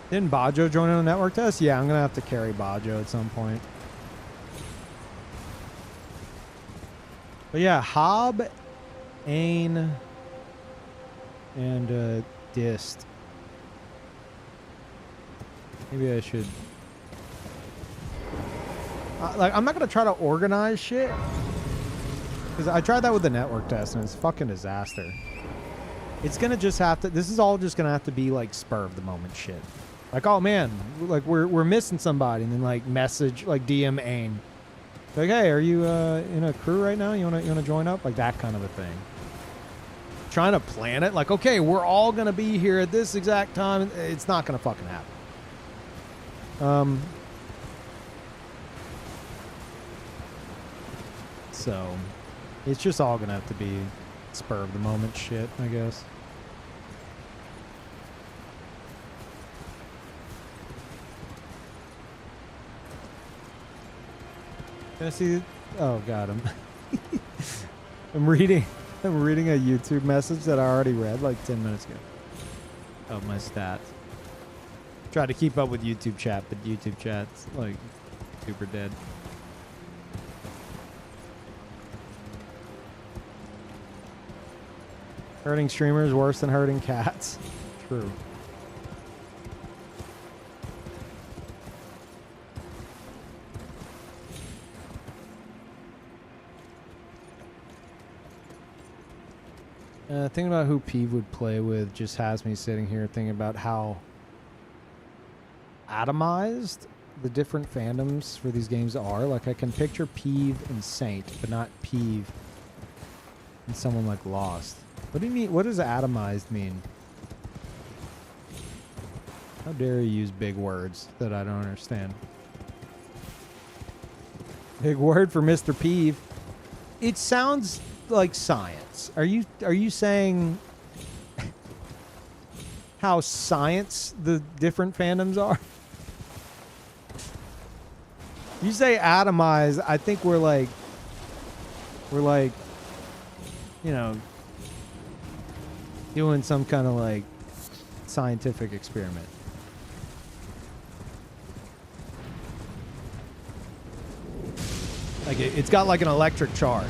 Didn't Bajo join in a network test? Yeah, I'm gonna have to carry Bajo at some point. But yeah, Hob, Ain, and Dist. Maybe I should. Like, I'm not gonna try to organize shit. Because I tried that with the network test and it's a fucking disaster. It's gonna just have to. This is all just gonna have to be like spur of the moment shit. Like, oh man, like we're missing somebody, and then like message, like DM Ain, like, hey, are you in a crew right now? You wanna join up? Like that kind of a thing. Trying to plan it, like, okay, we're all gonna be here at this exact time. It's not gonna fucking happen. So it's just all gonna have to be spur of the moment shit, I guess. Can I see? Oh god, I'm reading a YouTube message that I already read like 10 minutes ago. Oh, my stats. Tried to keep up with YouTube chat, but YouTube chat's like super dead. Hurting streamers worse than hurting cats. True. Thinking about who Peeve would play with just has me sitting here thinking about how atomized the different fandoms for these games are. Like, I can picture Peeve and Saint, but not Peeve and someone like Lost. What do you mean? What does atomized mean? How dare you use big words that I don't understand? Big word for Mr. Peeve. It sounds like science. Are you saying how science the different fandoms are? You say atomized, I think we're like, you know, doing some kind of like scientific experiment. Like it's got like an electric charge,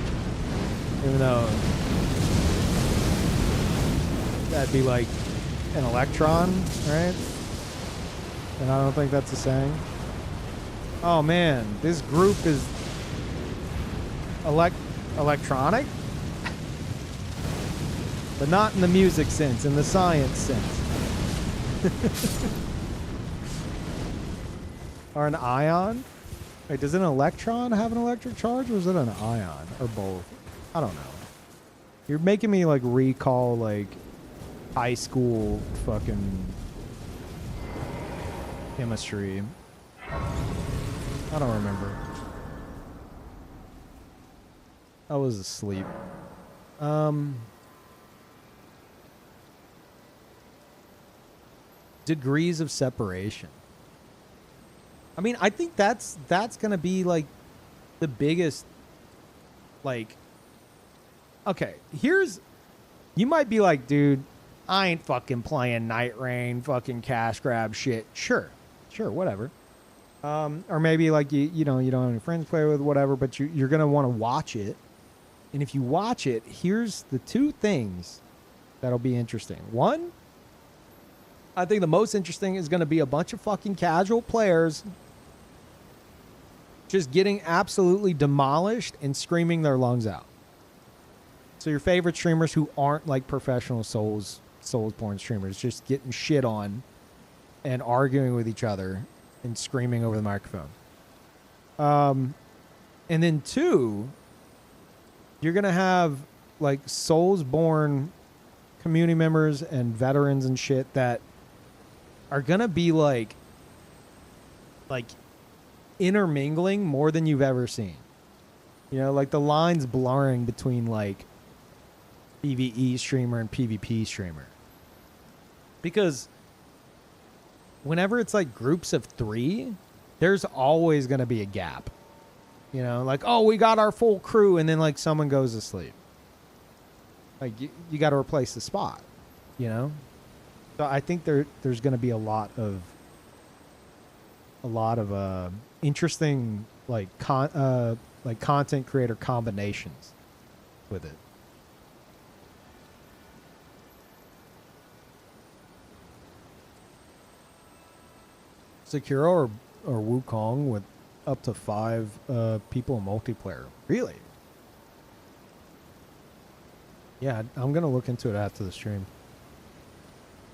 even though that'd be like an electron, right? And I don't think that's the saying. Oh man, this group is electronic, but not in the music sense, in the science sense. Or an ion? Wait, does an electron have an electric charge, or is it an ion, or both? I don't know. You're making me like recall like high school fucking chemistry. I don't remember. I was asleep. Degrees of separation. I mean, I think that's gonna be like the biggest, like, okay, you might be like, dude, I ain't fucking playing Night Rain, fucking cash grab shit. Sure, whatever. Or maybe like you know, you don't have any friends to play with, whatever, but you're gonna want to watch it. And if you watch it, here's the two things that'll be interesting. One, I think the most interesting is gonna be a bunch of fucking casual players just getting absolutely demolished and screaming their lungs out. So your favorite streamers who aren't like professional Soulsborne streamers, just getting shit on and arguing with each other and screaming over the microphone. And then two, you're going to have like Soulsborne community members and veterans and shit that are going to be like intermingling more than you've ever seen. You know, like the lines blurring between like PvE streamer and PvP streamer. Because whenever it's like groups of 3, there's always going to be a gap. You know, like, oh, we got our full crew, and then like someone goes to sleep. Like you got to replace the spot, you know? So I think there's going to be a lot of interesting content creator combinations with it. Sekiro or Wukong with up to 5 people in multiplayer. Really? Yeah, I'm gonna look into it after the stream.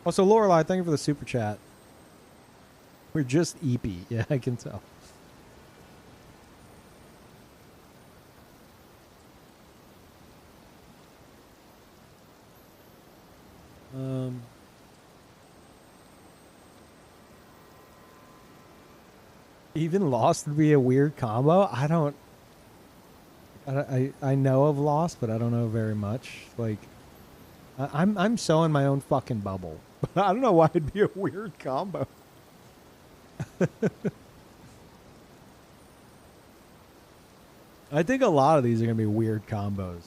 Also, Lorelai, thank you for the super chat. We're just EP. Yeah, I can tell. Even Lost would be a weird combo. I know of Lost, but I don't know very much. Like, I'm so in my own fucking bubble. I don't know why it'd be a weird combo. I think a lot of these are gonna be weird combos.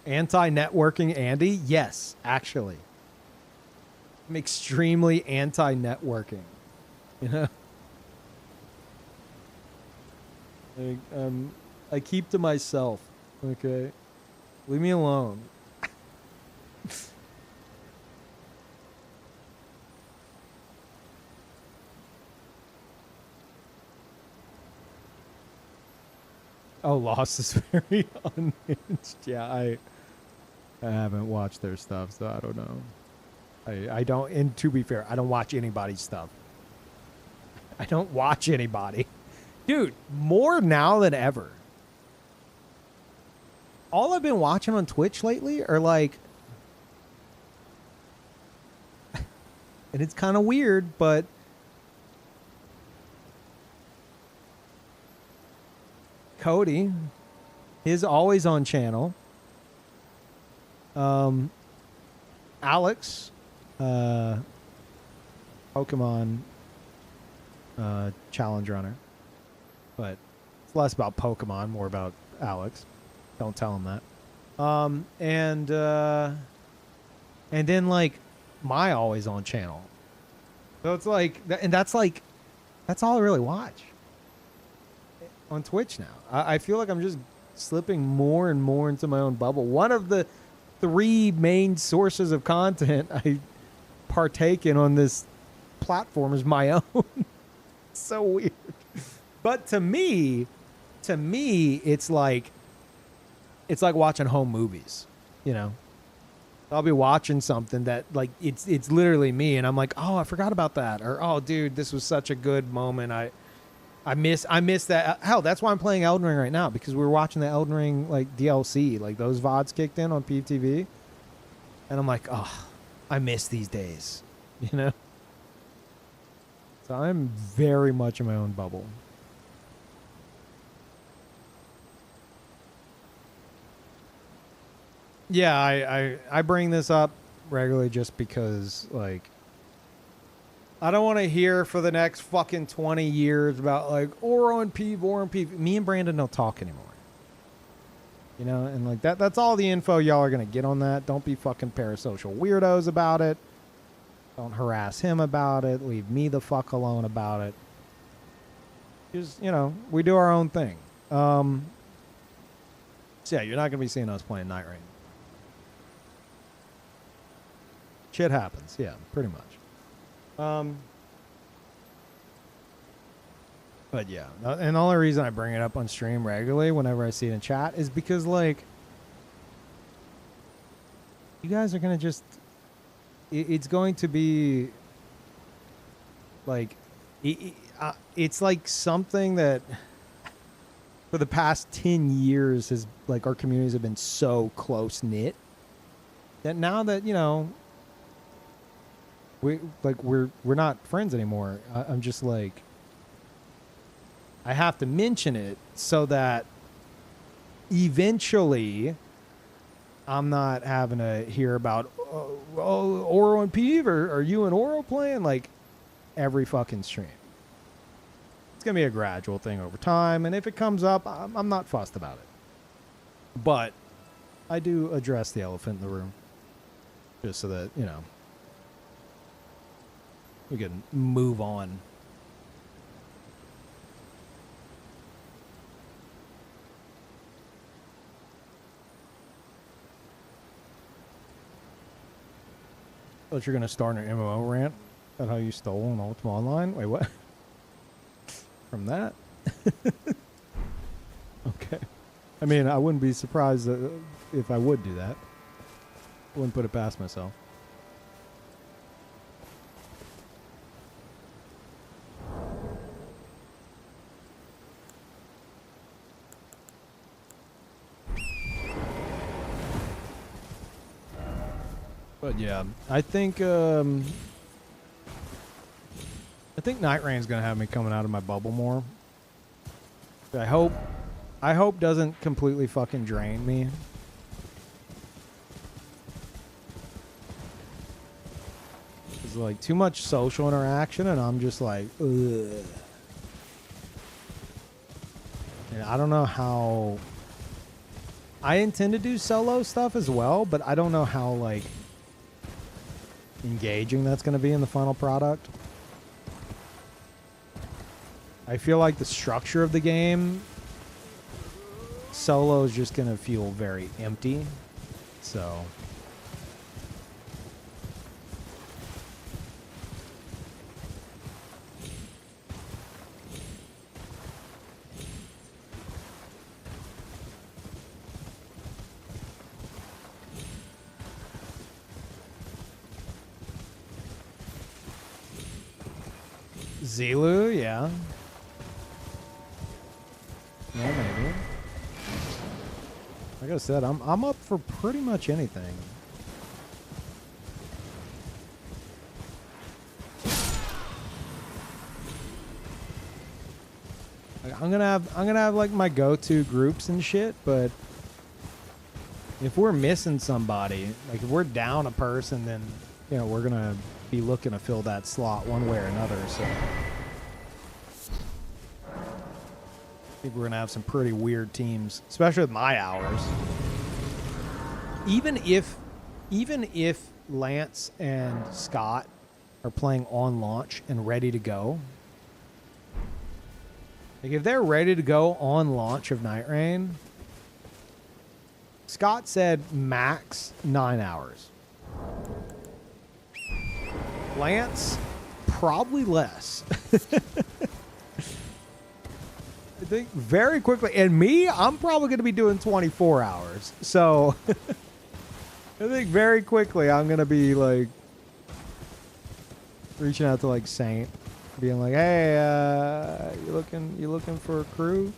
Anti-networking Andy? Yes, actually. I'm extremely anti-networking. You know? Like, I keep to myself. Okay? Leave me alone. Oh, Lost is very unhinged. Yeah, I haven't watched their stuff, so I don't know. I don't, and to be fair, I don't watch anybody's stuff. I don't watch anybody. Dude, more now than ever. All I've been watching on Twitch lately are like, and it's kind of weird, but Cody, his always on channel. Alex, Pokemon challenge runner, but it's less about Pokemon, more about Alex. Don't tell him that. And then like my always on channel. So it's like, and that's all I really watch on Twitch now. I feel like I'm just slipping more and more into my own bubble. One of the 3 main sources of content I partake in on this platform is my own. So weird. But to me, it's like watching home movies, you know. I'll be watching something that like it's literally me, and I'm like, oh, I forgot about that, or oh, dude, this was such a good moment. I miss that. Hell, that's why I'm playing Elden Ring right now, because we were watching the Elden Ring like DLC, like those VODs kicked in on Peeve TV, and I'm like, oh, I miss these days, you know. So I'm very much in my own bubble. Yeah, I bring this up regularly just because, like, I don't want to hear for the next fucking 20 years about, like, or on Peeve. Me and Brandon don't talk anymore. You know, and, like, that's all the info y'all are going to get on that. Don't be fucking parasocial weirdos about it. Don't harass him about it. Leave me the fuck alone about it. Just, you know, we do our own thing. So, yeah, you're not going to be seeing us playing Night Rain. Shit happens, yeah, pretty much. But yeah, and the only reason I bring it up on stream regularly whenever I see it in chat is because, like, you guys are gonna just, it's going to be like, it's like something that for the past 10 years has, like, our communities have been so close knit that now that, you know, we're not friends anymore. I'm just like, I have to mention it so that eventually I'm not having to hear about Oro and Peeve, or are you and Oro playing like every fucking stream. It's gonna be a gradual thing over time, and if it comes up, I'm not fussed about it. But I do address the elephant in the room, just so that, you know, we can move on. Thought you're gonna start an MMO rant about how you stole an Ultima Online. Wait, what? From that? Okay. I mean, I wouldn't be surprised if I would do that. I wouldn't put it past myself. But yeah, I think Night Rain's gonna have me coming out of my bubble more. I hope doesn't completely fucking drain me. It's like too much social interaction, and I'm just like, ugh. And I don't know how. I intend to do solo stuff as well, but I don't know how like engaging that's going to be in the final product. I feel like the structure of the game, solo is just going to feel very empty. So Zilu, yeah. Yeah, maybe. Like I said, I'm up for pretty much anything. Like, I'm gonna have like my go-to groups and shit, but if we're missing somebody, like if we're down a person, then you know we're gonna be looking to fill that slot one way or another. So I think we're gonna have some pretty weird teams, especially with my hours. Even if Lance and Scott are playing on launch and ready to go, like if they're ready to go on launch of Night Rain, Scott said max 9 hours. Lance, probably less. I think very quickly. And me, I'm probably going to be doing 24 hours. So I think very quickly I'm going to be like reaching out to like Saint, being like, hey, you looking for a crew?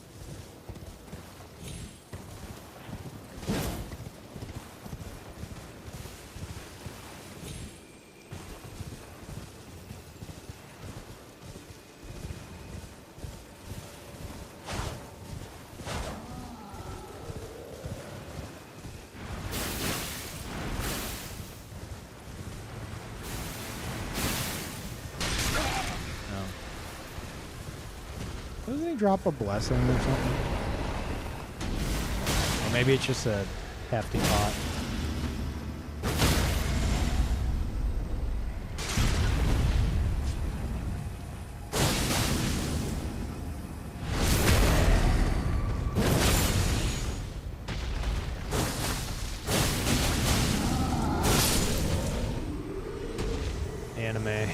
Doesn't he drop a blessing or something? Or maybe it's just a hefty pot. Anime.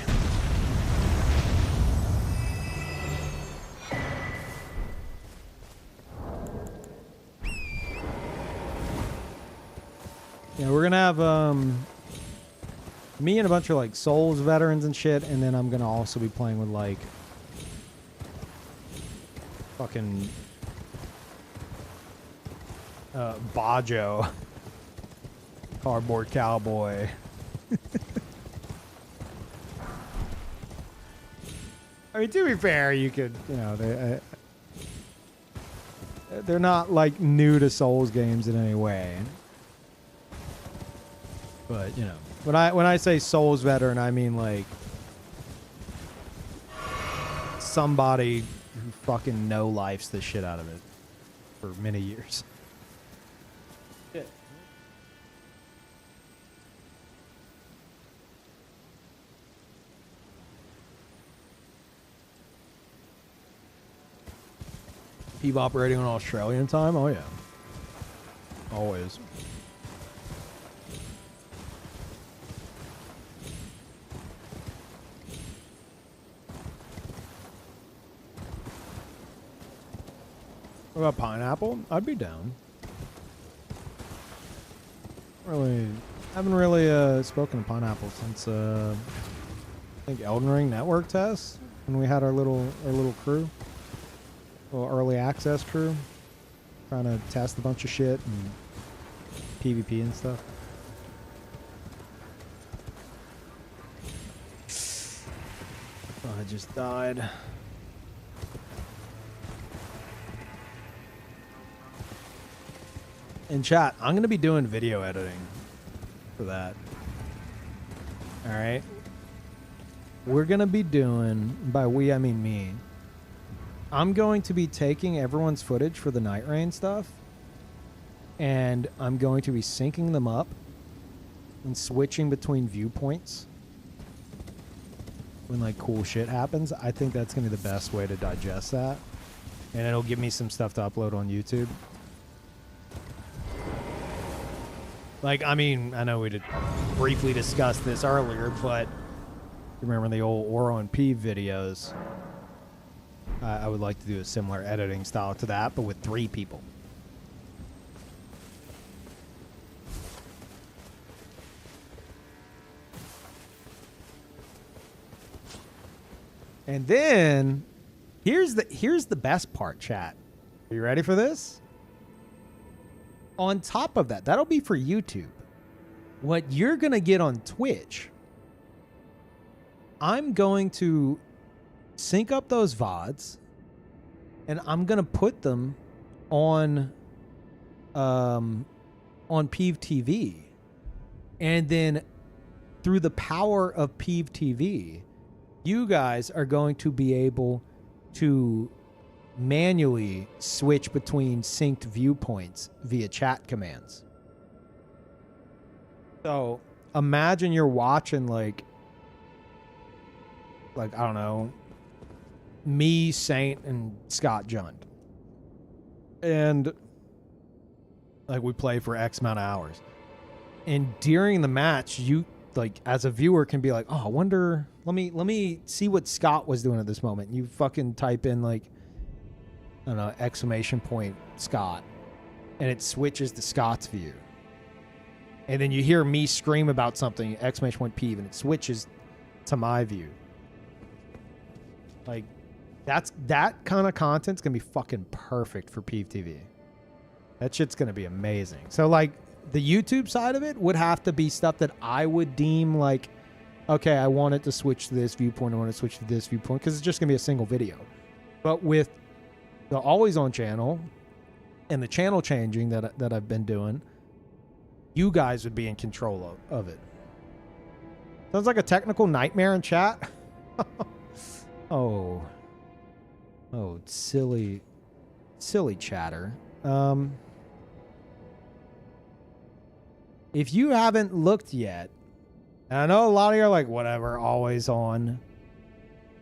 Yeah, we're gonna have me and a bunch of like Souls veterans and shit, and then I'm gonna also be playing with like fucking Bajo, Cardboard Cowboy. I mean, to be fair, you could, you know, they're not like new to Souls games in any way. But you know, when I say Souls veteran, I mean like somebody who fucking no lifes the shit out of it for many years. Shit. Peeve operating on Australian time? Oh yeah. Always. What about pineapple? I'd be down. Really, haven't really spoken to pineapple since I think Elden Ring network test when we had our little crew, little early access crew, trying to test a bunch of shit and PvP and stuff. Oh, I just died. In chat, I'm going to be doing video editing for that. All right. We're going to be doing, by we, I mean me. I'm going to be taking everyone's footage for the Night Rain stuff, and I'm going to be syncing them up and switching between viewpoints when like cool shit happens. I think that's going to be the best way to digest that, and it'll give me some stuff to upload on YouTube. Like, I mean, I know we did briefly discuss this earlier, but you remember the old Oro and Peeve videos? I would like to do a similar editing style to that, but with 3 people. And then, here's the best part, chat. Are you ready for this? On top of that, that'll be for YouTube. What you're going to get on Twitch, I'm going to sync up those VODs, and I'm going to put them on Peeve TV. And then through the power of Peeve TV, you guys are going to be able to manually switch between synced viewpoints via chat commands. So imagine you're watching like I don't know, me, Saint, and Scott Jund, and like we play for X amount of hours, and during the match you like as a viewer can be like, oh, I wonder, let me see what Scott was doing at this moment. You fucking type in like, I don't know, exclamation point Scott, and it switches to Scott's view. And then you hear me scream about something, exclamation point Peeve, and it switches to my view. Like, that kind of content's gonna be fucking perfect for Peeve TV. That shit's gonna be amazing. So like the YouTube side of it would have to be stuff that I would deem like, okay, I want it to switch to this viewpoint, I want it to switch to this viewpoint, because it's just gonna be a single video. But with the always on channel and the channel changing that I've been doing, you guys would be in control of it. Sounds like a technical nightmare in chat. Oh, silly chatter. If you haven't looked yet, and I know a lot of you are like, whatever, always on,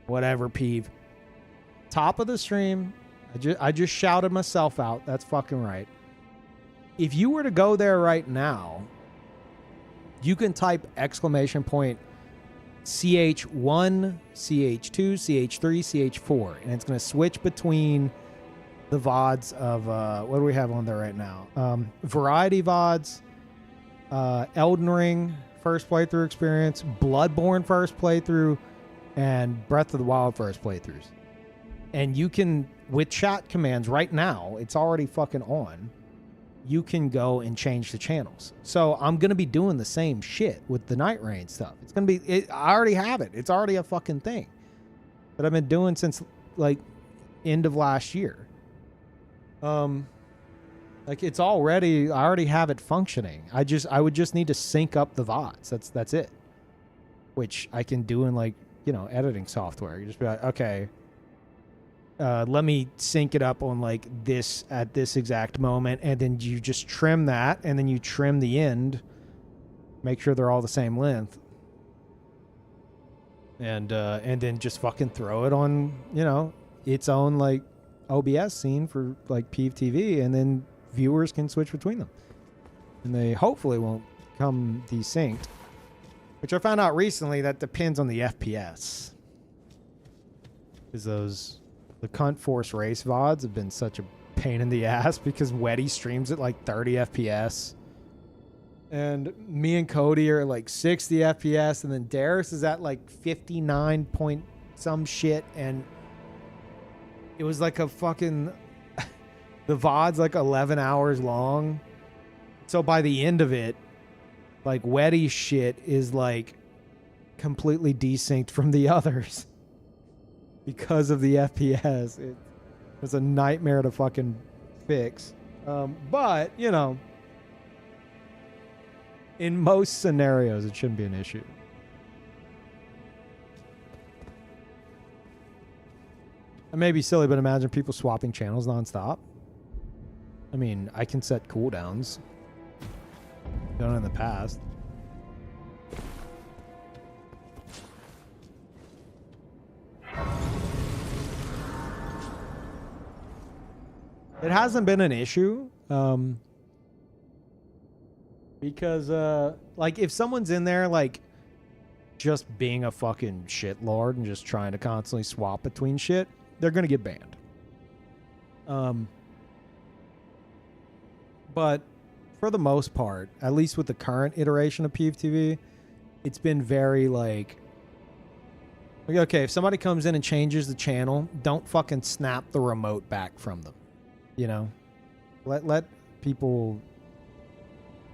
whatever, Peeve. Top of the stream, I just shouted myself out. That's fucking right. If you were to go there right now, you can type exclamation point CH1, CH2, CH3, CH4, and it's going to switch between the VODs of, what do we have on there right now? Variety VODs, Elden Ring first playthrough experience, Bloodborne first playthrough, and Breath of the Wild first playthroughs. And you can, with chat commands right now, it's already fucking on, you can go and change the channels. So I'm going to be doing the same shit with the Night Rain stuff. It's going to be, I already have it. It's already a fucking thing that I've been doing since like end of last year. Like it's already, I already have it functioning. I would just need to sync up the VODs. That's it. Which I can do in like, you know, editing software. You just be like, okay, let me sync it up on like this at this exact moment, and then you just trim that, and then you trim the end, make sure they're all the same length, and then just fucking throw it on, you know, its own like OBS scene for like Peeve TV, and then viewers can switch between them, and they hopefully won't come desynced. Which I found out recently that depends on the FPS. Because the Cunt Force Race VODs have been such a pain in the ass because Weddy streams at like 30 FPS. And me and Cody are like 60 FPS, and then Darius is at like 59 point some shit, and it was like a fucking... the VOD's like 11 hours long. So by the end of it, like Weddy's shit is like completely desynced from the others because of the FPS. It's a nightmare to fucking fix. But, you know, in most scenarios, it shouldn't be an issue. It may be silly, but imagine people swapping channels nonstop. I mean, I can set cooldowns. Done in the past. It hasn't been an issue. Because, like, if someone's in there, like, just being a fucking shitlord and just trying to constantly swap between shit, they're gonna get banned. But for the most part, at least with the current iteration of Peeve TV, it's been very like, okay, if somebody comes in and changes the channel, don't fucking snap the remote back from them. You know? Let people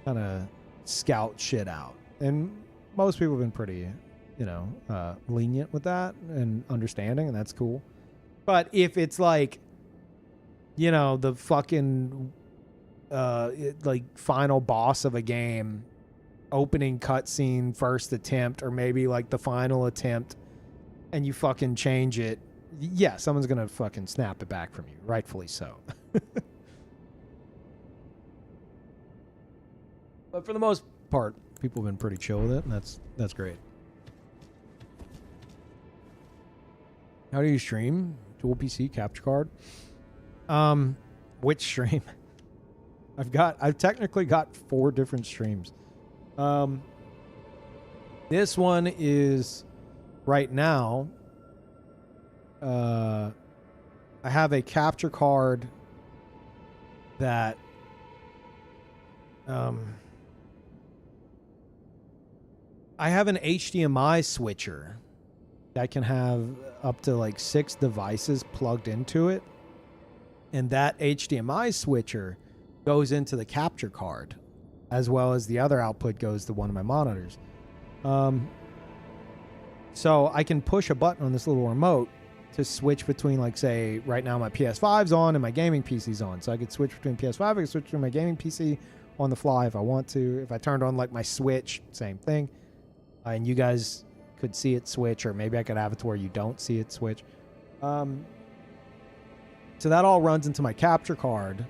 kind of scout shit out. And most people have been pretty, you know, lenient with that and understanding, and that's cool. But if it's like, you know, the fucking... like final boss of a game, opening cutscene, first attempt, or maybe like the final attempt, and you fucking change it, yeah, someone's gonna fucking snap it back from you, rightfully so. But for the most part, people have been pretty chill with it, and that's great. How do you stream? Dual PC capture card? Which stream? I've technically got 4 different streams. This one is right now. I have a capture card that I have an HDMI switcher that can have up to like 6 devices plugged into it, and that HDMI switcher goes into the capture card, as well as the other output goes to one of my monitors. So I can push a button on this little remote to switch between, like, say, right now my PS5's on and my gaming PC's on. So I could switch between PS5, I could switch between my gaming PC on the fly if I want to. If I turned on, like, my Switch, same thing. And you guys could see it switch, or maybe I could have it to where you don't see it switch. So that all runs into my capture card,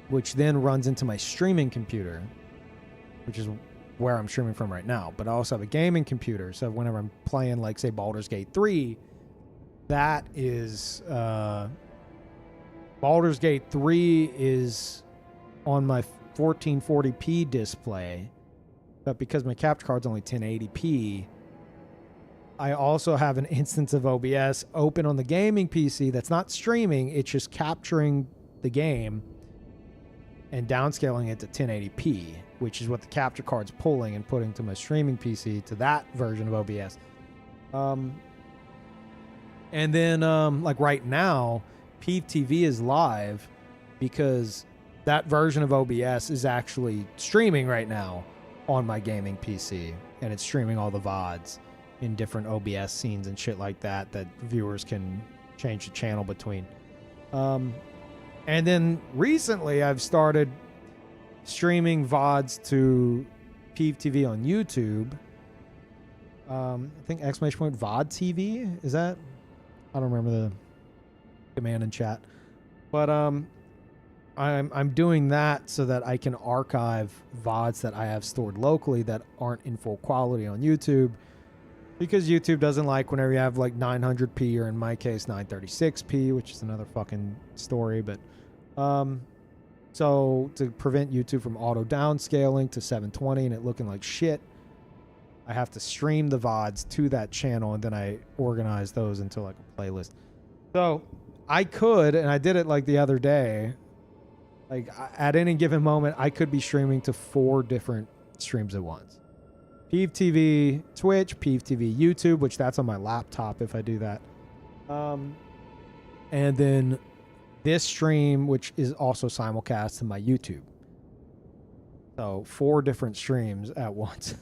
which then runs into my streaming computer, which is where I'm streaming from right now. But I also have a gaming computer, so whenever I'm playing, like, say, Baldur's Gate 3, that is... Baldur's Gate 3 is on my 1440p display, but because my capture card's only 1080p, I also have an instance of OBS open on the gaming PC that's not streaming, it's just capturing the game and downscaling it to 1080p, which is what the capture card's pulling and putting to my streaming PC to that version of OBS. And then, like right now, Peeve TV is live because that version of OBS is actually streaming right now on my gaming PC, and it's streaming all the VODs in different OBS scenes and shit like that that viewers can change the channel between. And then recently I've started streaming VODs to Peeve TV on YouTube. I think exclamation point VOD TV. Is that? I don't remember the command in chat. But I'm doing that so that I can archive VODs that I have stored locally that aren't in full quality on YouTube. Because YouTube doesn't like whenever you have like 900p or in my case 936p, which is another fucking story. But so to prevent YouTube from auto downscaling to 720 and it looking like shit, I have to stream the VODs to that channel and then I organize those into like a playlist. So I could, and I did it like the other day, like at any given moment, I could be streaming to 4 different streams at once. Peeve TV, Twitch, Peeve TV, YouTube, which that's on my laptop if I do that. And then this stream, which is also simulcast to my YouTube. So 4 different streams at once.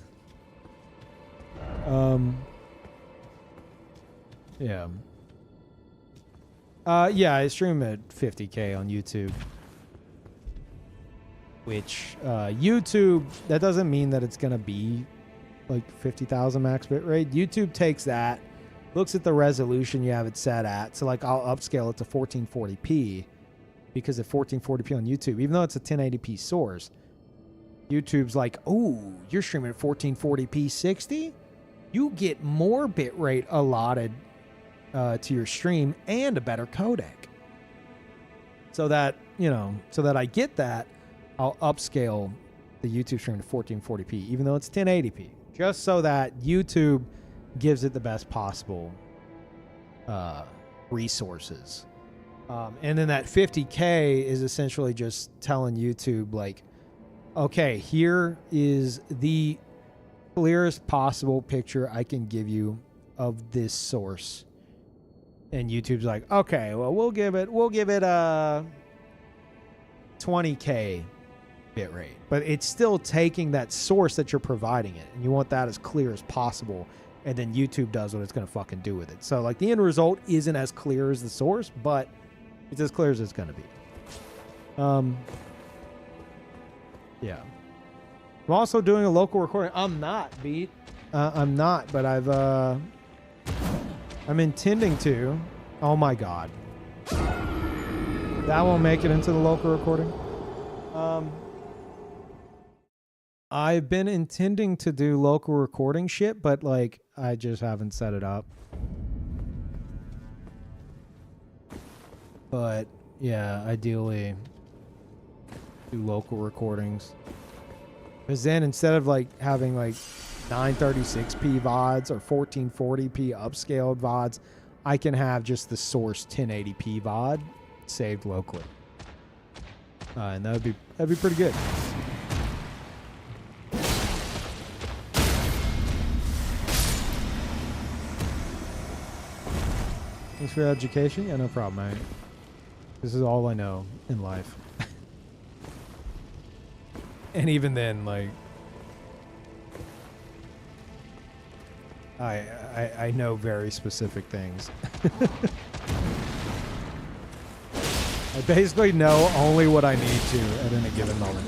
Yeah. Yeah, I stream at 50K on YouTube. Which, YouTube, that doesn't mean that it's going to be like 50,000 max bit rate. YouTube takes that, looks at the resolution you have it set at. So like I'll upscale it to 1440p because at 1440p on YouTube, even though it's a 1080p source, YouTube's like, oh, you're streaming at 1440p 60? You get more bit rate allotted to your stream and a better codec. So that, you know, so that I get that, I'll upscale the YouTube stream to 1440p, even though it's 1080p, just so that YouTube gives it the best possible resources. And then that 50K is essentially just telling YouTube, like, okay, here is the clearest possible picture I can give you of this source. And YouTube's like, okay, well, we'll give it a 20K bit rate, but it's still taking that source that you're providing it, and you want that as clear as possible, and then YouTube does what it's going to fucking do with it. So like the end result isn't as clear as the source, but it's as clear as it's going to be. Yeah. I'm also doing a local recording. I'm not, Beat. I'm not, but I'm intending to. Oh my god. That won't make it into the local recording. I've been intending to do local recording shit, but like I just haven't set it up. But yeah, ideally do local recordings. Because then instead of like having like 936p VODs or 1440p upscaled VODs, I can have just the source 1080p VOD saved locally. And that'd be pretty good. Thanks for your education. Yeah, no problem, mate. This is all I know in life. And even then, like, I know very specific things. I basically know only what I need to at any given moment.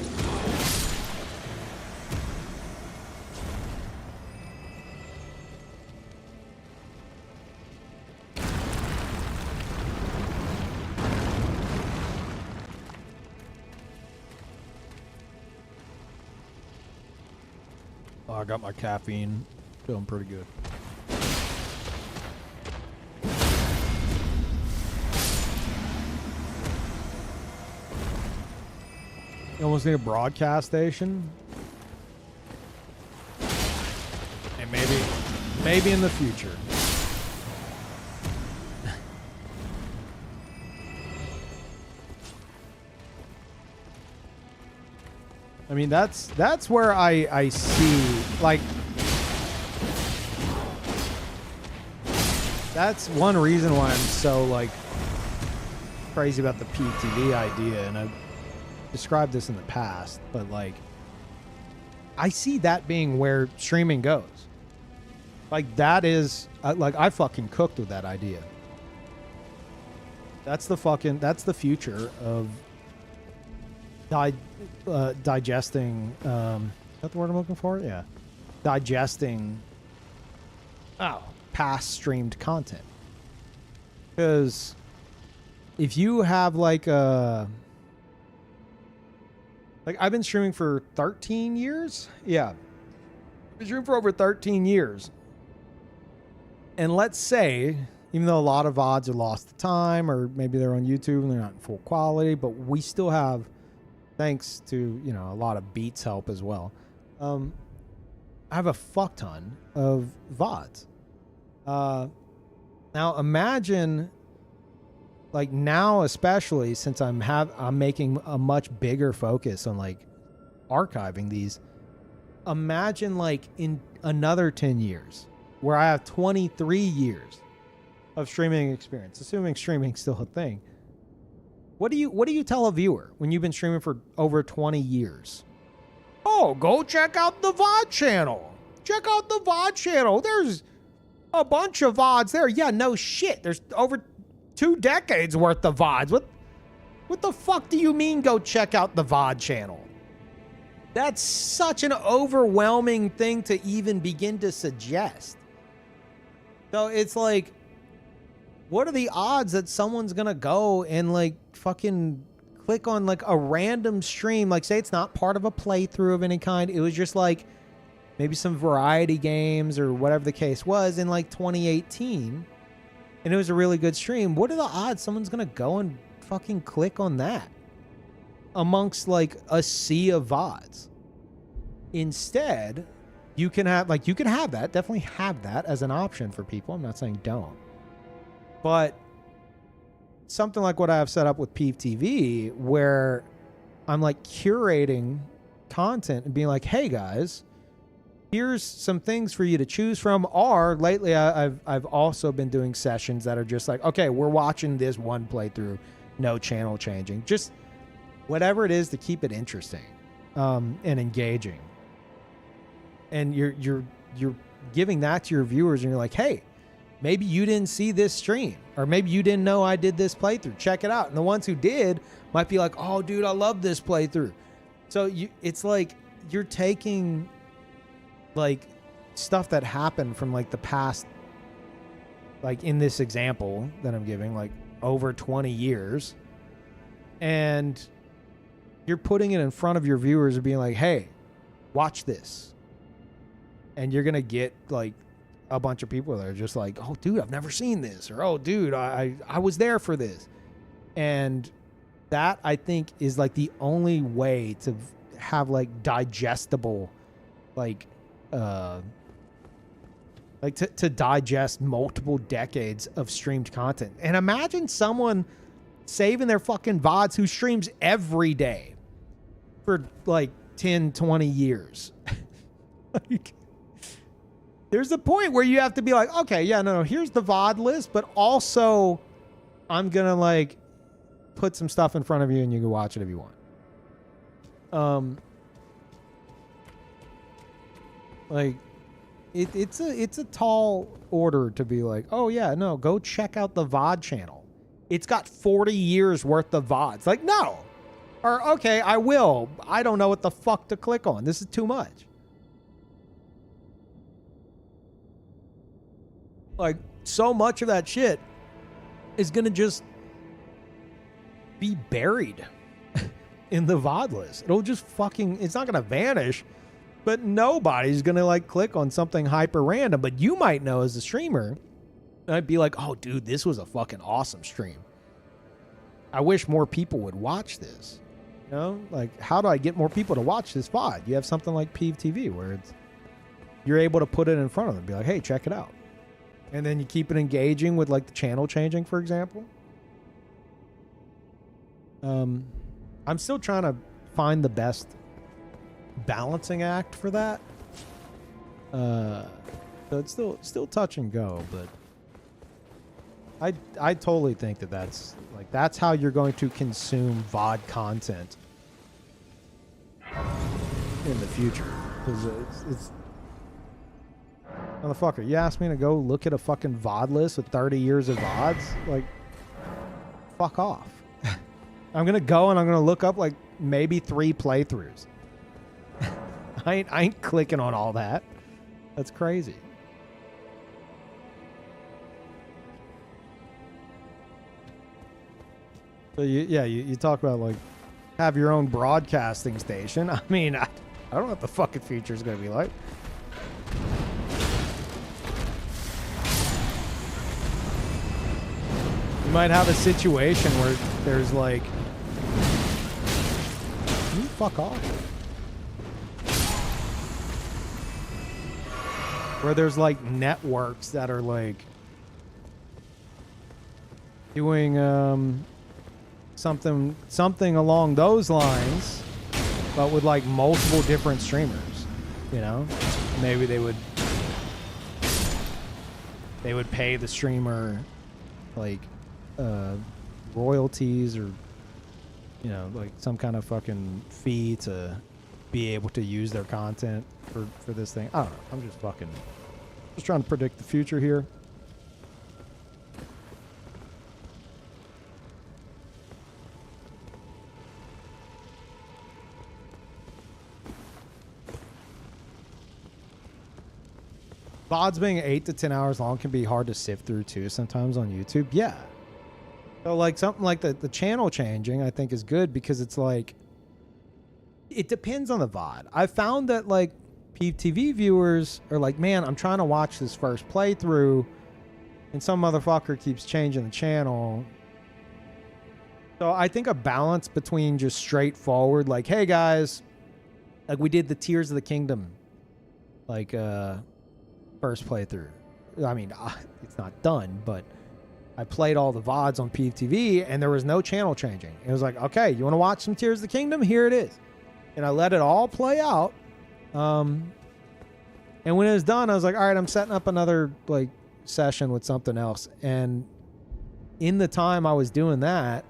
Oh, I got my caffeine. Feeling pretty good. You almost need a broadcast station. And maybe in the future. I mean, that's where I see, like, that's one reason why I'm so, like, crazy about the Peeve TV idea, and I've described this in the past, but, like, I see that being where streaming goes. Like, that is, like, I fucking cooked with that idea. That's the future of digesting. Is that the word I'm looking for? Yeah, digesting. Past streamed content. Because if you have like I've been streaming for 13 years. Yeah, I've been streaming for over 13 years. And let's say, even though a lot of VODs are lost to time, or maybe they're on YouTube and they're not in full quality, but we still have, thanks to, you know, a lot of Beats help as well, I have a fuck ton of VODs. Now imagine, like now especially since I'm making a much bigger focus on like archiving these. Imagine like in another 10 years where I have 23 years of streaming experience, assuming streaming's still a thing. What do you tell a viewer when you've been streaming for over 20 years? Oh, go check out the VOD channel. Check out the VOD channel. There's a bunch of VODs there. Yeah, no shit. There's over 2 decades worth of VODs. What the fuck do you mean go check out the VOD channel? That's such an overwhelming thing to even begin to suggest. So it's like, what are the odds that someone's gonna go and like fucking click on like a random stream? Like say it's not part of a playthrough of any kind. It was just like maybe some variety games or whatever the case was in like 2018. And it was a really good stream. What are the odds someone's going to go and fucking click on that amongst like a sea of VODs? Instead, you can have that, definitely have that as an option for people. I'm not saying don't. But something like what I have set up with Peeve TV, where I'm like curating content and being like, hey guys, here's some things for you to choose from. Or lately I've also been doing sessions that are just like, okay, we're watching this one playthrough, no channel changing, just whatever it is to keep it interesting and engaging. And you're giving that to your viewers, and you're like, hey, maybe you didn't see this stream, or maybe you didn't know I did this playthrough. Check it out. And the ones who did might be like, oh dude, I love this playthrough. So it's like you're taking like stuff that happened from like the past, like in this example that I'm giving, like over 20 years, and you're putting it in front of your viewers and being like, hey, watch this. And you're gonna get like a bunch of people that are just like, oh dude, I've never seen this, or oh dude, I was there for this. And that, I think, is like the only way to have like digestible, like to digest multiple decades of streamed content. And imagine someone saving their fucking VODs who streams every day for like 10, 20 years. Like, there's a point where you have to be like, okay, yeah, no, here's the VOD list, but also I'm gonna like put some stuff in front of you and you can watch it if you want. Like it's a tall order to be like, oh yeah, no, go check out the VOD channel. It's got 40 years worth of VODs. Like, no. Or okay, I will. I don't know what the fuck to click on. This is too much. Like, so much of that shit is gonna just be buried in the VOD list. It'll just fucking, it's not gonna vanish, but nobody's gonna like click on something hyper random. But you might know as a streamer, I'd be like, oh dude, this was a fucking awesome stream. I wish more people would watch this. You know, like, how do I get more people to watch this VOD? You have something like Peeve TV where it's, you're able to put it in front of them and be like, hey, check it out. And then you keep it engaging with like the channel changing, for example. I'm still trying to find the best balancing act for that. So it's still touch and go, but I totally think that's like, that's how you're going to consume VOD content in the future. Because it's motherfucker, you asked me to go look at a fucking VOD list with 30 years of VODs? Like, fuck off. I'm gonna go and I'm gonna look up like maybe 3 playthroughs. I ain't clicking on all that. That's crazy. So you talk about like have your own broadcasting station. I mean, I don't know what the fucking future is gonna be like. You might have a situation where there's like, can you fuck off? Where there's like networks that are like doing something along those lines, but with like multiple different streamers, you know? Maybe they would pay the streamer like royalties or, you know, like some kind of fucking fee to be able to use their content for this thing. I don't know. I'm just trying to predict the future here. VODs being 8 to 10 hours long can be hard to sift through too sometimes on YouTube. Yeah. So like something like the channel changing I think is good because it's like, it depends on the VOD. I found that like Peeve TV viewers are like, man, I'm trying to watch this first playthrough and some motherfucker keeps changing the channel. So I think a balance between just straightforward, like, hey guys, like we did the Tears of the Kingdom, like, first playthrough. I mean, it's not done, but I played all the VODs on Peeve TV and there was no channel changing. It was like, okay, you want to watch some Tears of the Kingdom? Here it is. And I let it all play out. And when it was done, I was like, all right, I'm setting up another like session with something else. And in the time I was doing that,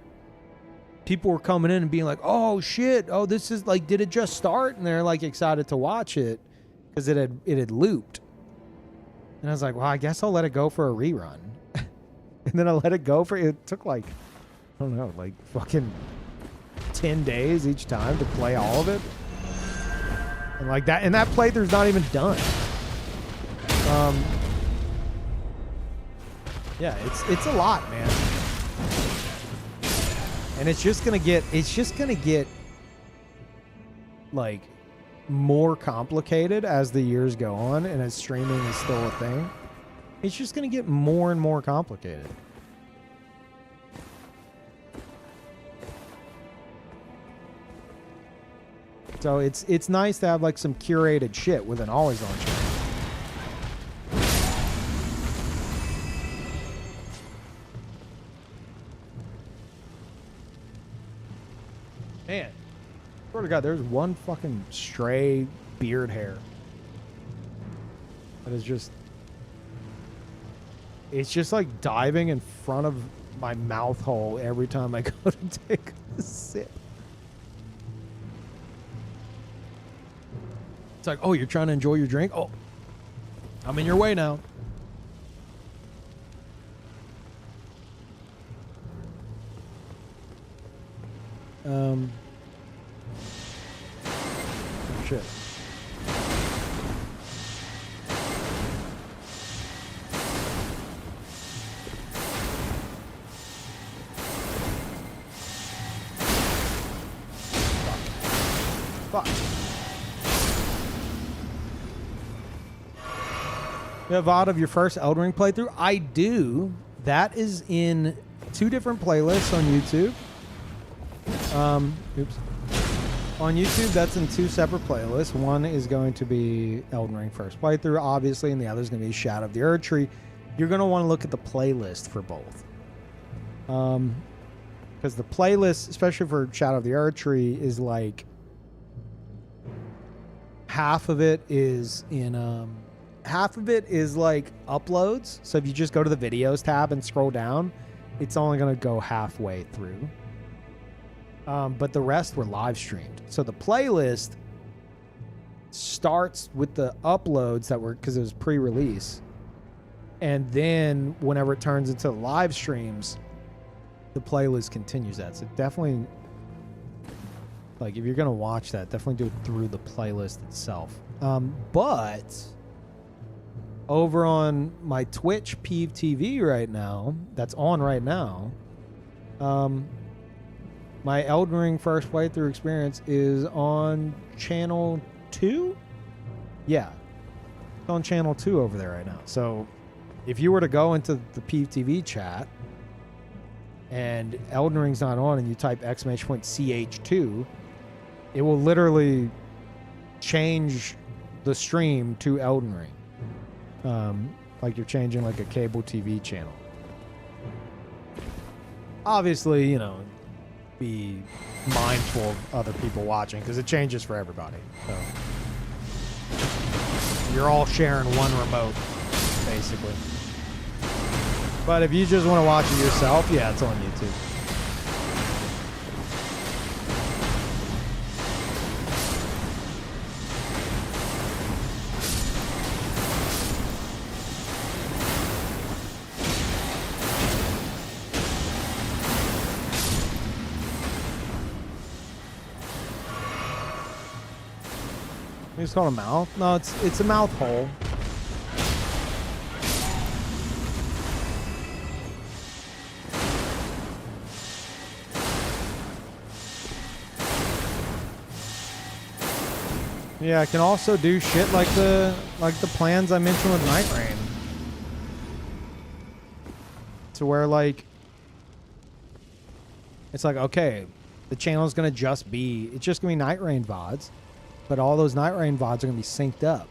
people were coming in and being like, oh shit, oh, this is like, did it just start? And they're like excited to watch it because it had looped. And I was like, well, I guess I'll let it go for a rerun. And then I let it go it took like, I don't know, like fucking 10 days each time to play all of it. And like that, and that playthrough's not even done. Yeah, it's a lot, man. And it's just gonna get like more complicated as the years go on and as streaming is still a thing. It's just going to get more and more complicated. So it's nice to have like some curated shit with an always on channel. Man, swear to God, there's one fucking stray beard hair that is just, it's just like diving in front of my mouth hole every time I go to take a sip. It's like, oh, you're trying to enjoy your drink? Oh, I'm in your way now. Shit. Fuck. You have VOD of your first Elden Ring playthrough? I do. That is in 2 different playlists on YouTube. Oops. On YouTube, that's in 2 separate playlists. One is going to be Elden Ring first playthrough, obviously, and the other is going to be Shadow of the Erd Tree. You're going to want to look at the playlist for both. Because the playlist, especially for Shadow of the Erd Tree, is like half of it is in like uploads. So if you just go to the videos tab and scroll down, it's only going to go halfway through. But the rest were live streamed. So the playlist starts with the uploads that were, because it was pre-release. And then whenever it turns into live streams, the playlist continues that. So definitely, like, if you're gonna watch that, definitely do it through the playlist itself. But over on my Twitch Peeve TV right now, that's on right now, my Elden Ring first playthrough experience is on channel 2? Yeah. It's on channel 2 over there right now. So if you were to go into the Peeve TV chat and Elden Ring's not on and you type !CH2, it will literally change the stream to Elden Ring. Like you're changing like a cable TV channel. Obviously, you know, be mindful of other people watching because it changes for everybody. So you're all sharing one remote, basically. But if you just want to watch it yourself, yeah, it's on YouTube. It's called a mouth? No, it's a mouth hole. Yeah, I can also do shit like the plans I mentioned with Night Rain. To where like it's like, okay, the channel's gonna just be Night Rain VODs. But all those Night Rain VODs are going to be synced up.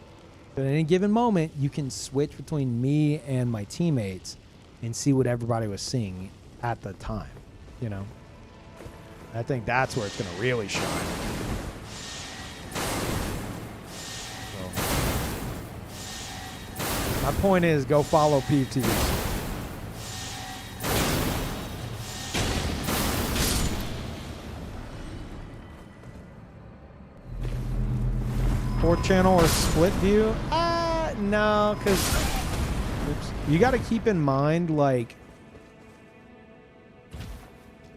So at any given moment, you can switch between me and my teammates and see what everybody was seeing at the time. You know? I think that's where it's going to really shine. So, my point is, go follow Peeve TV. Fourth channel or split view? No, because you got to keep in mind, like,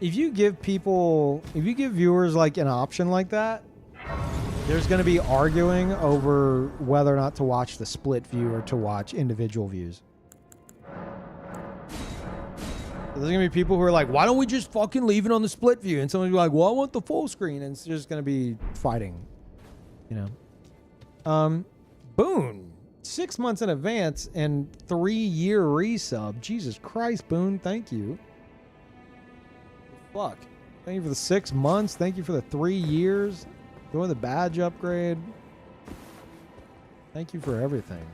if you give viewers like an option like that, there's going to be arguing over whether or not to watch the split view or to watch individual views. There's going to be people who are like, why don't we just fucking leave it on the split view? And someone's like, well, I want the full screen. And it's just going to be fighting, you know? Boone, 6 months in advance and 3-year resub. Jesus Christ, Boone, thank you. Fuck. Thank you for the 6 months. Thank you for the 3 years. Doing the badge upgrade. Thank you for everything.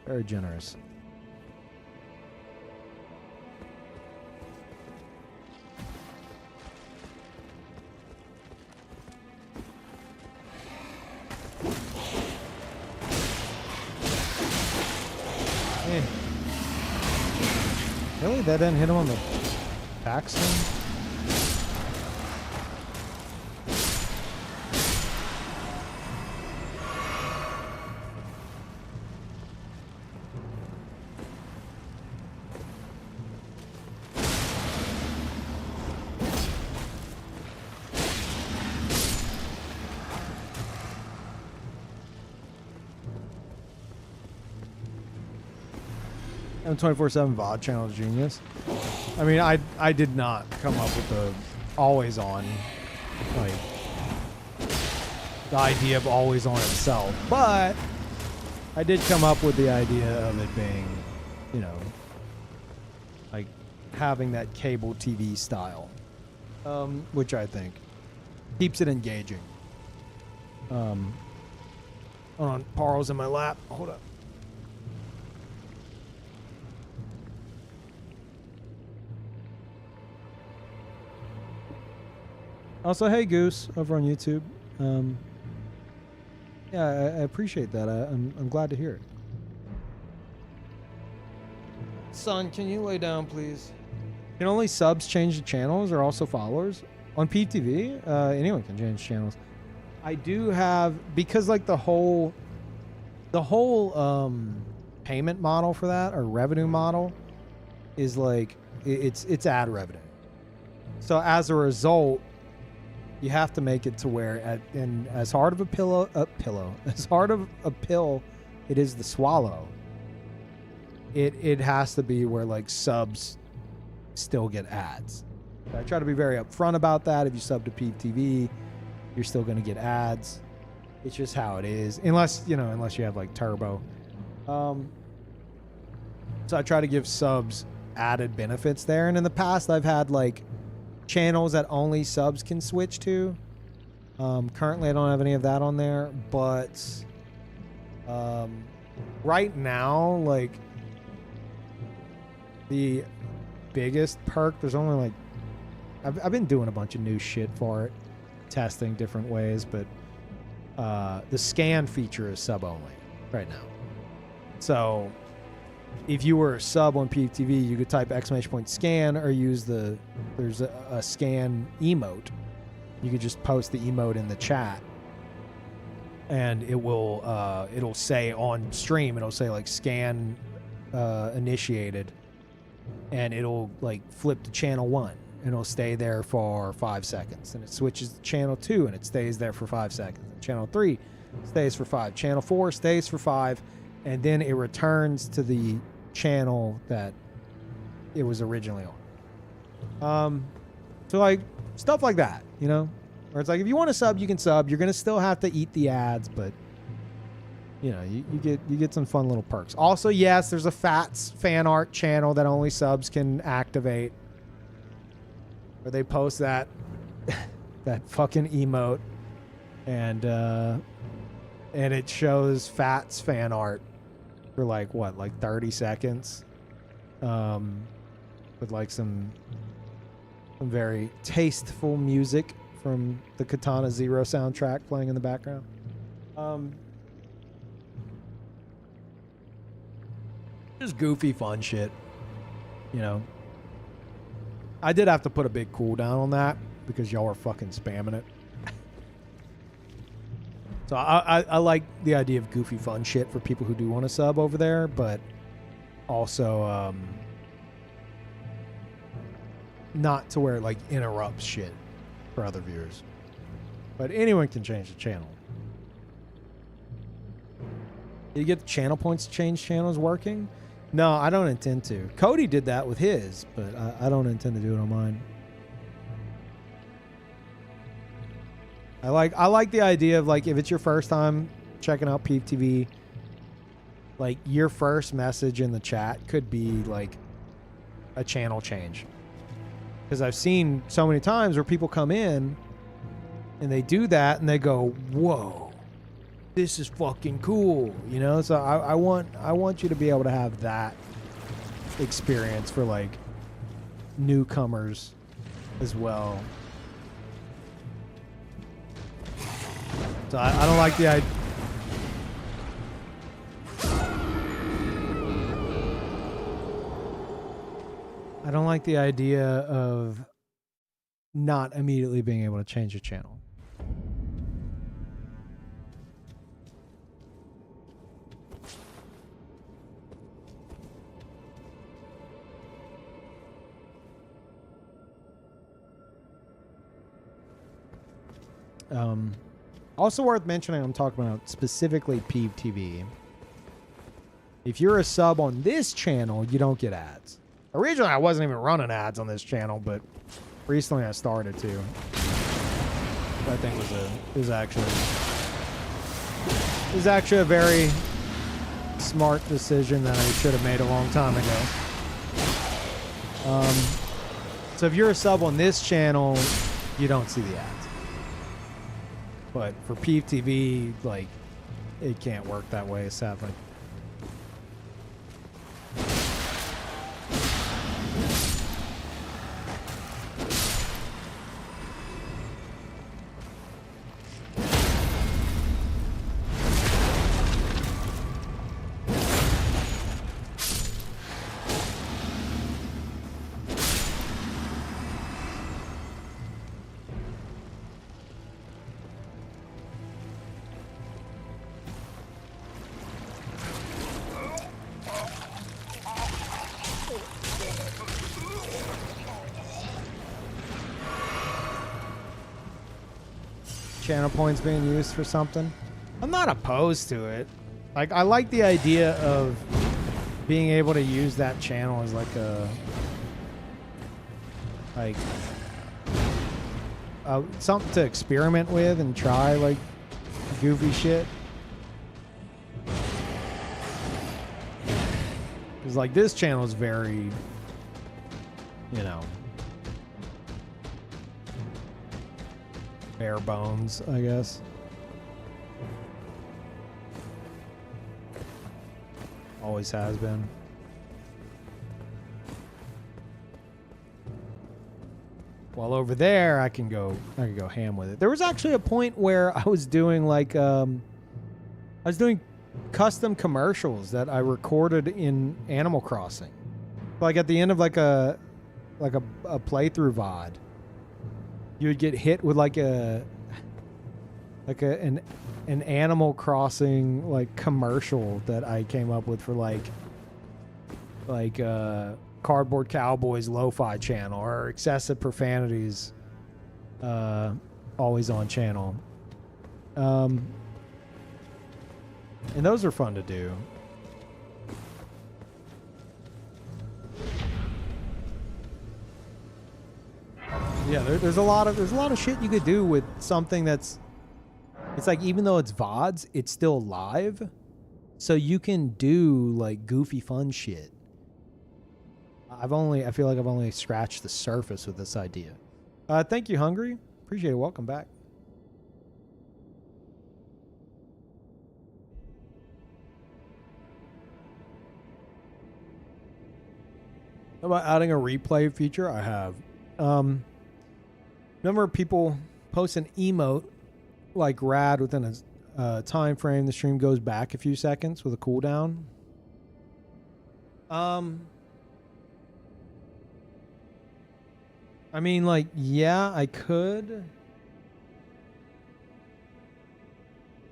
Very generous. Hey. Really? That didn't hit him on the backswing? M24/7 VOD channel is genius. I mean, I did not come up with the always on, like, the idea of always on itself, but I did come up with the idea of it being, you know, like having that cable TV style, which I think keeps it engaging. Hold on, Parl's in my lap. Hold up. Also, hey Goose over on YouTube. Yeah, I appreciate that. I'm glad to hear it. Son, can you lay down, please? Can only subs change the channels or also followers? On Peeve TV, anyone can change channels. I do have, because like the whole payment model for that, or revenue model, is like It's ad revenue. So as a result, you have to make it to where, and as hard of a as hard of a pill it is to swallow, it has to be where like subs still get ads. I try to be very upfront about that. If you sub to Peeve TV, you're still going to get ads. It's just how it is, unless you have like turbo. So I try to give subs added benefits there, and in the past I've had like channels that only subs can switch to. Currently I don't have any of that on there, but right now, like, the biggest perk, there's only like, I've been doing a bunch of new shit for it, testing different ways, but the scan feature is sub only right now. So if you were a sub on Peeve TV, you could type !scan or use there's a scan emote. You could just post the emote in the chat, and it will it'll say on stream, it'll say like scan initiated, and it'll like flip to channel 1, and it'll stay there for 5 seconds, and it switches to channel 2 and it stays there for 5 seconds. Channel 3 stays for 5. Channel 4 stays for 5, and then it returns to the channel that it was originally on. So like stuff like that, where it's like if you want to sub, you can sub. You're gonna still have to eat the ads, but you get some fun little perks. Also, yes, there's a Fats fan art channel that only subs can activate, where they post that that fucking emote, and it shows Fats fan art for like 30 seconds, with like some very tasteful music from the Katana Zero soundtrack playing in the background. Just goofy fun shit, I did have to put a big cooldown on that because y'all were fucking spamming it. So I like the idea of goofy fun shit for people who do want to sub over there, but also not to where it like interrupts shit for other viewers. But anyone can change the channel. Did you get the channel points to change channels working? No, I don't intend to. Cody did that with his, but I don't intend to do it on mine. I like the idea of like if it's your first time checking out Peeve TV, like your first message in the chat could be like a channel change. Because I've seen so many times where people come in and they do that and they go, "Whoa, this is fucking cool," So I want you to be able to have that experience for like newcomers as well. So I don't like the idea. I don't like the idea of not immediately being able to change a channel. Also worth mentioning, I'm talking about specifically Peeve TV. If you're a sub on this channel, you don't get ads. Originally, I wasn't even running ads on this channel, but recently I started to. I think was actually a very smart decision that I should have made a long time ago. So if you're a sub on this channel, you don't see the ads. But for Peeve TV, like, it can't work that way, sadly. channel points being used for something. I'm not opposed to it. Like, I like the idea of being able to use that channel as like a something to experiment with and try like goofy shit. Because like this channel is very, you know, bare bones, I guess. Always has been. While over there, I can go ham with it. There was actually a point where I was doing like I was doing custom commercials that I recorded in Animal Crossing. Like at the end of like a playthrough VOD, you would get hit with an Animal Crossing like commercial that I came up with for like Cardboard Cowboys Lo-Fi channel or Excessive Profanities Always On channel. And those are fun to do. Yeah, there's a lot of shit you could do with something that's, it's like, even though it's VODs, it's still live, so you can do like goofy fun shit. I feel like I've only scratched the surface with this idea. Thank you, Hungry. Appreciate it. Welcome back. How about adding a replay feature? I have. Remember people post an emote like rad within a time frame. The stream goes back a few seconds with a cooldown. I mean, like, yeah, I could.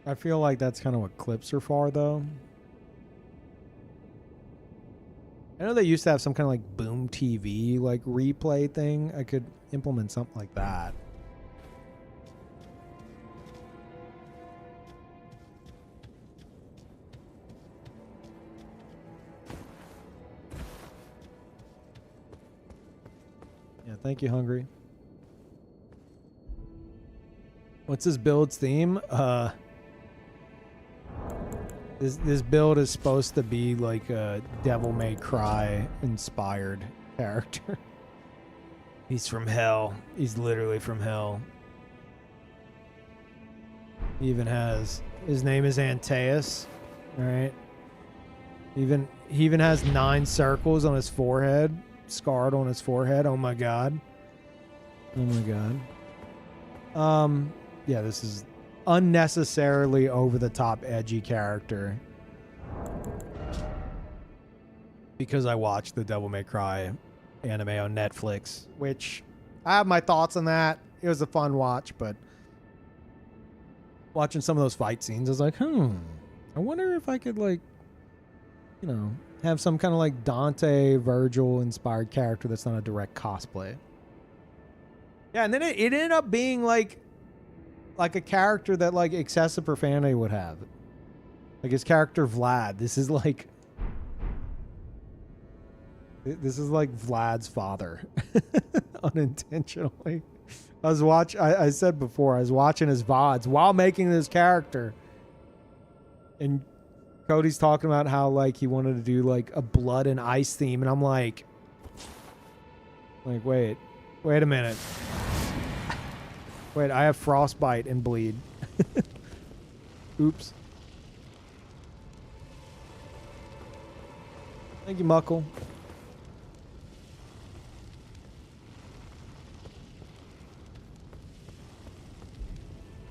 I feel like that's kind of what clips are for, though. I know they used to have some kind of like Boom TV like replay thing. I could implement something like that. Yeah, thank you, Hungry. What's this build's theme? This build is supposed to be like a Devil May Cry inspired character. He's from hell. He's literally from hell. He even has, his name is Antaeus. All right. He even has 9 circles on his forehead, scarred on his forehead. Oh my god. Oh my god. Yeah, this is unnecessarily over the top edgy character because I watched the Devil May Cry anime on Netflix, which I have my thoughts on that. It was a fun watch, but watching some of those fight scenes, I was like, I wonder if I could, like, you know, have some kind of like Dante, Virgil inspired character that's not a direct cosplay. Yeah, and then it ended up being like a character that like Excessive Profanity would have. Like his character Vlad. This is like Vlad's father. Unintentionally. I said before, I was watching his VODs while making this character. And Cody's talking about how like he wanted to do like a blood and ice theme, and I'm like wait a minute. Wait, I have frostbite and bleed. Oops. Thank you, Muckle.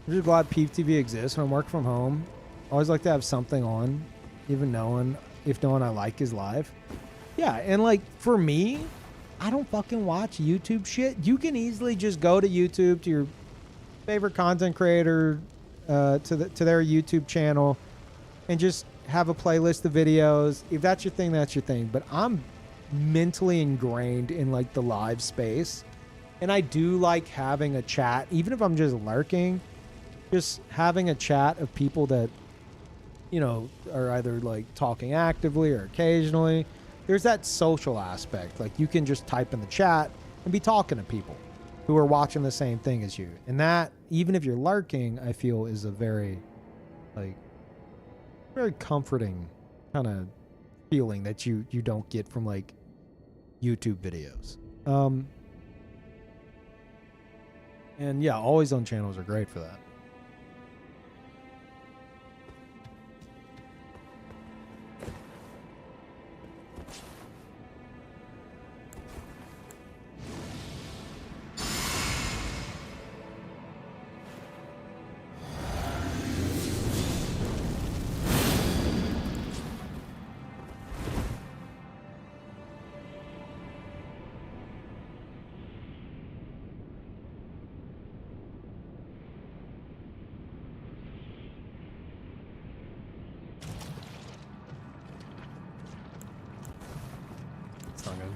I'm just glad Peeve TV exists when I work from home. I always like to have something on, even if knowing I like is live. Yeah, and like for me, I don't fucking watch YouTube shit. You can easily just go to YouTube, to your favorite content creator, to their YouTube channel, and just have a playlist of videos. If that's your thing, that's your thing. But I'm mentally ingrained in like the live space, and I do like having a chat, even if I'm just lurking. just having a chat of people that, you know, are either like talking actively or occasionally. There's that social aspect. Like you can just type in the chat and be talking to people who are watching the same thing as you. And that, even if you're lurking, I feel is a very, like, very comforting kind of feeling that you don't get from like YouTube videos. And yeah, always on channels are great for that.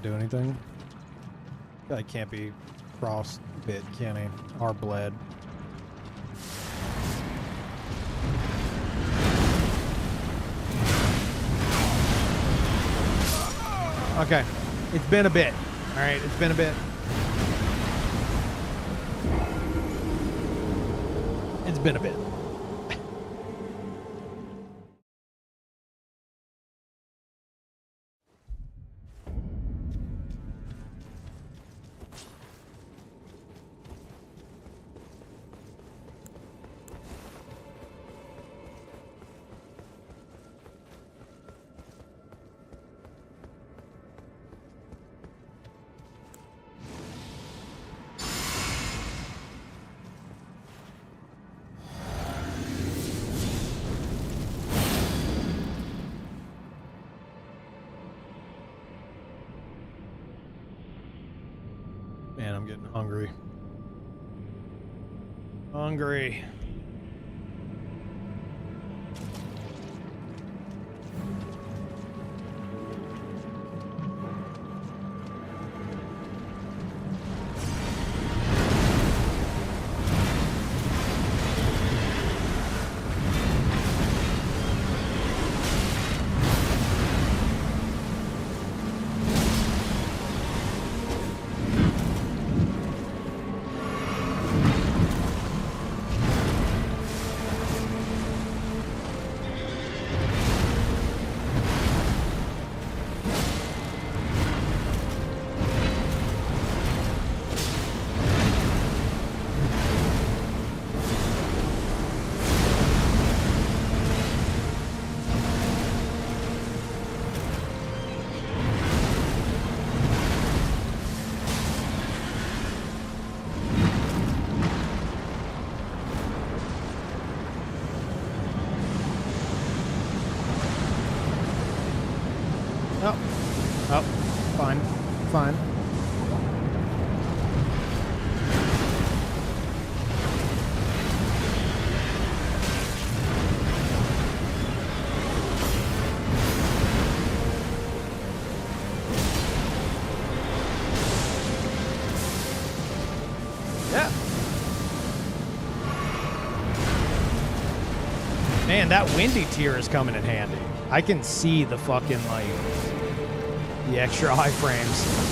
Do anything. That can't be cross bit, can he? Or bled. Okay. It's been a bit. Alright, it's been a bit. It's been a bit. Man, I'm getting hungry. Hungry. Fine. Yeah. Man, that windy tier is coming in handy. I can see the fucking, like, the extra iframes.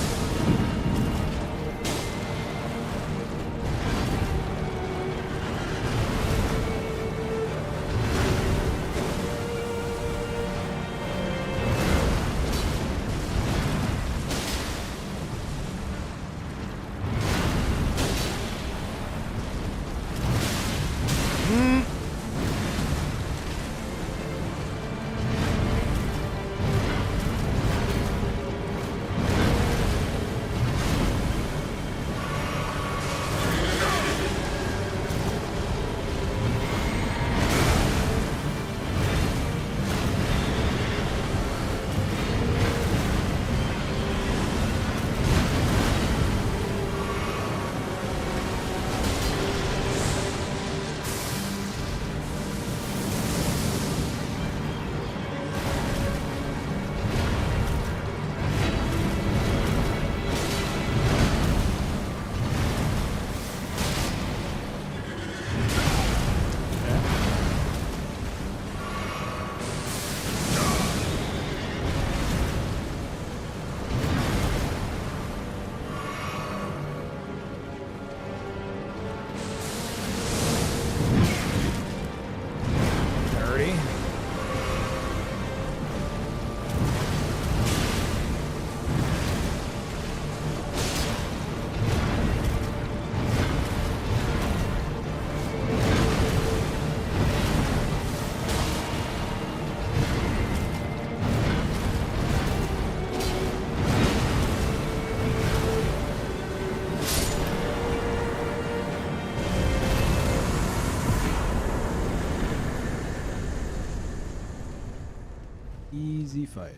Easy fight.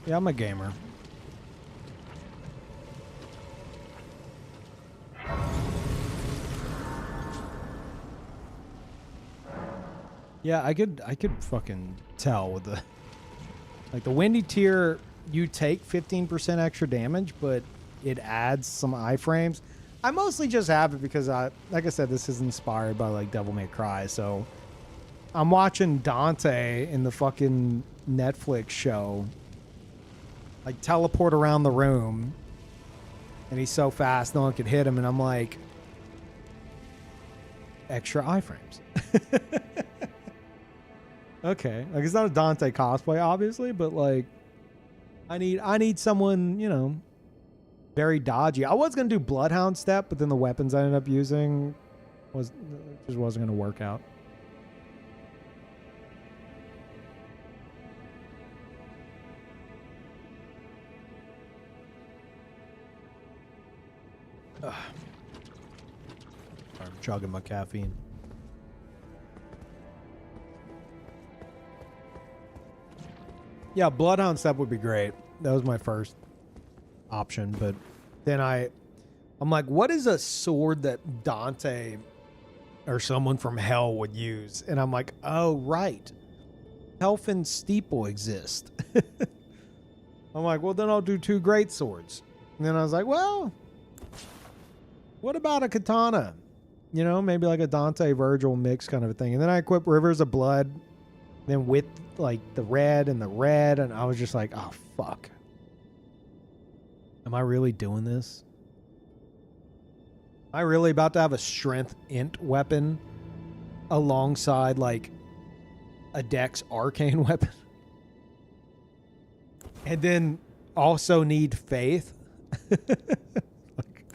Yeah, I'm a gamer. Yeah, I could fucking tell with the like the windy tier, you take 15% extra damage, but it adds some iframes. I mostly just have it because like I said, this is inspired by like Devil May Cry, so I'm watching Dante in the fucking Netflix show like teleport around the room and he's so fast no one could hit him, and I'm like, extra iframes. Okay, like it's not a Dante cosplay, obviously, but like, I need someone, you know, very dodgy. I was gonna do Bloodhound Step, but then the weapons I ended up using just wasn't gonna work out. Ugh. I'm chugging my caffeine. Yeah, Bloodhound Step would be great. That was my first option, but then I'm like, what is a sword that Dante or someone from hell would use? And I'm like, oh, right. Helfin Steeple exist. I'm like, well, then I'll do 2 great swords. And then I was like, well, what about a katana? You know, maybe like a Dante Virgil mix kind of a thing. And then I equipped Rivers of Blood, then with like the red, and I was just like, oh, fuck. Am I really doing this? Am I really about to have a strength int weapon alongside like a dex arcane weapon? And then also need faith? Like,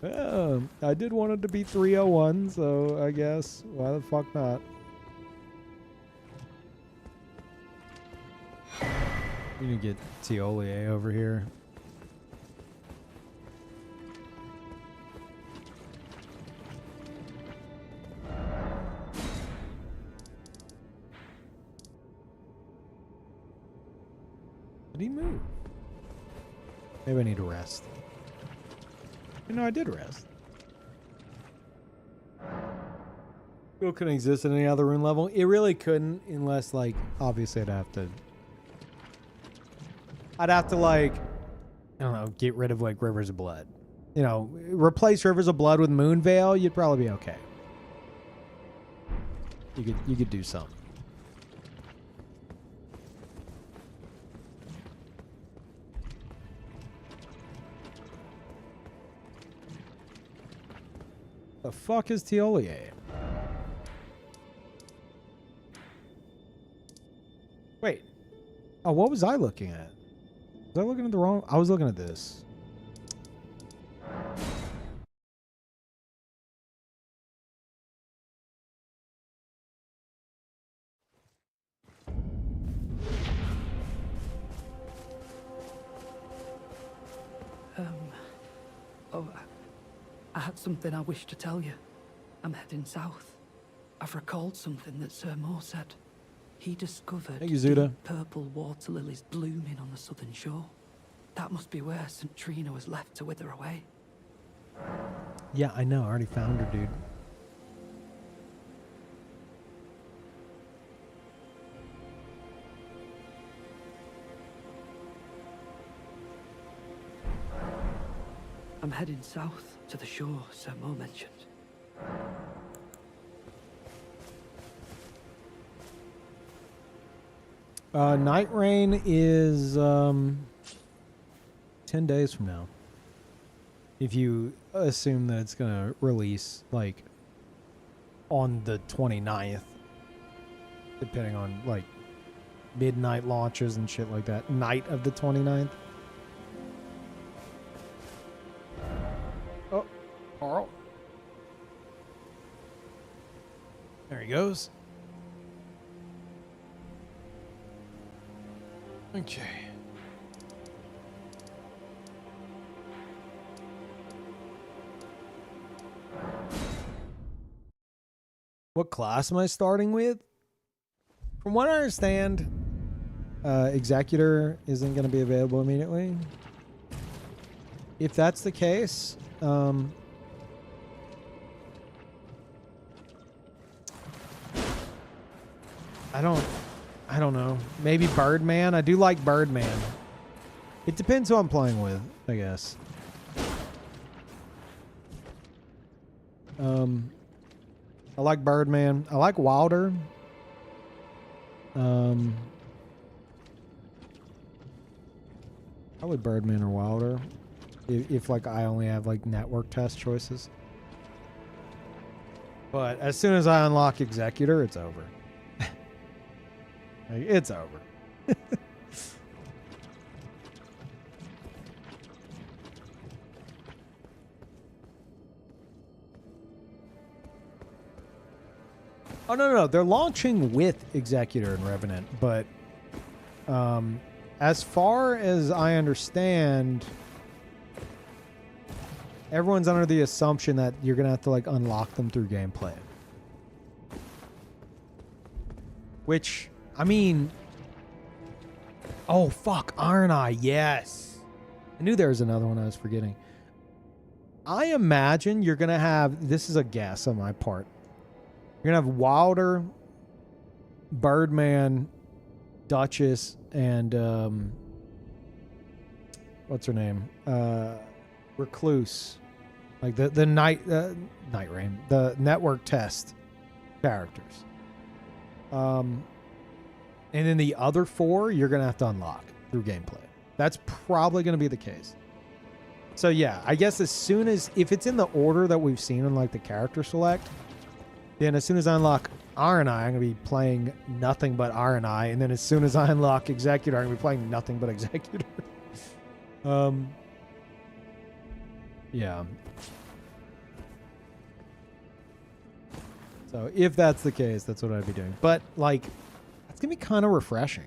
well, I did want it to be 301, so I guess why the fuck not? We need to get Tiolier over here. Did he move? Maybe I need to rest. You know, I did rest. It couldn't exist at any other rune level. It really couldn't, unless, like, obviously I'd have to like, I don't know, get rid of like Rivers of Blood. You know, replace Rivers of Blood with Moonveil, you'd probably be okay. You could do something. The fuck is Tiolier? Wait. Oh, what was I looking at? Was I looking at the wrong? I was looking at this. I had something I wish to tell you. I'm heading south. I've recalled something that Sir Moore said. He discovered Thank you, Zuda. deep purple water lilies blooming on the southern shore. That must be where St. Trina was left to wither away. Yeah, I know. I already found her, dude. I'm heading south to the shore Sir Moore mentioned. Night Rain is 10 days from now. If you assume that it's gonna release like on the 29th, depending on like midnight launches and shit like that. Night of the 29th. Oh, Carl. There he goes. Okay. What class am I starting with? From what I understand, Executor isn't going to be available immediately. If that's the case, I don't know. Maybe Birdman. I do like Birdman. It depends who I'm playing with, I guess. I like Birdman. I like Wilder. Probably Birdman or Wilder. If like I only have like network test choices. But as soon as I unlock Executor, it's over. Like, it's over. Oh, no. They're launching with Executor and Revenant, but as far as I understand, everyone's under the assumption that you're going to have to like unlock them through gameplay. Which, I mean... Oh, fuck. Iron Eye. Yes. I knew there was another one I was forgetting. I imagine you're going to have... This is a guess on my part. You're going to have Wilder, Birdman, Duchess, and... what's her name? Recluse. Like the Night Rain. The network test characters. And then the other 4, you're going to have to unlock through gameplay. That's probably going to be the case. So yeah, I guess as soon as, if it's in the order that we've seen in like the character select, then as soon as I unlock Iron Eye, I'm going to be playing nothing but Iron Eye. And then as soon as I unlock Executor, I'm going to be playing nothing but Executor. Yeah. So if that's the case, that's what I'd be doing. But like, that's going to be kind of refreshing.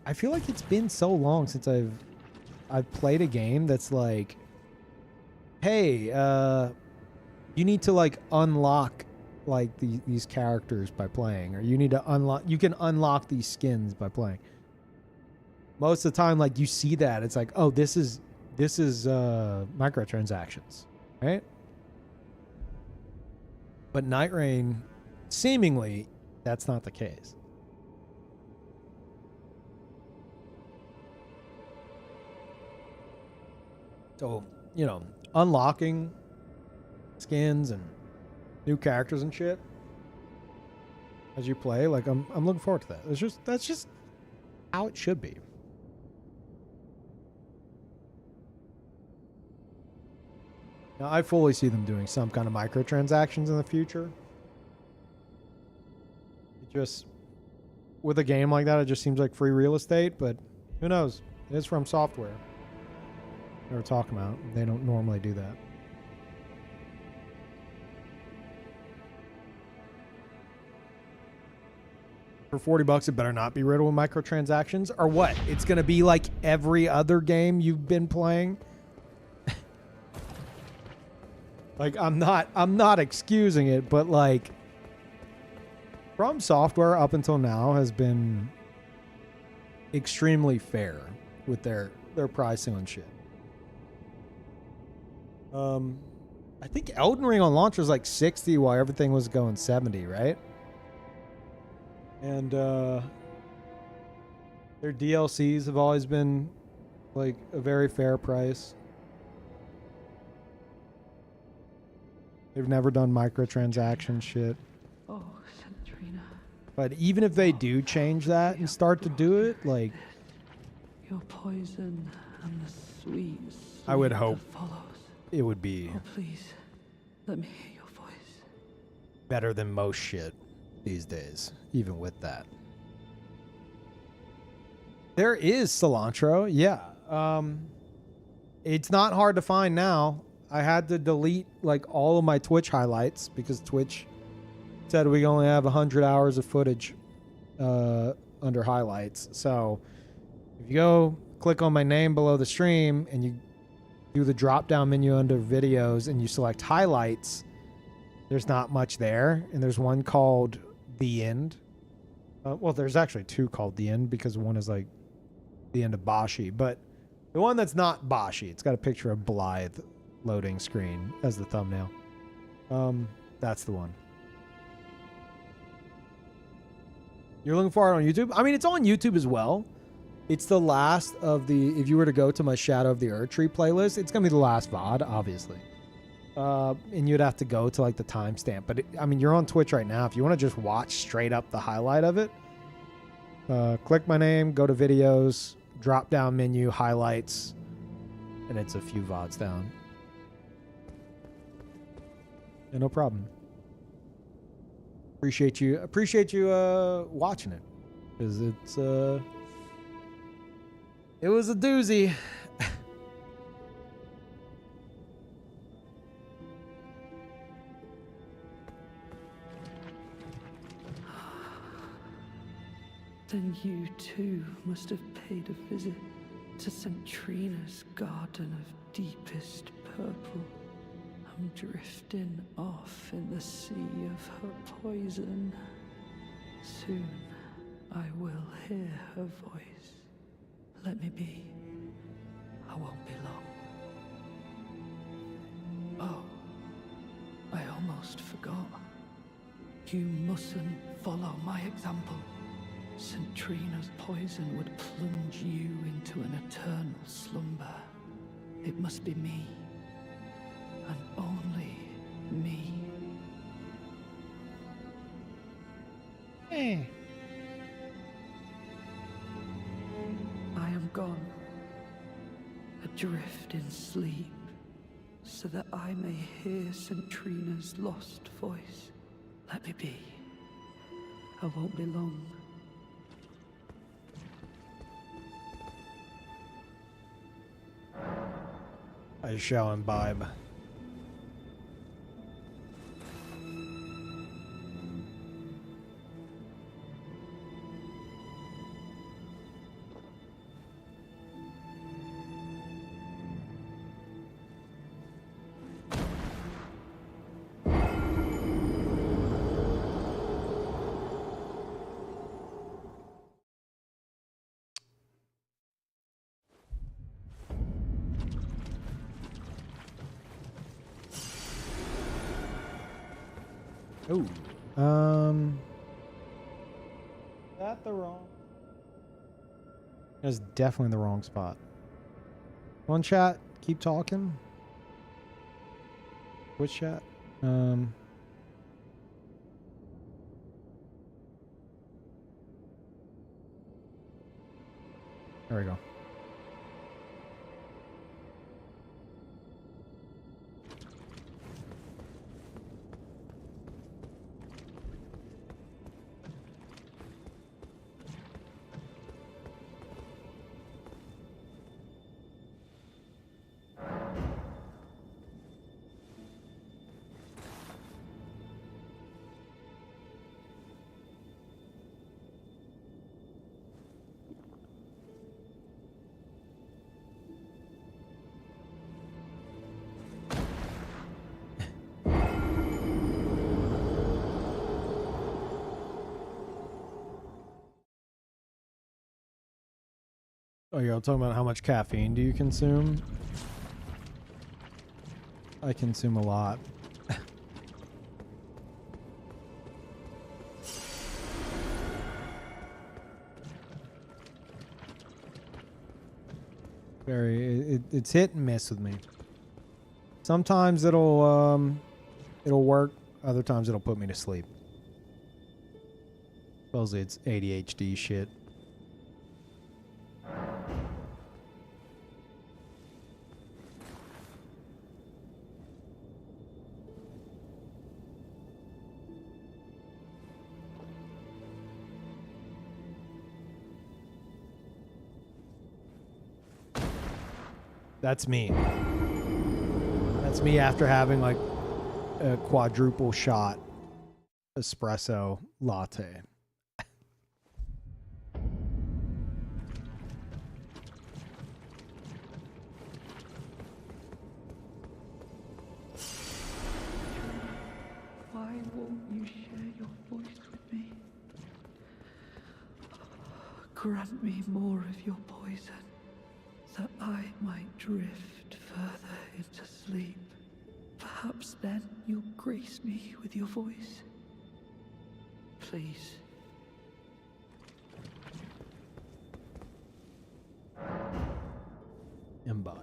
I feel like it's been so long since I've played a game that's like, hey, you need to like unlock like these characters by playing, or you need to unlock, you can unlock these skins by playing. Most of the time, like you see that, it's like, oh, this is microtransactions, right? But Night Rain, seemingly, that's not the case. So, you know, unlocking skins and new characters and shit as you play, like I'm looking forward to that. That's just how it should be. Now, I fully see them doing some kind of microtransactions in the future. It just, with a game like that, it just seems like free real estate, but who knows? It is From Software. They were talking about. They don't normally do that. For $40, it better not be riddled with microtransactions, or what? It's gonna be like every other game you've been playing. Like, I'm not excusing it, but like, From Software up until now has been extremely fair with their pricing on shit. I think Elden Ring on launch was like 60 while everything was going 70, right? And their DLCs have always been like a very fair price. They've never done microtransaction shit. Oh, Centrina. But even if they do change that and start to do it, like, Your poison and the sweet I would sleep hope that follows. it would be Oh, please, let me hear your voice. better than most shit these days, even with that. There is cilantro, yeah. It's not hard to find now. I had to delete like all of my Twitch highlights because Twitch said we only have 100 hours of footage under highlights. So if you go click on my name below the stream and you do the drop down menu under videos and you select highlights, there's not much there, and there's one called The End. Well, there's actually two called The End because one is like the end of Bashi, but the one that's not Bashi, it's got a picture of Blythe loading screen as the thumbnail. That's the one. You're looking for it on YouTube? I mean, it's on YouTube as well. It's the last of the, if you were to go to my Shadow of the Erdtree playlist, it's going to be the last VOD, obviously. And you'd have to go to like the timestamp. But I mean, you're on Twitch right now. If you want to just watch straight up the highlight of it, click my name, go to videos, drop down menu, highlights, and it's a few VODs down. Yeah, no problem. Appreciate you watching it, because it's it was a doozy. Then you too must have paid a visit to St. Trina's garden of deepest purple. I'm drifting off in the sea of her poison. Soon I will hear her voice. Let me be. I won't be long. Oh, I almost forgot. You mustn't follow my example. St. Trina's poison would plunge you into an eternal slumber. It must be me, and only me. I am gone, adrift in sleep, so that I may hear St. Trina's lost voice. Let me be. I won't be long. I shall imbibe. Oh, that the wrong? That's definitely the wrong spot. Come on, chat. Keep talking. Which chat? There we go. Oh, you're talking about how much caffeine do you consume? I consume a lot. It's hit and miss with me. Sometimes it'll work, other times it'll put me to sleep. Supposedly it's ADHD shit. That's me. That's me after having like a quadruple shot espresso latte. grant me more of your poison, that I might drift further into sleep. Perhaps then you'll grace me with your voice. Please. Imbibe.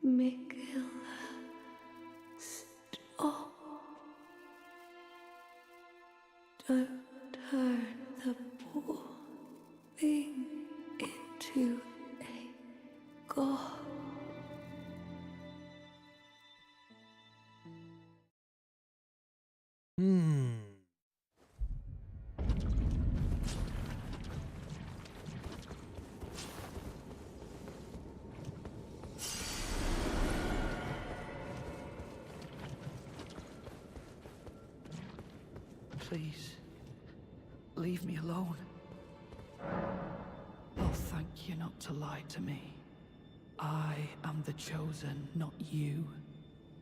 Mikhail, stop. Don't turn the poor thing into a god. Please, leave me alone. I'll thank you not to lie to me. I am the chosen, not you.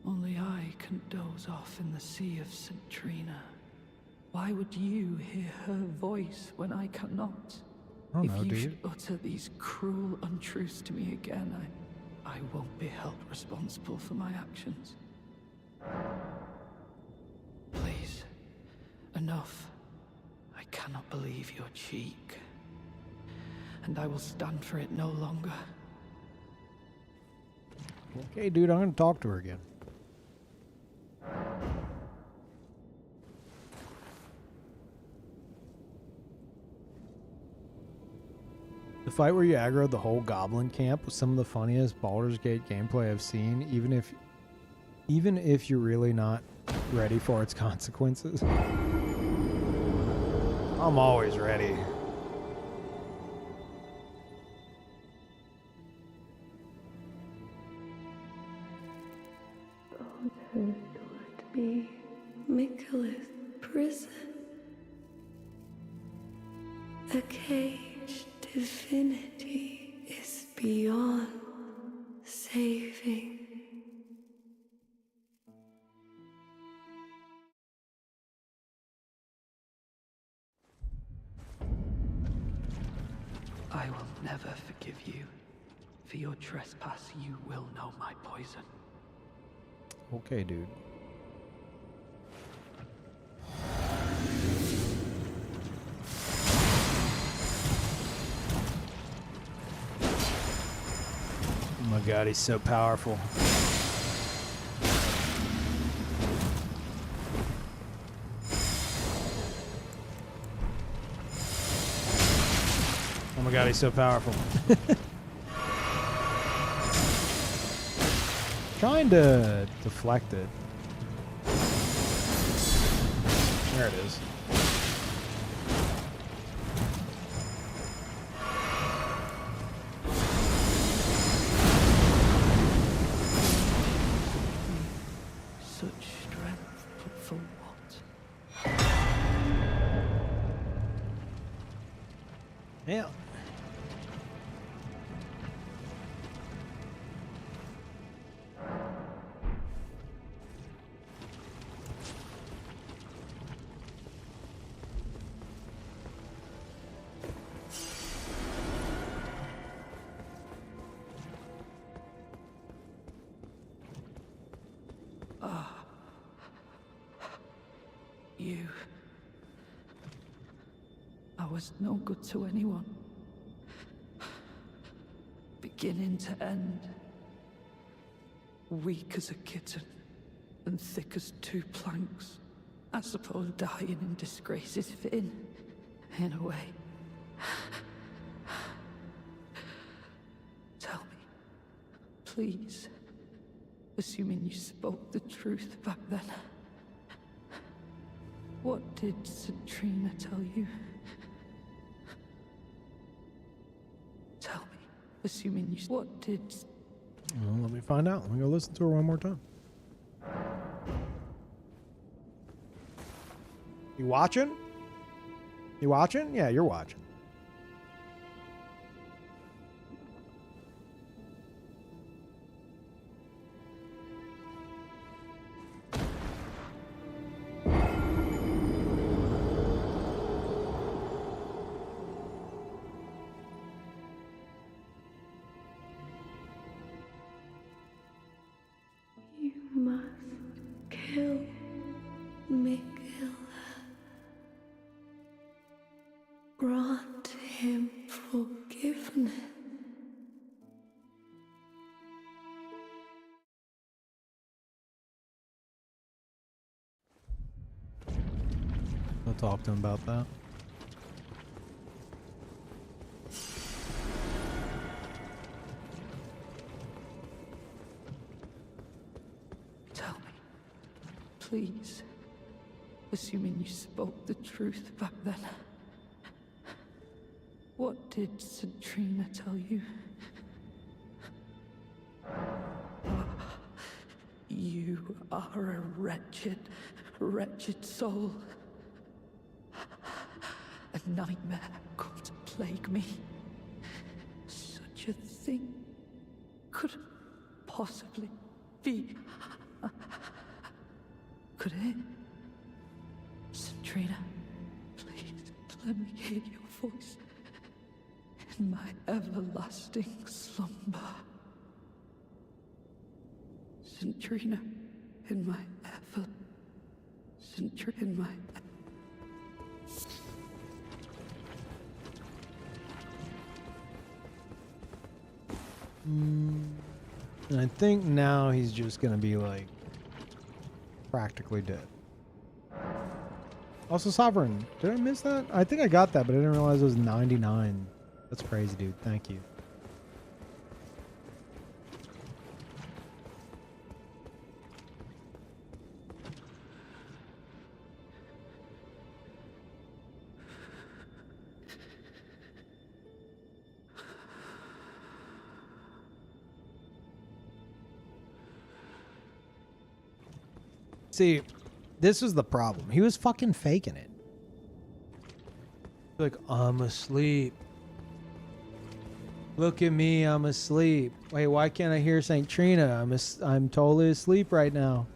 Only I can doze off in the sea of St. Trina. Why would you hear her voice when I cannot? I don't If know, you dude. should utter these cruel untruths to me again, I won't be held responsible for my actions. Please, enough. I cannot believe your cheek. And I will stand for it no longer. Okay, dude, I'm gonna talk to her again. The fight where you aggroed the whole goblin camp was some of the funniest Baldur's Gate gameplay I've seen, even if you're really not ready for its consequences. I'm always ready. It would be Michael's prison. A caged divinity is beyond saving. I will never forgive you. For your trespass, you will know my poison. Okay, dude. Oh my god, he's so powerful. Oh my god, he's so powerful. Trying to deflect it. There it is. Such strength, but for what? Yeah. You. I was no good to anyone. Beginning to end. Weak as a kitten, and thick as two planks. I suppose dying in disgrace is fitting, in a way. Tell me, please, assuming you spoke the truth back then. What did St. Trina tell you? Tell me. assuming you... What did... Well, let me find out. Let me go listen to her one more time. You watching? You watching? Yeah, you're watching. You must kill Mikilla. Grant him forgiveness. I'll talk to him about that. Tell me, please, assuming you spoke the truth back then. What did Centrina tell you? You are a wretched, wretched soul. A nightmare come to plague me. Such a thing could possibly be. Could it? Centrina, please let me hear your voice in my everlasting slumber. Centrina, in my in my... And I think now he's just gonna be like practically dead. Also, Sovereign, did I miss that? I think I got that, but I didn't realize it was 99. That's crazy, dude. Thank you. See, this is the problem. He was fucking faking it. Like, I'm asleep. Look at me, I'm asleep. Wait, why can't I hear St. Trina? I'm totally asleep right now.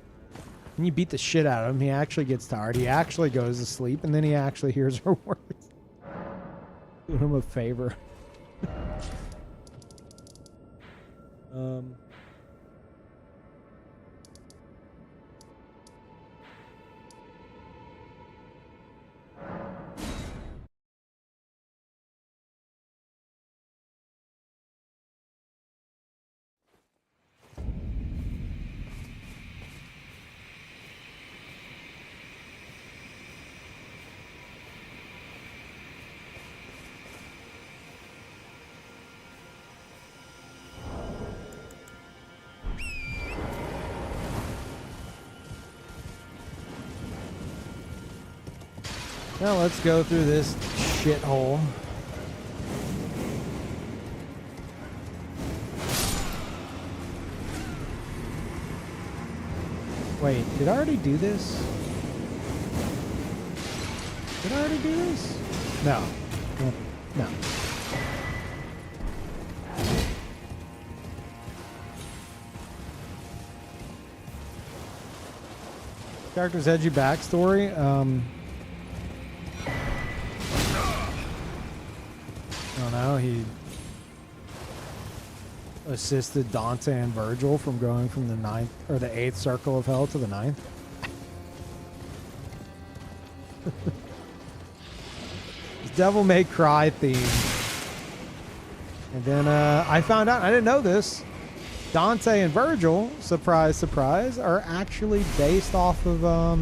And you beat the shit out of him. He actually gets tired. He actually goes to sleep, and then he actually hears her words. Doing him a favor. Now let's go through this shithole. Wait, did I already do this? Did I already do this? No. No. Character's edgy backstory. I don't know, he assisted Dante and Virgil from going from the 9th or the 8th circle of hell to the 9th. It's Devil May Cry theme. And then I found out, I didn't know this, Dante and Virgil, surprise, surprise, are actually based off of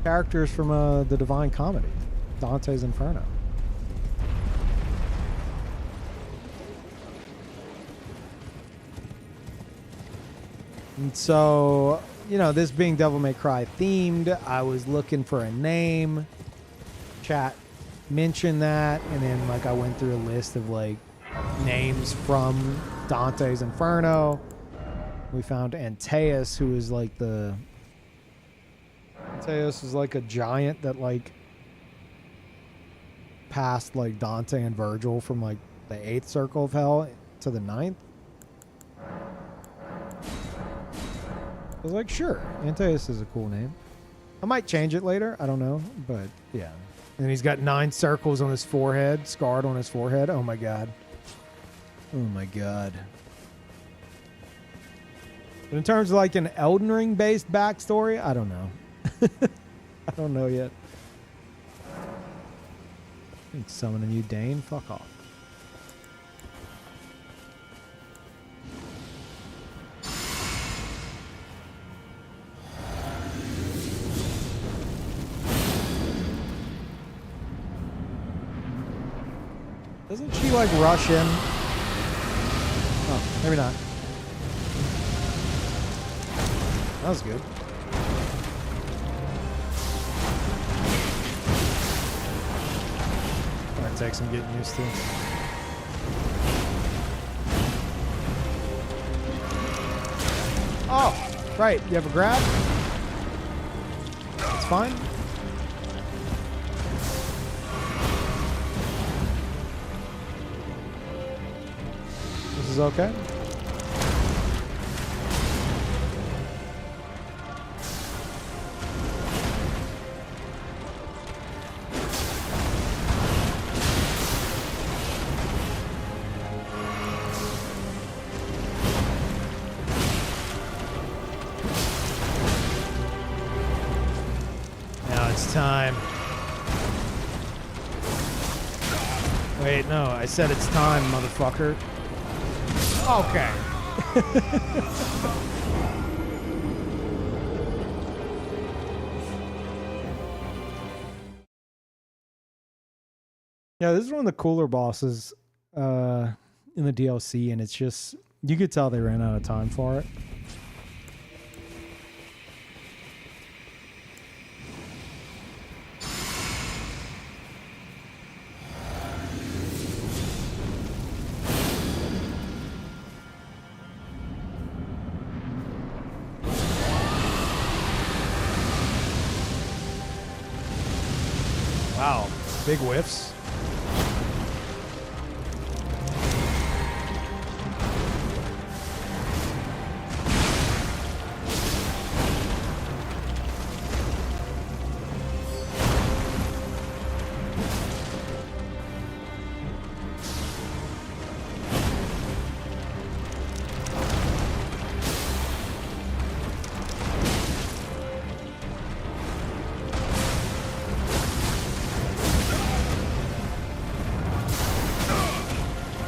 characters from the Divine Comedy, Dante's Inferno. And so, you know, this being Devil May Cry themed, I was looking for a name. Chat mention that, and then like I went through a list of like names from Dante's Inferno. We found Antaeus, who is like Antaeus is like a giant that like passed like Dante and Virgil from like the 8th circle of hell to the 9th. I was like, sure, Antaeus is a cool name. I might change it later. I don't know, but yeah. And he's got 9 circles on his forehead, scarred on his forehead. Oh my god. Oh my god. But in terms of like an Elden Ring based backstory, I don't know. I don't know yet. I think summoning you, Dane. Fuck off. Doesn't she like rush in? Oh, maybe not. That was good. Might take some getting used to. Oh, right. You have a grab? That's fine. This is okay. Now it's time. Wait, no, I said it's time, motherfucker. Okay. Yeah, this is one of the cooler bosses in the DLC, and it's just, you could tell they ran out of time for it. Wow, big whiffs.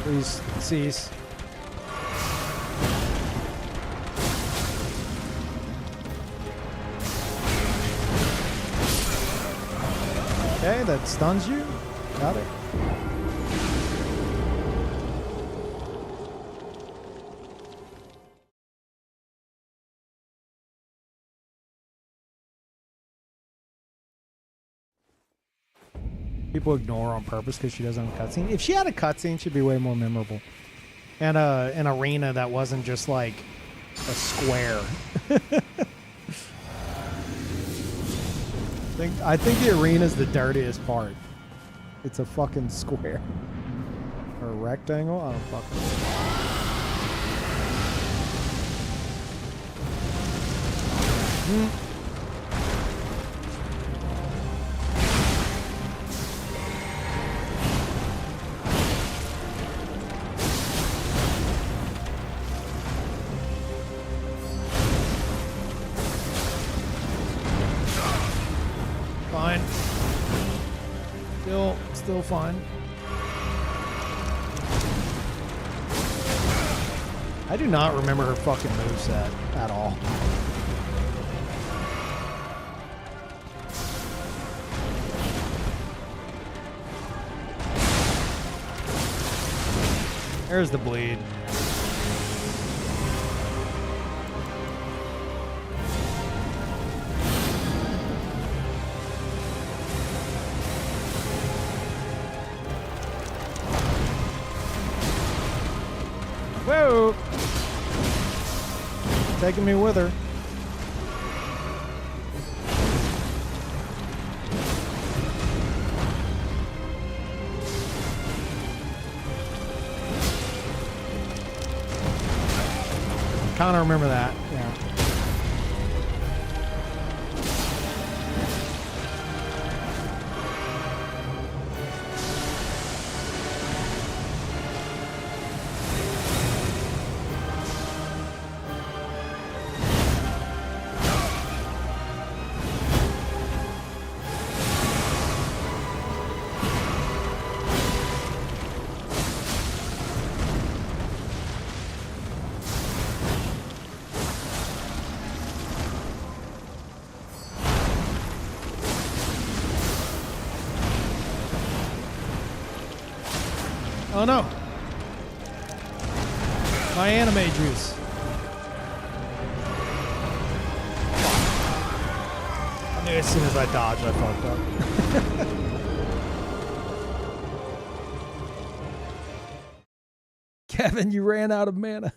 Please cease. Okay, that stuns you. Got it. People ignore her on purpose because she doesn't have a cutscene. If she had a cutscene, she'd be way more memorable. And an arena that wasn't just like a square. I think the arena's the dirtiest part. It's a fucking square. Or a rectangle? I don't fucking know. Fine. Still fine. I do not remember her fucking moveset at all. There's the bleed. Whoa. Taking me with her. Kind of remember that. Yeah. Oh no! My anime juice. I knew as soon as I dodged, I fucked up. Kevin, you ran out of mana.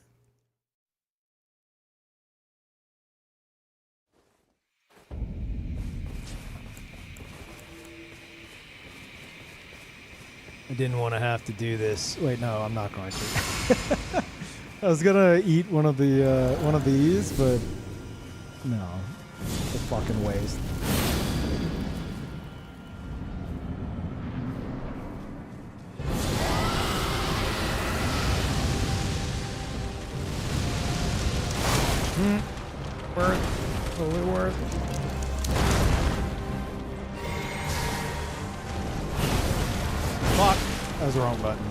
I didn't want to have to do this. Wait, no, I'm not going to. I was gonna eat one of these, but no, it's a fucking waste. Worth, totally worth. Fuck! That was the wrong button.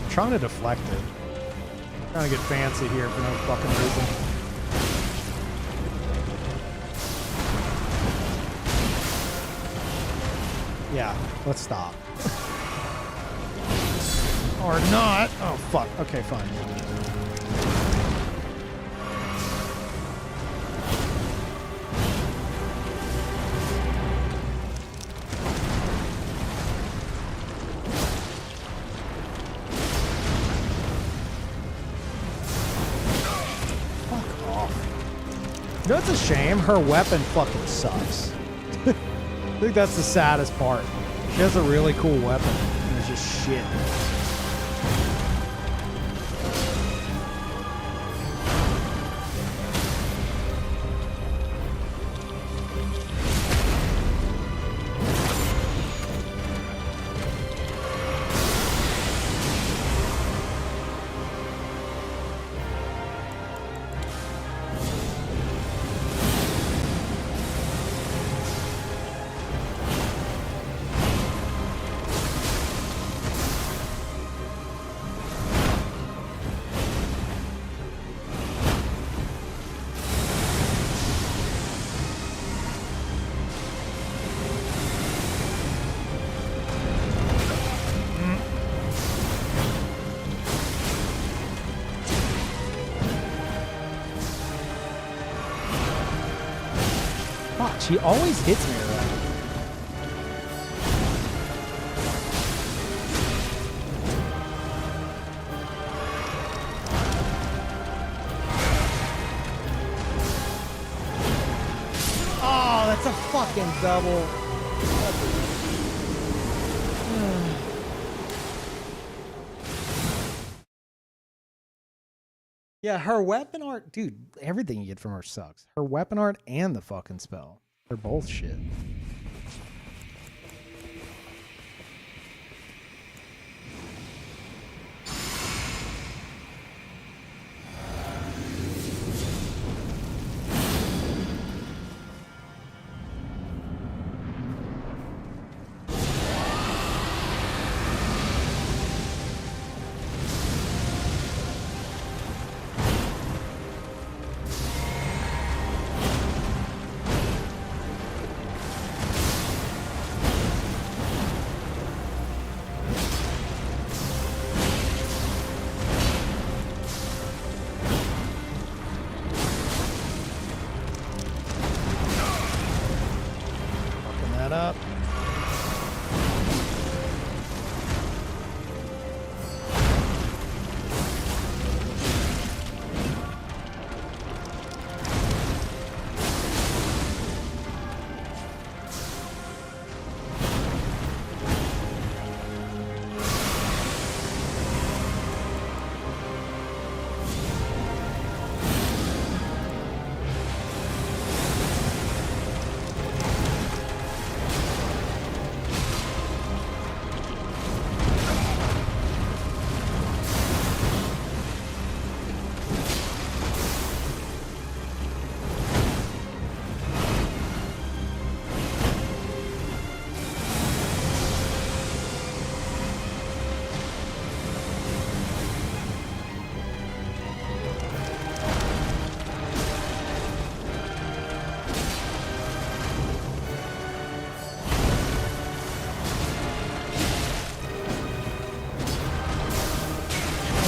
I'm trying to deflect it. Trying to get fancy here for no fucking reason. Yeah, let's stop. Or not. Oh, fuck. Okay, fine. Fuck off. You know, it's a shame. Her weapon fucking sucks. I think that's the saddest part. She has a really cool weapon, and it's just shit. She always hits me around. Oh, that's a fucking double. Yeah, her weapon art, dude, everything you get from her sucks. Her weapon art and the fucking spell. They're both shit.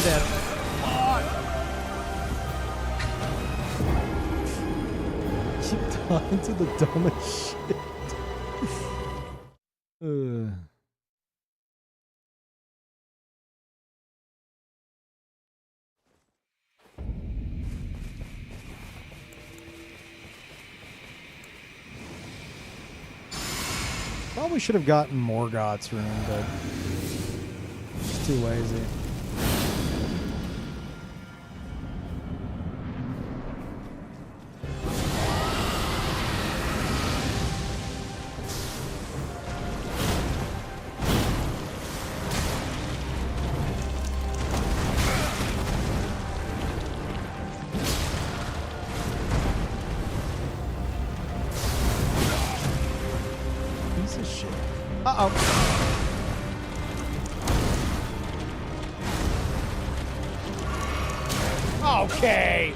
dead. Keep dying to the dumbest shit. Probably should have gotten Morgoth's room, but it's too lazy. Piece of shit. Uh-oh. Okay.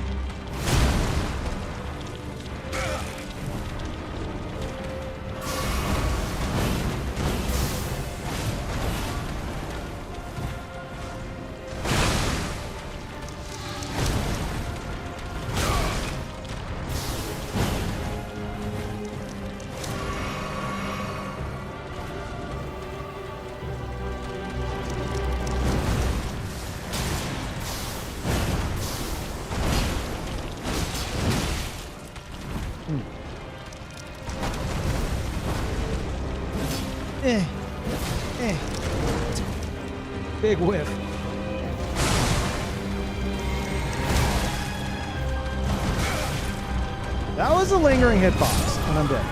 Big whiff. That was a lingering hitbox, and I'm dead.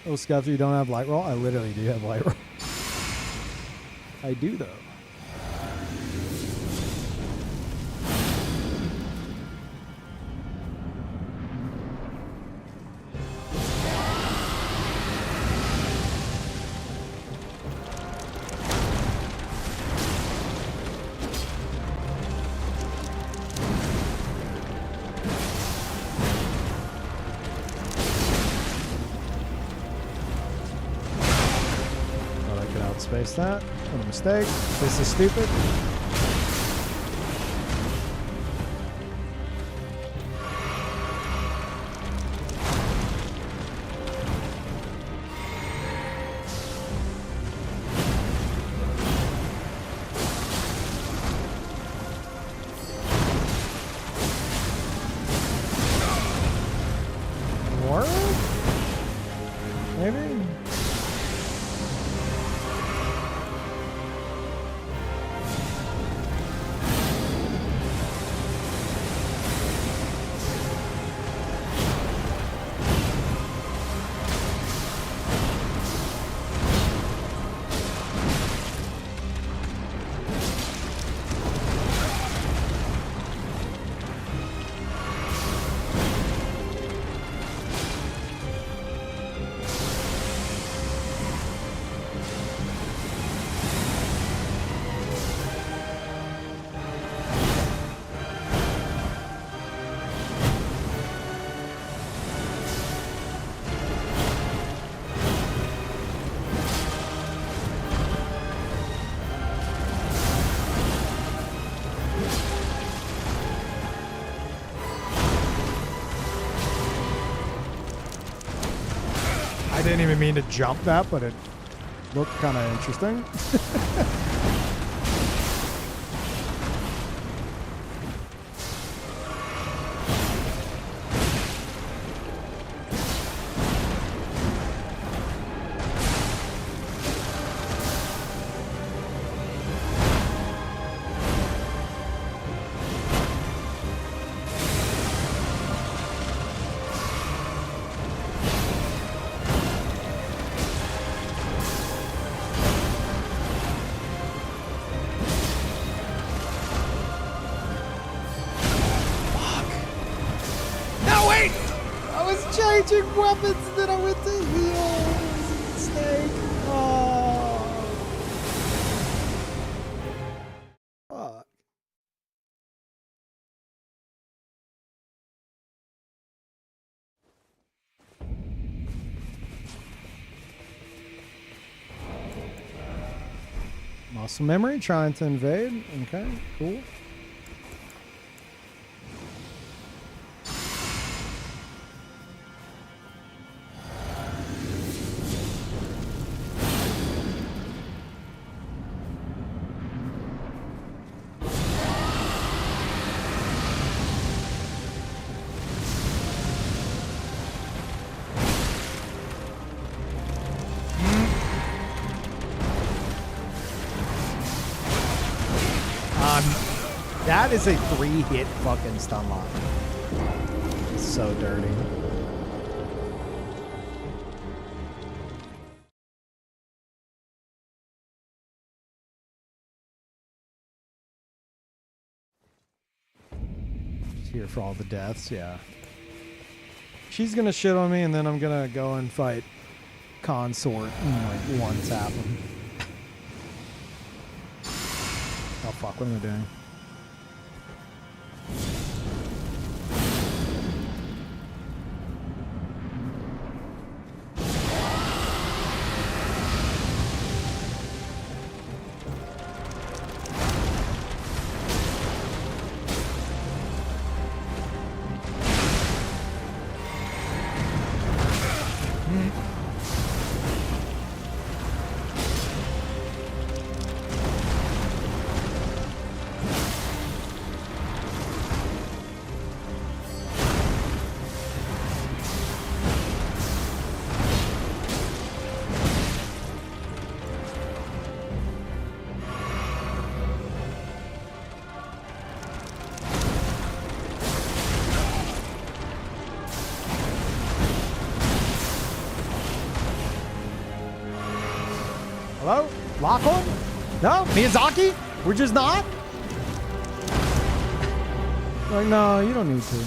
Oh, Scuffy, you don't have light roll? I literally do have light roll. I do, though. Space that. What a mistake. This is stupid. More? Maybe? I didn't even mean to jump that, but it looked kind of interesting. Changing weapons, then I went to heal. It was a mistake. Oh. Muscle memory trying to invade. Okay, cool. That is a 3-hit fucking stun lock. So dirty. Just here for all the deaths, yeah. She's gonna shit on me and then I'm gonna go and fight Consort and like one tap him. Oh fuck, what am I doing? Hello? Lock on? No? Miyazaki? We're just not? Like, no, you don't need to.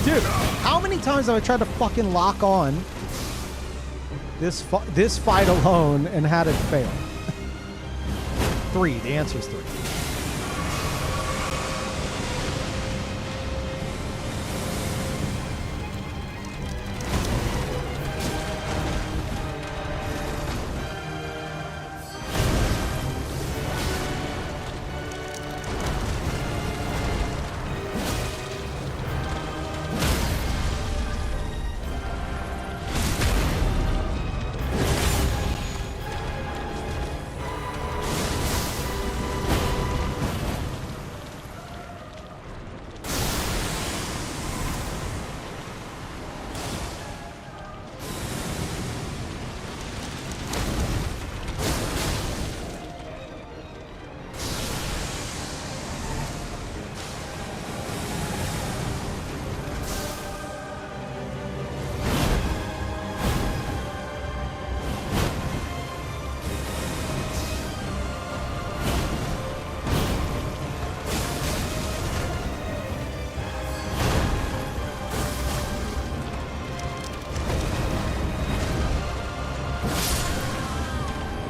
Dude, how many times have I tried to fucking lock on this fight alone and had it fail? 3. The answer is 3.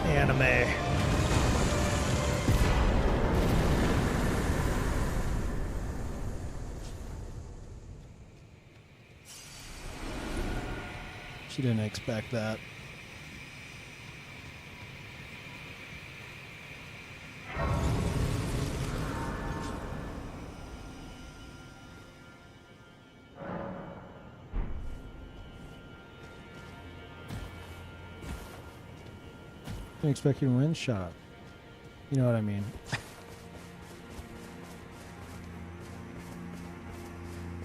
Anime. She didn't expect that. Didn't expect you to win? Shut up. You know what I mean.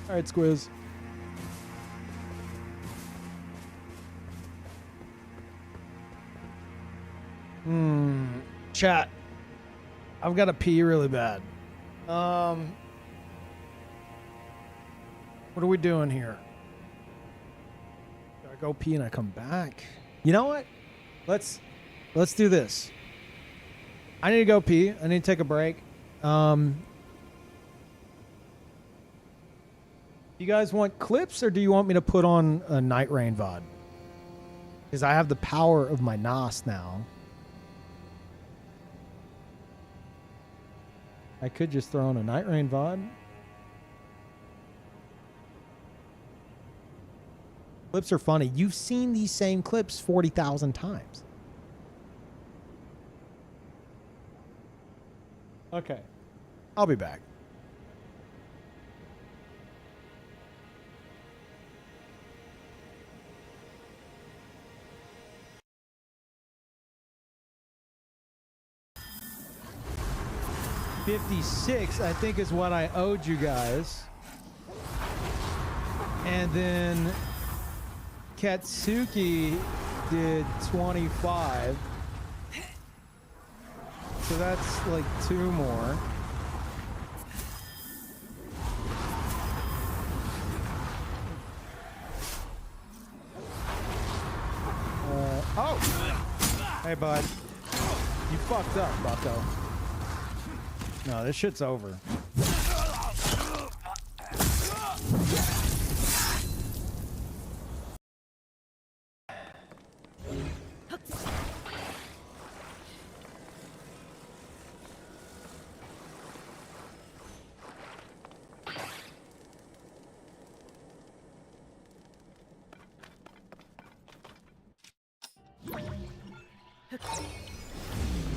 Alright, Squiz. Chat. I've got to pee really bad. What are we doing here? Do I go pee and I come back? You know what? Let's do this. I need to go pee. I need to take a break. You guys want clips, or do you want me to put on a Night Rain VOD? Because I have the power of my NOS now. I could just throw on a Night Rain VOD. Clips are funny. You've seen these same clips 40,000 times. Okay. I'll be back. $56, I think, is what I owed you guys. And then Katsuki did 25. So that's like 2 more. Oh! Hey, bud. You fucked up, bucko. No, this shit's over.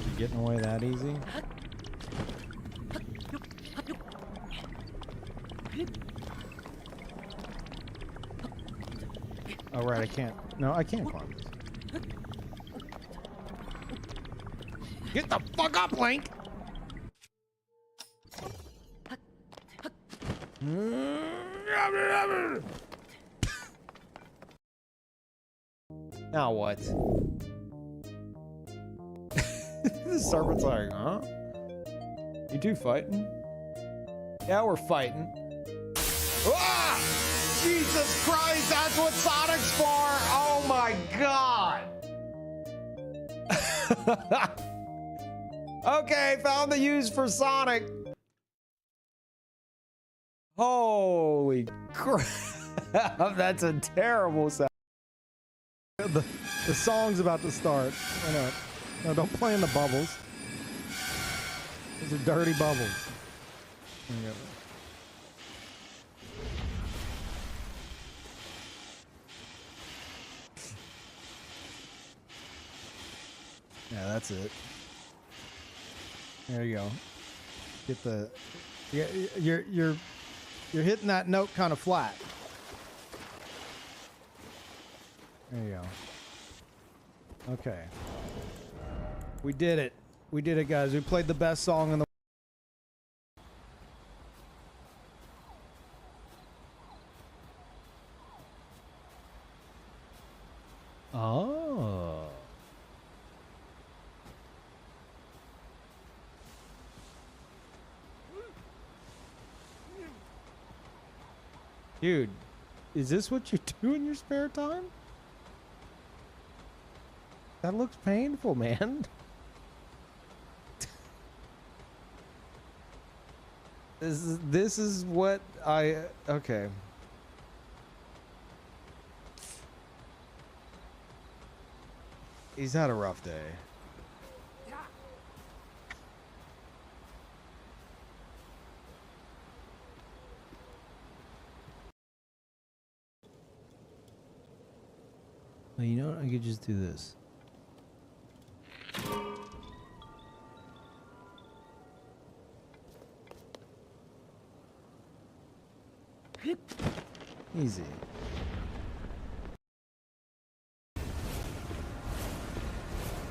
You getting away that easy? Oh, right, I can't. No, I can't climb this. Get the fuck up, Link! Now what? The serpent's like, huh? You two fighting? Yeah, we're fighting. Ah! Jesus Christ, that's what Sonic's for! Oh my god! Okay, found the use for Sonic. Holy crap, that's a terrible sound. The song's about to start. No, don't play in the bubbles. Those are dirty bubbles. There you go. Yeah, that's it. There you go. Get the. You're hitting that note kind of flat. There you go. Okay. We did it. We did it, guys. We played the best song in the. Oh. Dude, is this what you do in your spare time? That looks painful, man. This is what I okay. He's had a rough day. Well, you know what? I could just do this. Easy.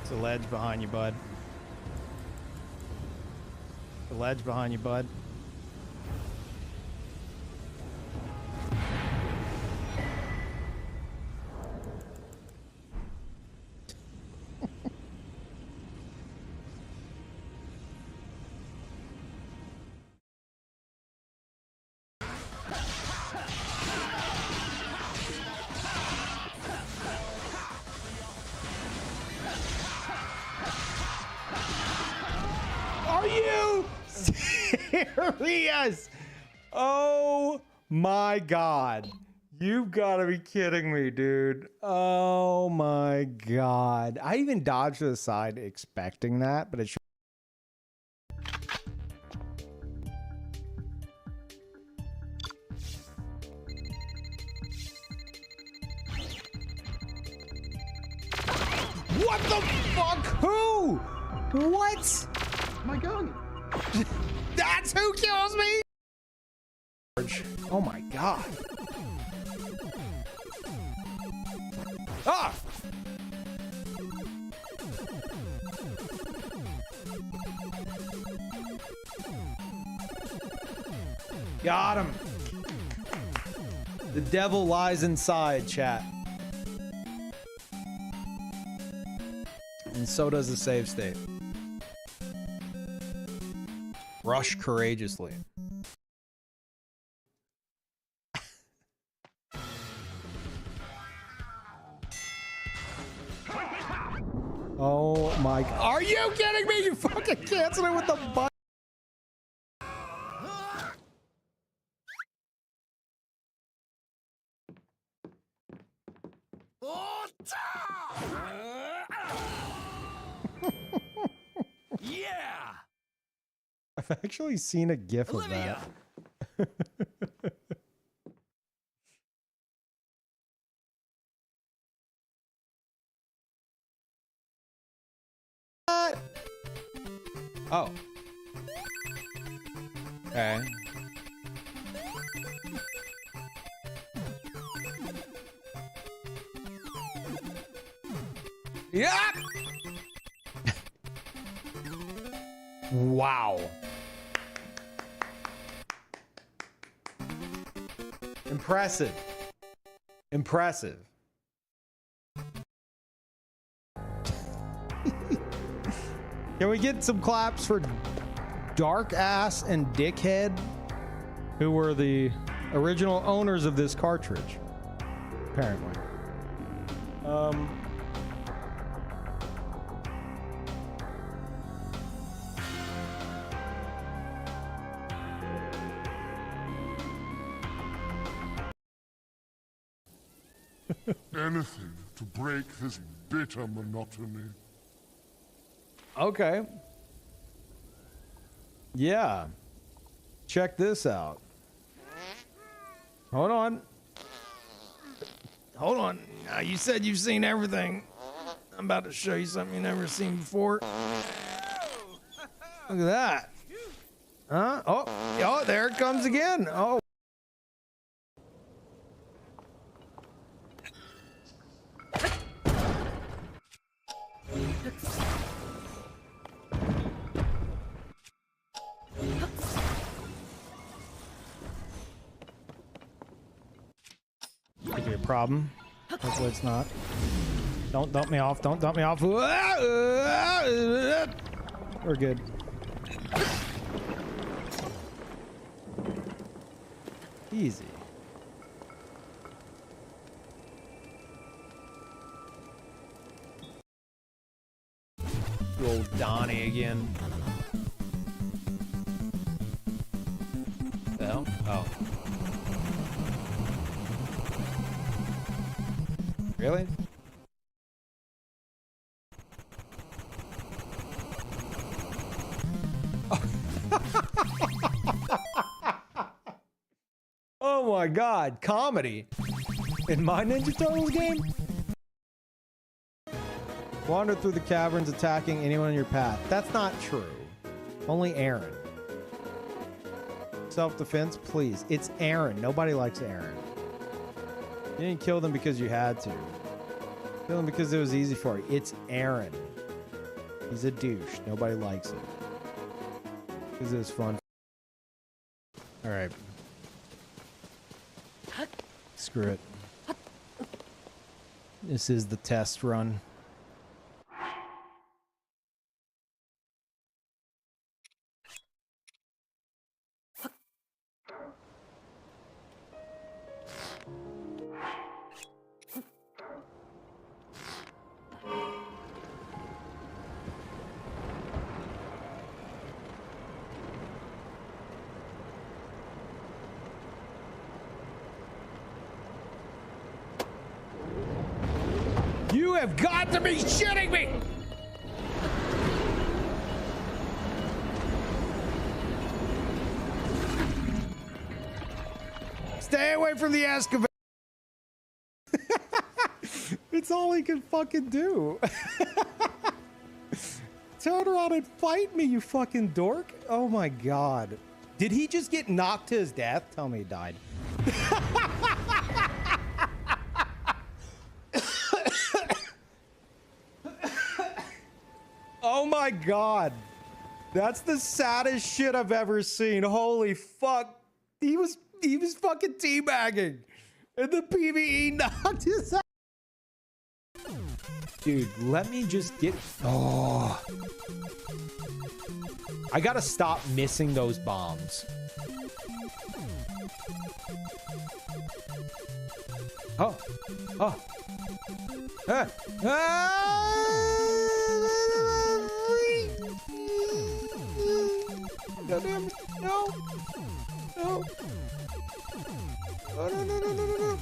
It's a ledge behind you, bud. The ledge behind you, bud. Are you serious? Oh My God. You've got to be kidding me, dude. Oh my God. I even dodged to the side expecting that, but it What the fuck? Who? What? My gun. That's who kills me? Oh my God. Ah! Got him. The devil lies inside, chat. And so does the save state. Rush courageously. Oh my God. Are you kidding me? You fucking canceled it with the button. Yeah! I've actually seen a GIF of that. Oh. Okay. Yep. Wow. Impressive. Impressive. Can we get some claps for Dark Ass and Dickhead, who were the original owners of this cartridge? Apparently. Anything to break this bitter monotony. Okay. Yeah. Check this out. Hold on. Hold on. You said you've seen everything. I'm about to show you something you've never seen before. Look at that. Huh? Oh, there it comes again. Oh. Could be a problem. Hopefully it's not. Don't dump me off. Don't dump me off. We're good. Easy. Good old Donnie again. The hell? Oh. Really? Oh my God, comedy in my Ninja Turtles game? Wander through the caverns attacking anyone in your path. That's not true. Only Aaron. Self-defense, please. It's Aaron. Nobody likes Aaron. You didn't kill them because you had to. Kill them because it was easy for you. It's Aaron. He's a douche. Nobody likes it. Because it was fun. Alright. Screw it. This is the test run. have got to be shitting me! Stay away from the excavator. It's all he can fucking do. Turn around and fight me, you fucking dork. Oh my god. Did he just get knocked to his death? Tell me he died. Oh my god. That's the saddest shit I've ever seen. Holy fuck. He was fucking teabagging. And the PvE knocked his ass. Dude, let me just get... Oh. I gotta stop missing those bombs. Oh. Oh. Ah. Ah. No, damn it. No. No. Oh, no, no, no, no, no, no.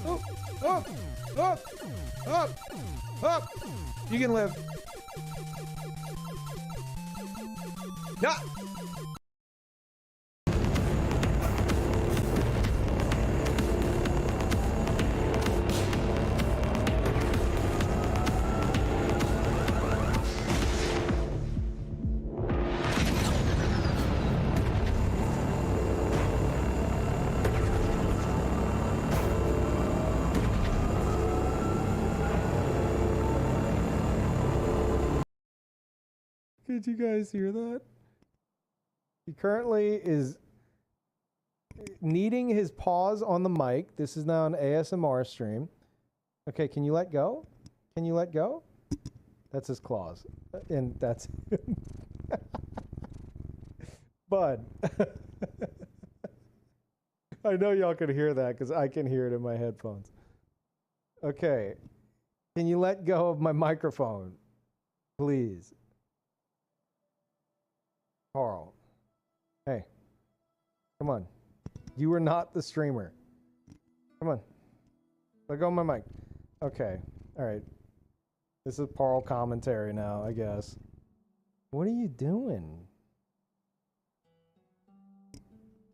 Oh. Oh. Oh. Oh. Oh. You can live. No. Did you guys hear that? He currently is kneading his paws on the mic. This is now an ASMR stream. Okay, can you let go? Can you let go? That's his claws. And that's him. Bud. I know y'all can hear that because I can hear it in my headphones. Okay. Can you let go of my microphone? Please. Carl. Hey. Come on. You are not the streamer. Come on. Let go of my mic. Okay. Alright. This is Parl commentary now, I guess. What are you doing?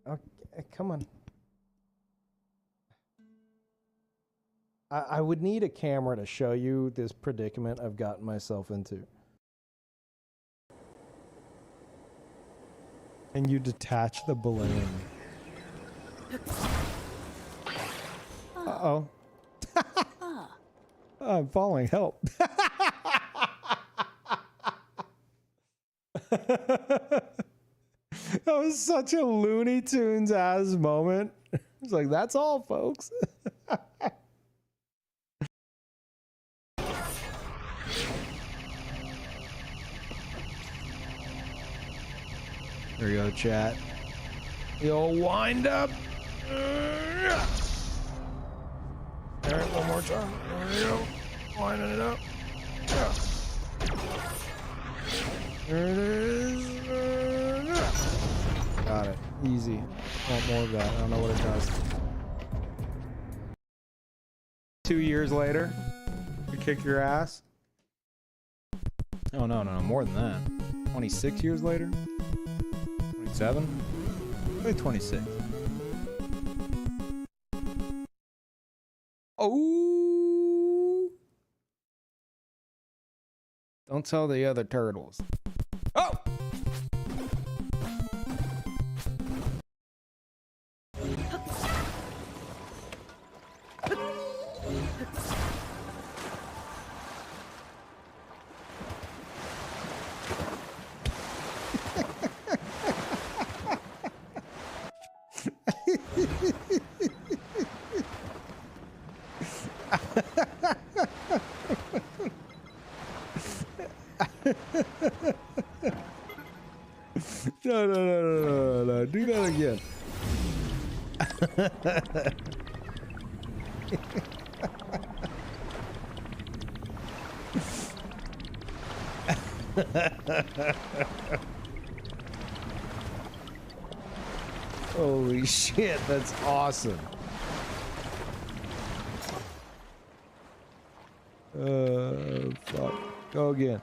Okay, come on. I would need a camera to show you this predicament I've gotten myself into. And you detach the balloon. Uh-oh. I'm falling. Help. That was such a Looney Tunes ass moment. It's like, that's all, folks. There you go, chat. The old wind up. Alright, one more time. There you go. Winding it up. Yeah. There it is. Got it. Easy. Want more of that. I don't know what it does. 2 years later, we kick your ass. Oh, no, more than that. 26 years later? 27? Maybe 26. Oh! Don't tell the other turtles. Oh! No. Do that again. Holy shit, that's awesome. Fuck. Go again.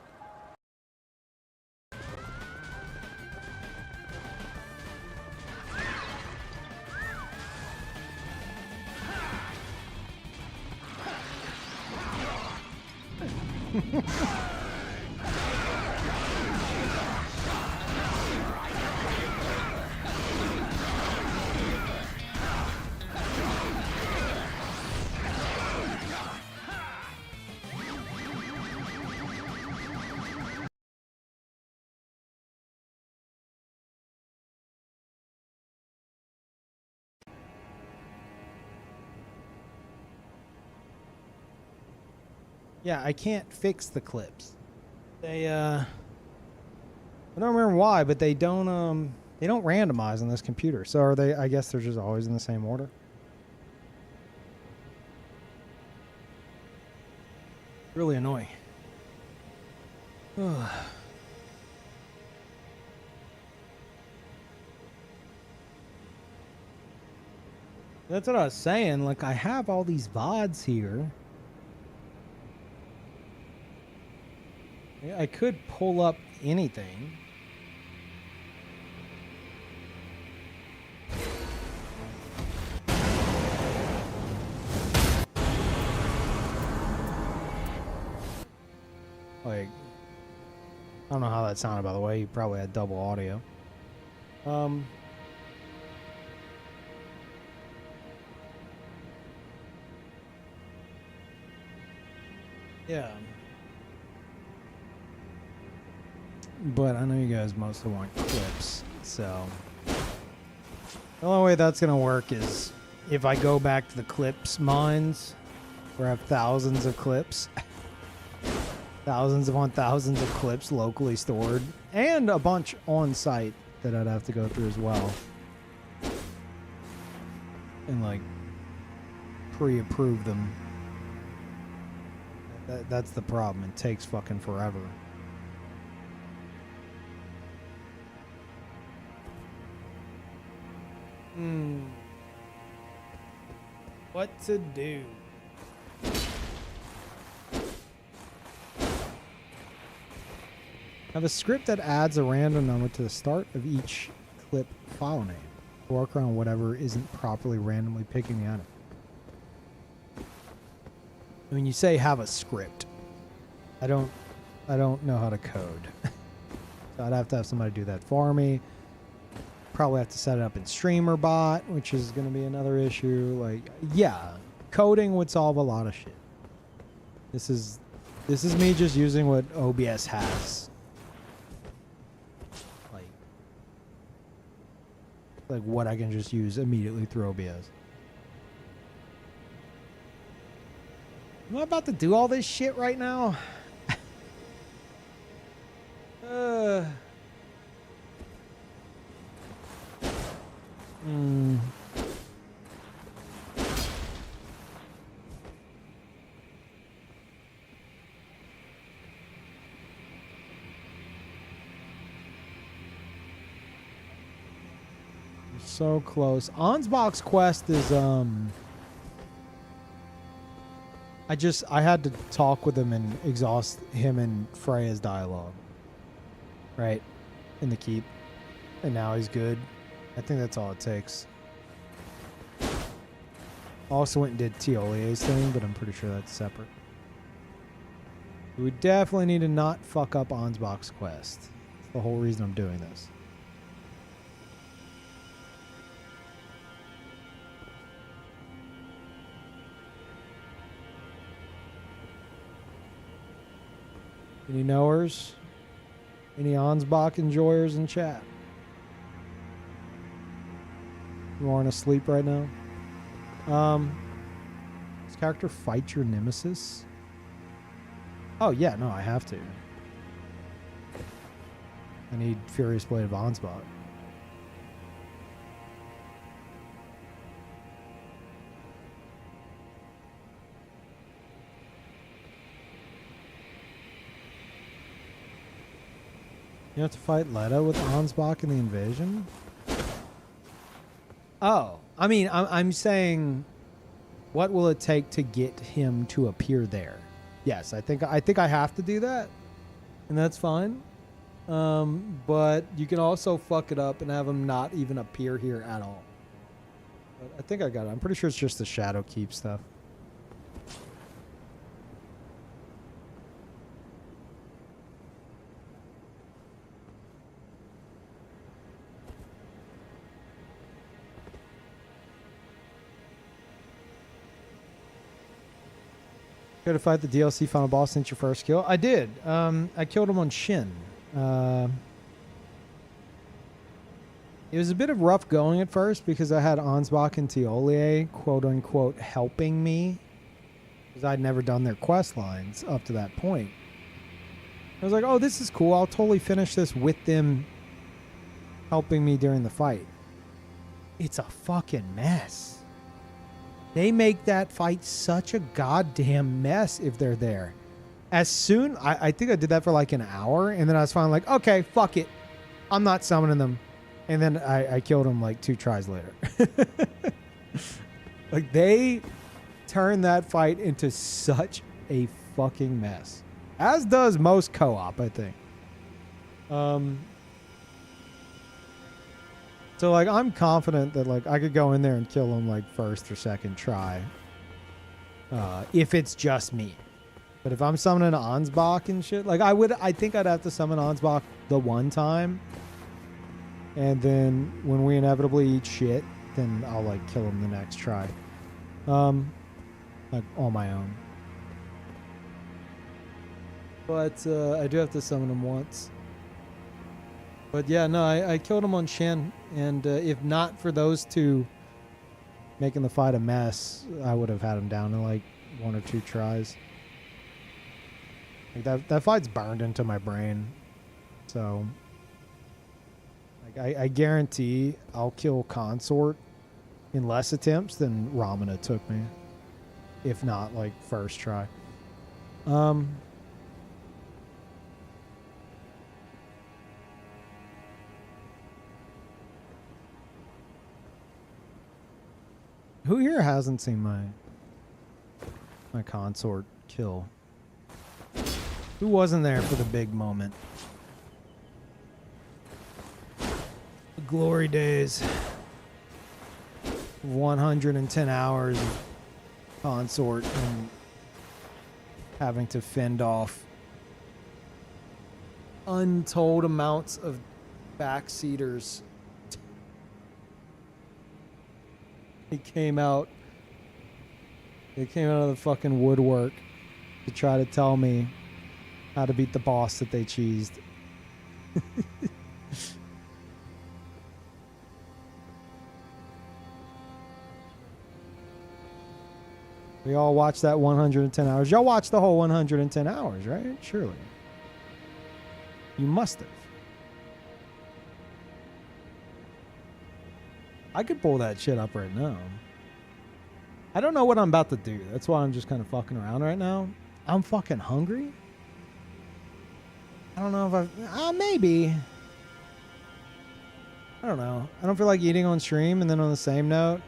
Yeah, I can't fix the clips. They I don't remember why, but they don't randomize on this computer. So are they, I guess they're just always in the same order. Really annoying. That's what I was saying. Like, I have all these VODs here. I could pull up anything. Like, I don't know how that sounded, by the way. You probably had double audio. Yeah. But I know you guys mostly want clips, so the only way that's gonna work is if I go back to the clips mines, where I have thousands of clips, thousands upon thousands of clips locally stored, and a bunch on site that I'd have to go through as well, and like pre-approve them. That's the problem. It takes fucking forever. What to do? Have a script that adds a random number to the start of each clip file name. Work around whatever isn't properly randomly picking the item. I mean, you say have a script. I don't know how to code. So I'd have to have somebody do that for me. Probably have to set it up in StreamerBot, which is going to be another issue. Like, yeah, coding would solve a lot of shit. This is me just using what OBS has. Like what I can just use immediately through OBS. Am I about to do all this shit right now? So close. Ansbach's quest is I had to talk with him and exhaust him and Freya's dialogue. Right? In the keep. And now he's good. I think that's all it takes. Also went and did Tiolie's thing, but I'm pretty sure that's separate. We definitely need to not fuck up Ansbach's quest. That's the whole reason I'm doing this. Any knowers? Any Ansbach enjoyers in chat? You aren't asleep right now? Does character fight your nemesis? Oh yeah, no, I have to. I need Furious Blade of Ansbach. You have to fight Letta with Ansbach in the invasion? Oh, I mean, I'm saying, what will it take to get him to appear there? yes, I think I have to do that, and that's fine. But you can also fuck it up and have them not even appear here at all. But I think I got it. I'm pretty sure it's just the shadow keep stuff. Go to fight the DLC final boss since your first kill. I did. I killed him on Shin. It was a bit of rough going at first because I had Ansbach and Tiolier, quote unquote, helping me because I'd never done their quest lines up to that point. I was like, oh, this is cool. I'll totally finish this with them helping me during the fight. It's a fucking mess. They make that fight such a goddamn mess if they're there. As soon, I think I did that for like an hour, and then I was finally like, okay, fuck it. I'm not summoning them. And then I killed them like 2 tries later. Like, they turn that fight into such a fucking mess. As does most co-op, I think. So, like, I'm confident that, like, I could go in there and kill him, like, first or second try. If it's just me. But if I'm summoning Ansbach and shit, like, I think I'd have to summon Ansbach the one time. And then when we inevitably eat shit, then I'll, like, kill him the next try. Like, on my own. But, I do have to summon him once. But yeah, no, I killed him on Shen, and if not for those two making the fight a mess, I would have had him down in like 1 or 2 tries. Like that fight's burned into my brain, so like I guarantee I'll kill Consort in less attempts than Ramana took me, if not like first try. Who here hasn't seen my consort kill? Who wasn't there for the big moment? The glory days. 110 hours of consort and having to fend off untold amounts of backseaters. He came out of the fucking woodwork to try to tell me how to beat the boss that they cheesed. We all watched that 110 hours. Y'all watched the whole 110 hours, right? Surely. You must have. I could pull that shit up right now. I don't know what I'm about to do. That's why I'm just kind of fucking around right now. I'm fucking hungry. I don't know if maybe. I don't know. I don't feel like eating on stream, and then on the same note,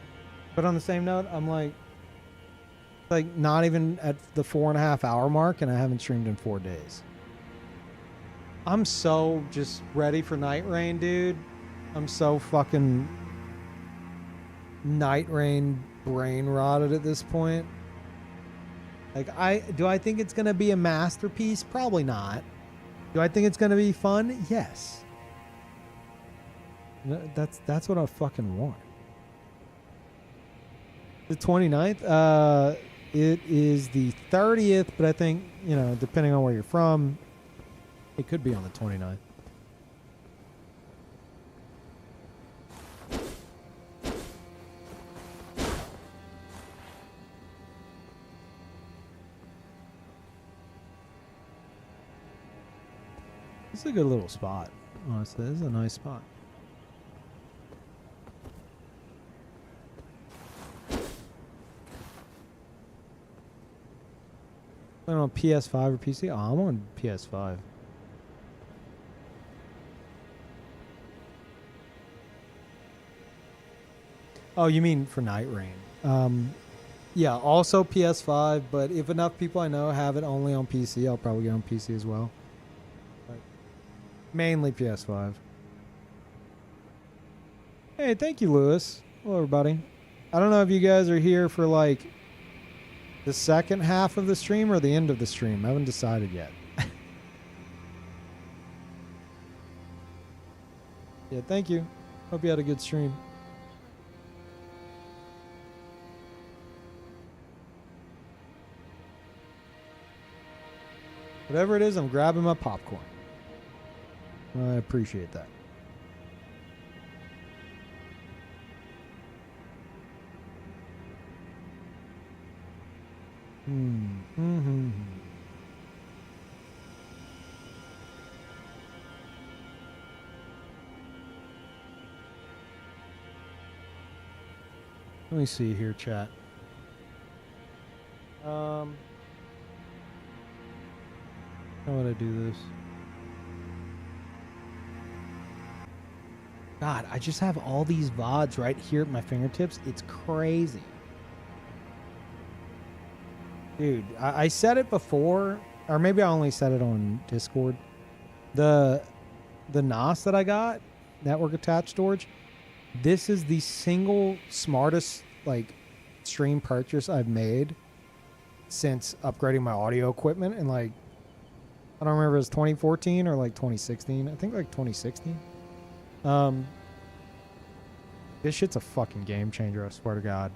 I'm like not even at the 4.5 hour mark, and I haven't streamed in 4 days. I'm so just ready for Night Rain, dude. I'm so fucking Night Rain brain rotted at this point. Like, do I think it's gonna be a masterpiece? Probably not. Do I think it's gonna be fun? Yes. That's what I fucking want. The 29th, it is the 30th, but I think, you know, depending on where you're from, it could be on the 29th. This is a good little spot, honestly. This is a nice spot. Playing on PS5 or PC? Oh, I'm on PS5. Oh, you mean for Night Rain? Yeah, also PS5, but if enough people I know have it only on PC, I'll probably get on PC as well. But mainly PS5. Hey, thank you, Lewis. Hello, everybody. I don't know if you guys are here for like the second half of the stream or the end of the stream. I haven't decided yet. Yeah, thank you. Hope you had a good stream. Whatever it is, I'm grabbing my popcorn. I appreciate that. Let me see here, chat. How would I do this? God, I just have all these VODs right here at my fingertips. It's crazy. Dude, I said it before, or maybe I only said it on Discord. The NAS that I got, network attached storage, this is the single smartest like stream purchase I've made since upgrading my audio equipment in like, I don't remember if it was 2014 or like 2016. I think like 2016. This shit's a fucking game changer, I swear to God.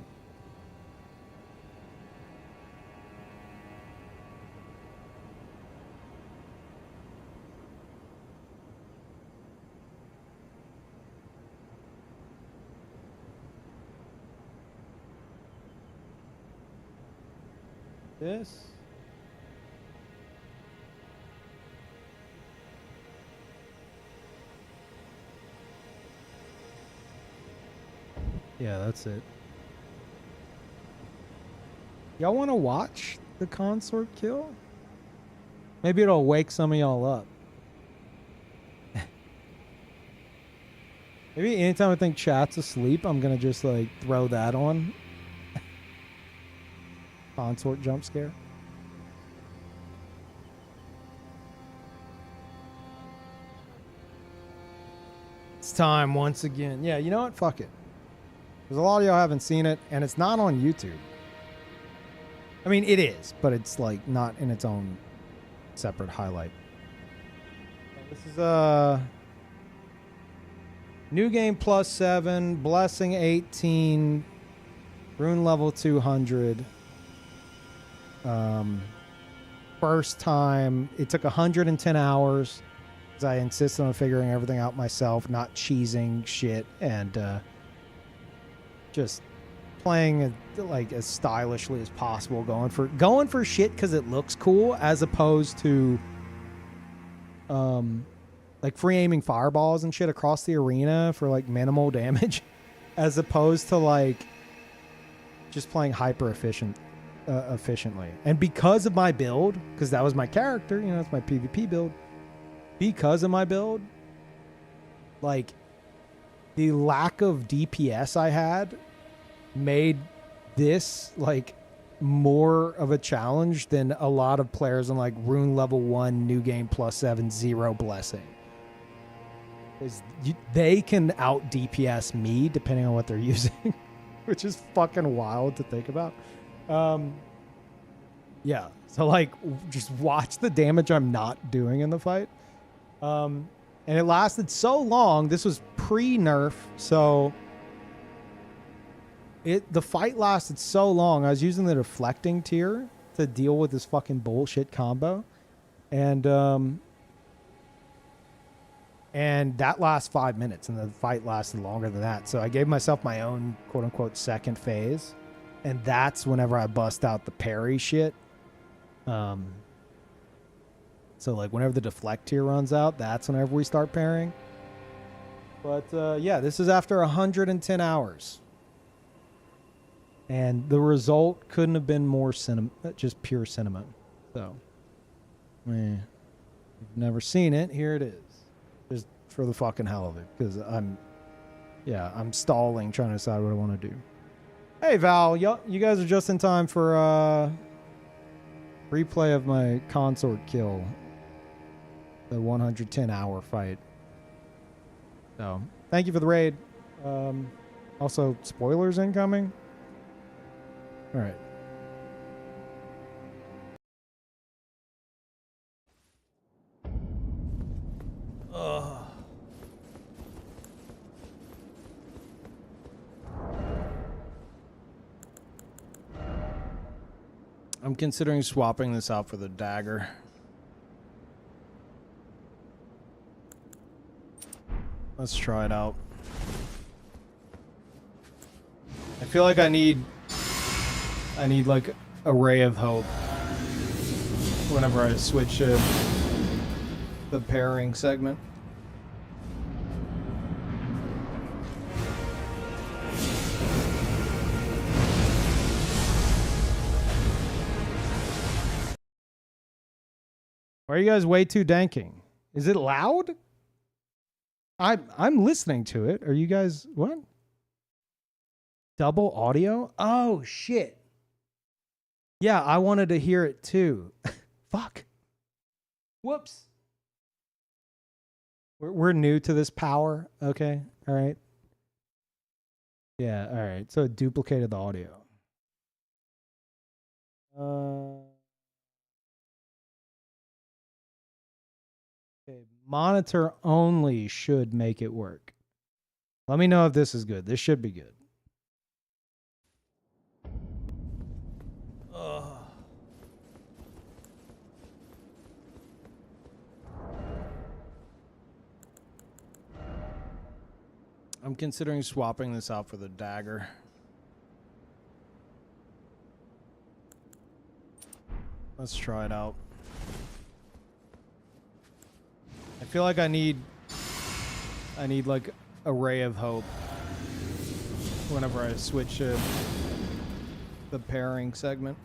This. Yeah, that's it. Y'all want to watch the consort kill? Maybe it'll wake some of y'all up. Maybe anytime I think chat's asleep, I'm gonna just like throw that on. Consort jump scare. It's time once again. Yeah, you know what? Fuck it. There's a lot of y'all haven't seen it, and it's not on YouTube. I mean, it is, but it's like not in its own separate highlight. This is new game +7, blessing 18, rune level 200. First time. It took 110 hours because I insisted on figuring everything out myself, not cheesing shit, and just playing like as stylishly as possible, going for shit because it looks cool, as opposed to like free aiming fireballs and shit across the arena for like minimal damage, as opposed to like just playing hyper efficiently. And because of my build, because that was my character, you know, it's my PvP build. Because of my build, like the lack of DPS I had made this like more of a challenge than a lot of players on like rune level 1, new game +7, 0 blessing. They can out DPS me depending on what they're using, which is fucking wild to think about. Yeah, so like just watch the damage I'm not doing in the fight. And it lasted so long. This was pre-nerf, so the fight lasted so long. I was using the deflecting tier to deal with this fucking bullshit combo, and that lasts 5 minutes, and the fight lasted longer than that. So I gave myself my own quote unquote second phase, and that's whenever I bust out the parry shit. So like whenever the deflect tier runs out, that's whenever we start parrying. But yeah, this is after 110 hours. And the result couldn't have been more just pure cinema. So, if you've never seen it, here it is. Just for the fucking hell of it. Because I'm stalling trying to decide what I want to do. Hey Val, you guys are just in time for replay of my consort kill. The 110-hour fight. So, thank you for the raid. Also, spoilers incoming. All right. I'm considering swapping this out for the dagger. Let's try it out. I feel like I need like a ray of hope whenever I switch to the pairing segment. Why are you guys way too danking? Is it loud? I'm listening to it. Are you guys what? Double audio? Oh shit. Yeah, I wanted to hear it too. Fuck. Whoops. We're new to this power. Okay. All right. Yeah, all right. So it duplicated the audio. Okay, monitor only should make it work. Let me know if this is good. This should be good. I'm considering swapping this out for the dagger. Let's try it out. I feel like I need like a ray of hope whenever I switch to the pairing segment.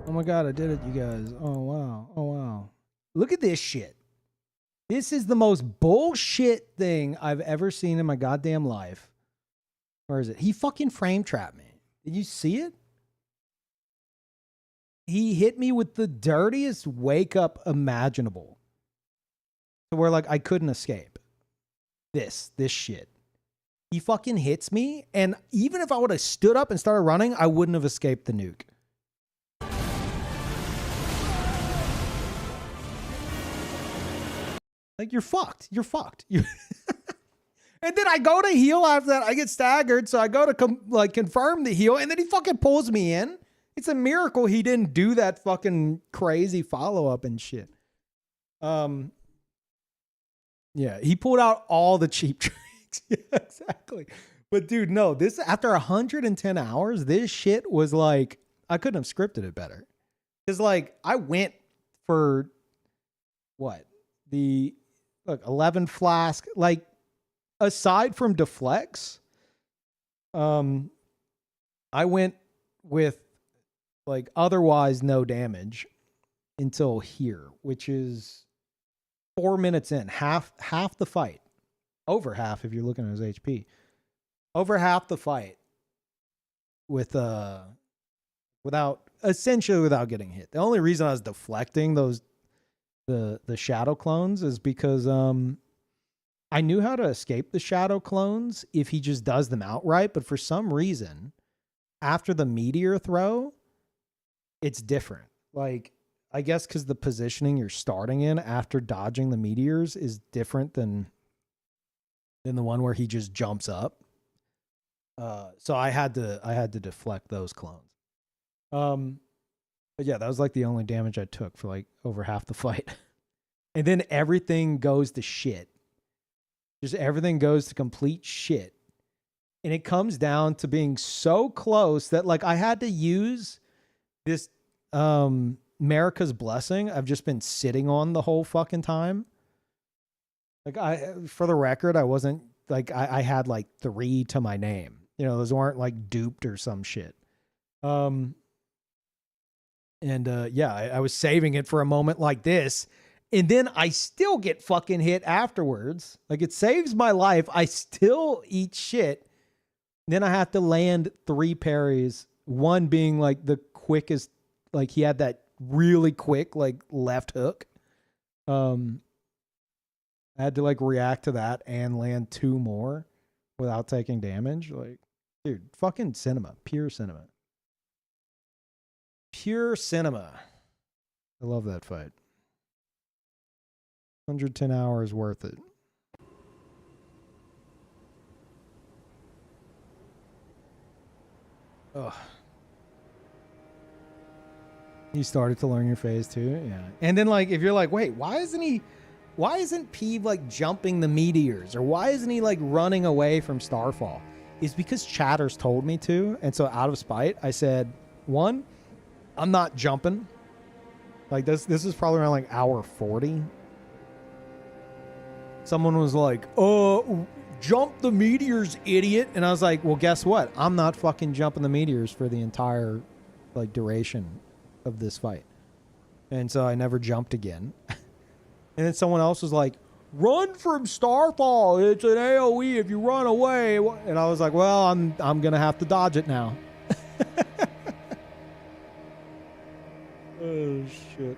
Oh my god, I did it, you guys. Oh wow. Oh wow. Look at this shit. This is the most bullshit thing I've ever seen in my goddamn life. Where is it? He fucking frame trapped me. Did you see it? He hit me with the dirtiest wake up imaginable. So where like I couldn't escape. This shit. He fucking hits me, and even if I would have stood up and started running, I wouldn't have escaped the nuke. Like, you're fucked. You're fucked. And then I go to heal after that. I get staggered, so I go to confirm the heal, and then he fucking pulls me in. It's a miracle he didn't do that fucking crazy follow-up and shit. Yeah, he pulled out all the cheap tricks. Yeah, exactly. But dude, no, this after 110 hours, this shit was like, I couldn't have scripted it better. Because like, I went for what? 11 flask, like aside from deflects, I went with like otherwise no damage until here, which is 4 minutes in, half the fight, over half if you're looking at his HP, over half the fight with without getting hit. The only reason I was deflecting those the shadow clones is because I knew how to escape the shadow clones if he just does them outright, but for some reason after the meteor throw it's different. Like, I guess because the positioning you're starting in after dodging the meteors is different than the one where he just jumps up. So I had to deflect those clones. But yeah, that was like the only damage I took for like over half the fight. And then everything goes to shit. Just everything goes to complete shit. And it comes down to being so close that like I had to use this America's Blessing I've just been sitting on the whole fucking time. Like for the record, I wasn't like, I had like 3 to my name. You know, those weren't like duped or some shit. Yeah, I was saving it for a moment like this. And then I still get fucking hit afterwards. Like, it saves my life. I still eat shit. Then I have to land 3 parries. One being like the quickest, like he had that really quick, like left hook. I had to like react to that and land 2 more without taking damage. Like, dude, fucking cinema, pure cinema. Pure cinema. I love that fight. 110 hours worth it. Ugh. You started to learn your phase too? Yeah. And then like, if you're like, wait, why isn't Peeve like jumping the meteors? Or why isn't he like running away from Starfall? It's because chatters told me to. And so out of spite, I said, 1, I'm not jumping. Like this is probably around like hour 40. Someone was like, jump the meteors, idiot. And I was like, well, guess what? I'm not fucking jumping the meteors for the entire like duration of this fight. And so I never jumped again. And then someone else was like, run from Starfall. It's an AoE if you run away. And I was like, well, I'm going to have to dodge it now. Oh, shit.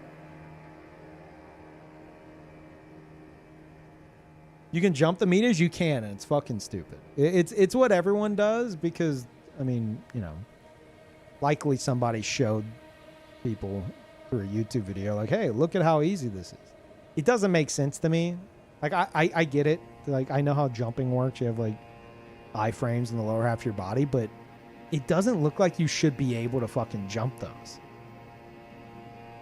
You can jump the meters? You can, and it's fucking stupid. It's what everyone does because, I mean, you know, likely somebody showed people through a YouTube video like, hey, look at how easy this is. It doesn't make sense to me. Like, I get it. Like, I know how jumping works. You have, like, iframes in the lower half of your body, but it doesn't look like you should be able to fucking jump those.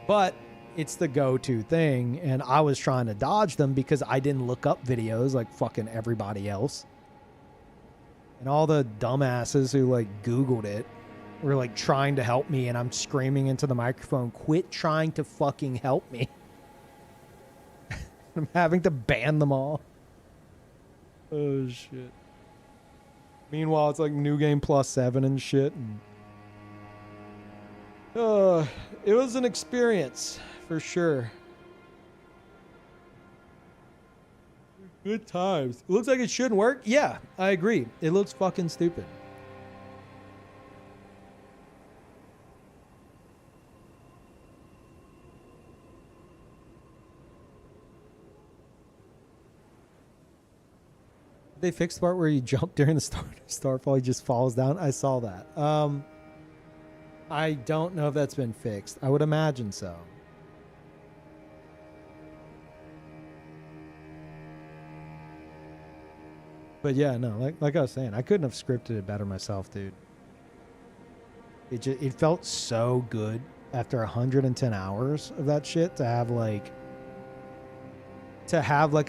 But it's the go-to thing, and I was trying to dodge them because I didn't look up videos like fucking everybody else. And all the dumbasses who like Googled it were like trying to help me, and I'm screaming into the microphone, quit trying to fucking help me. I'm having to ban them all. Oh shit. Meanwhile, it's like New Game +7 and shit. And It was an experience for sure. Good times. It looks like it shouldn't work. Yeah, I agree. It looks fucking stupid. They fixed the part where you jump during the starfall, he just falls down. I saw that. I don't know if that's been fixed. I would imagine so. But yeah, no, like I was saying, I couldn't have scripted it better myself, dude. It felt so good after 110 hours of that shit to have like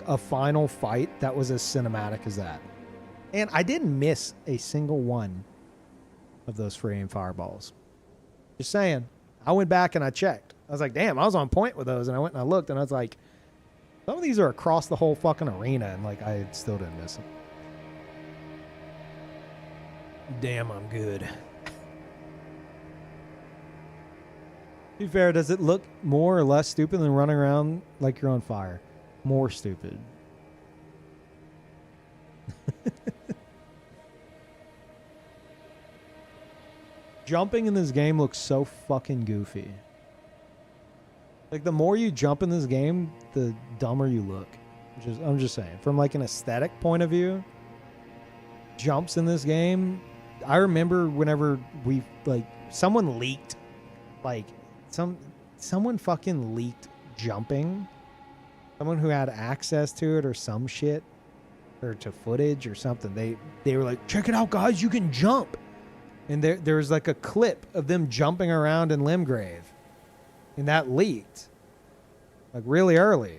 a final fight that was as cinematic as that. And I didn't miss a single one of those free aim fireballs. Just saying. I went back and I checked. I was like, damn, I was on point with those. And I went and I looked and I was like, some of these are across the whole fucking arena. And like, I still didn't miss them. Damn, I'm good. To be fair, does it look more or less stupid than running around like you're on fire? More stupid. Jumping in this game looks so fucking goofy. Like, the more you jump in this game, the dumber you look. I'm just saying. From like an aesthetic point of view, jumps in this game. I remember whenever we someone leaked, someone fucking leaked jumping. Someone who had access to it or some shit, or to footage or something. They were like, check it out, guys, you can jump. And there was like a clip of them jumping around in Limgrave. And that leaked. Like really early.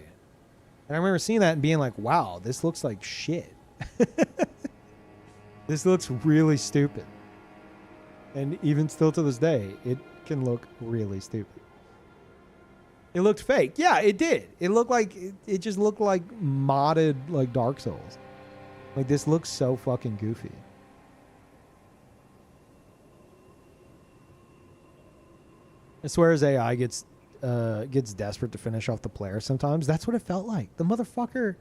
And I remember seeing that and being like, wow, this looks like shit. This looks really stupid. And even still to this day, it can look really stupid. It looked fake. Yeah, it did. It looked like, it just looked like modded like Dark Souls. Like, this looks so fucking goofy. I swear his AI gets desperate to finish off the player sometimes. That's what it felt like. The motherfucker,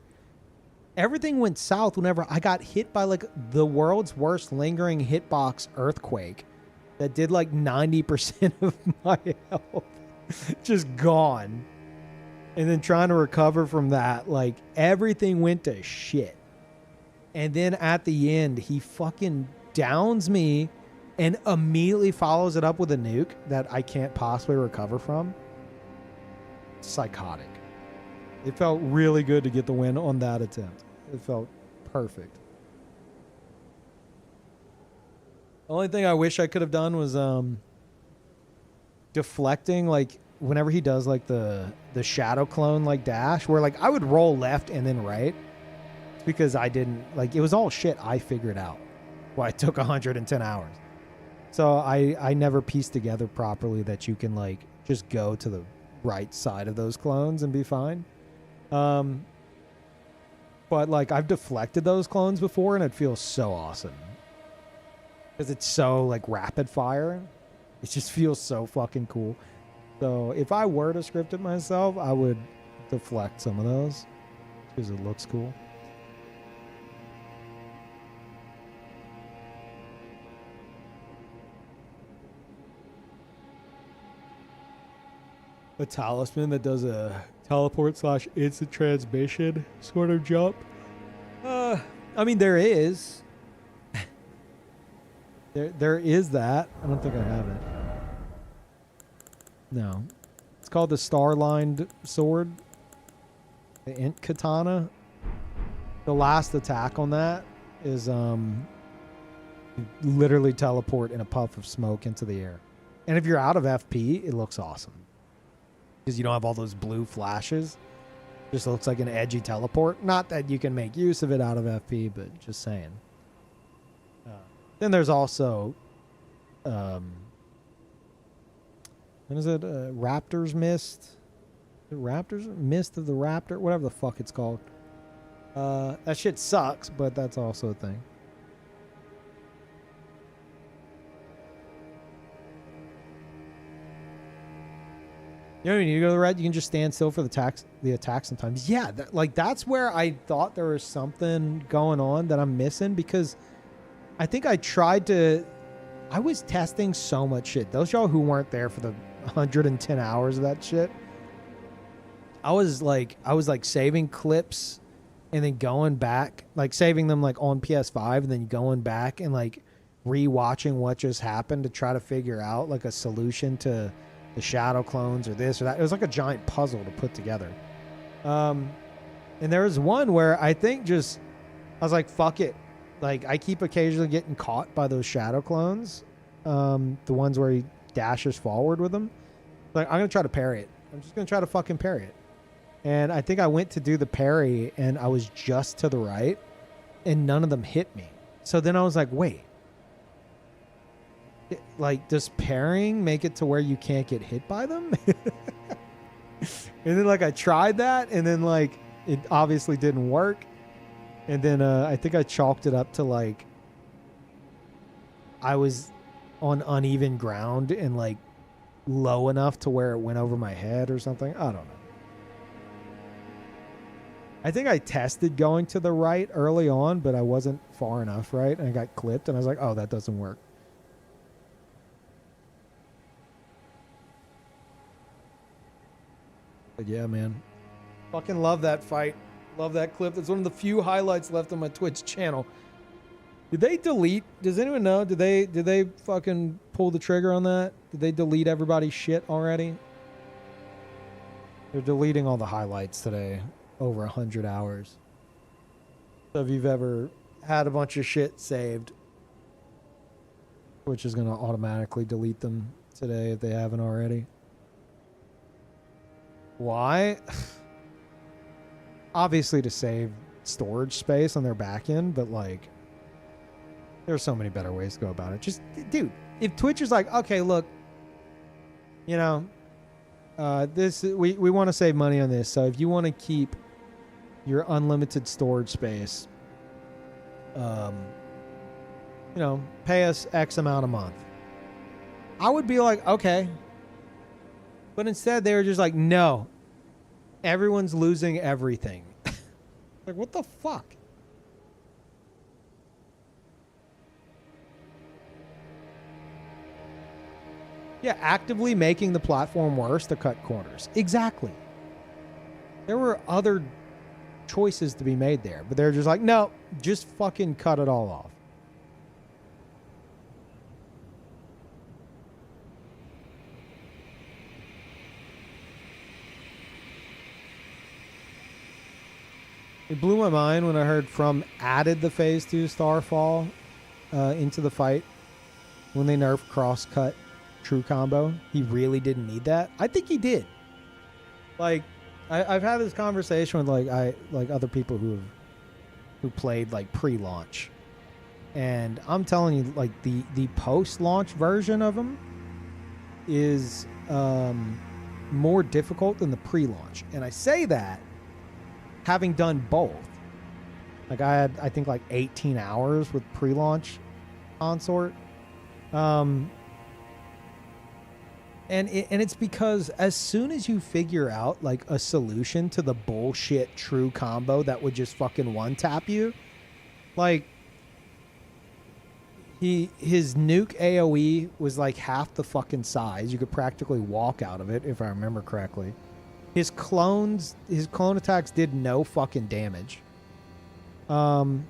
everything went south whenever I got hit by like the world's worst lingering hitbox earthquake that did like 90% of my health. Just gone. And then trying to recover from that, like everything went to shit. And then at the end, he fucking downs me and immediately follows it up with a nuke that I can't possibly recover from. Psychotic. It felt really good to get the win on that attempt. It felt perfect. The only thing I wish I could have done was deflecting, like whenever he does like the shadow clone like dash, where like I would roll left and then right, because I didn't, like, it was all shit I figured out. Well, it took 110 hours. So I never pieced together properly that you can like just go to the right side of those clones and be fine. But like I've deflected those clones before and it feels so awesome. Because it's so like rapid fire. It just feels so fucking cool. So if I were to script it myself, I would deflect some of those because it looks cool. A talisman that does a teleport / instant transmission sort of jump. I mean, there is. There is that. I don't think I have it. No. It's called the Star-Lined Sword. The Int Katana. The last attack on that is you literally teleport in a puff of smoke into the air. And if you're out of FP, it looks awesome. Because you don't have all those blue flashes. Just looks like an edgy teleport. Not that you can make use of it out of FP, but just saying. Then there's also, what is it? Raptor's Mist? Raptor's Mist of the Raptor? Whatever the fuck it's called. That shit sucks, but that's also a thing. You don't even need to go to the red. You can just stand still for the attack sometimes. Yeah, that's where I thought there was something going on that I'm missing, because I think I was testing so much shit. Those y'all who weren't there for the 110 hours of that shit, I was like saving clips and then going back, like saving them like on PS5 and then going back and like rewatching what just happened to try to figure out like a solution to the shadow clones or this or that. It was like a giant puzzle to put together. And there was one where I think I was like, fuck it. Like, I keep occasionally getting caught by those shadow clones. The ones where he dashes forward with them. Like, I'm going to try to parry it. I'm just going to try to fucking parry it. And I think I went to do the parry and I was just to the right and none of them hit me. So then I was like, wait. Like, does parrying make it to where you can't get hit by them? And then like I tried that and then like it obviously didn't work. And then I think I chalked it up to like I was on uneven ground and like low enough to where it went over my head or something. I don't know. I think I tested going to the right early on, but I wasn't far enough right. And I got clipped and I was like, oh, that doesn't work. But yeah, man. Fucking love that fight. Love that clip. That's one of the few highlights left on my Twitch channel. Did they delete? Does anyone know? Did they fucking pull the trigger on that? Did they delete everybody's shit already? They're deleting all the highlights today. Over 100 hours. So if you've ever had a bunch of shit saved, Twitch is going to automatically delete them today if they haven't already. Why? Obviously to save storage space on their back end, but like there's so many better ways to go about it. Just, dude, if Twitch is like, okay, look, you know, we want to save money on this, so if you want to keep your unlimited storage space, you know, pay us X amount a month. I would be like, okay. But instead they were just like, no, everyone's losing everything. Like, what the fuck? Yeah, actively making the platform worse to cut corners. Exactly. There were other choices to be made there, but they're just like, no, just fucking cut it all off. It blew my mind when I heard From added the Phase 2 Starfall into the fight when they nerfed cross-cut true combo. He really didn't need that. I think he did. Like, I've had this conversation with like other people who played like pre-launch, and I'm telling you, like the post-launch version of them is more difficult than the pre-launch, and I say that having done both. Like I think like 18 hours with pre-launch consort. And it's because as soon as you figure out like a solution to the bullshit true combo that would just fucking one tap you, like his nuke AoE was like half the fucking size. You could practically walk out of it if I remember correctly. His clone attacks did no fucking damage. And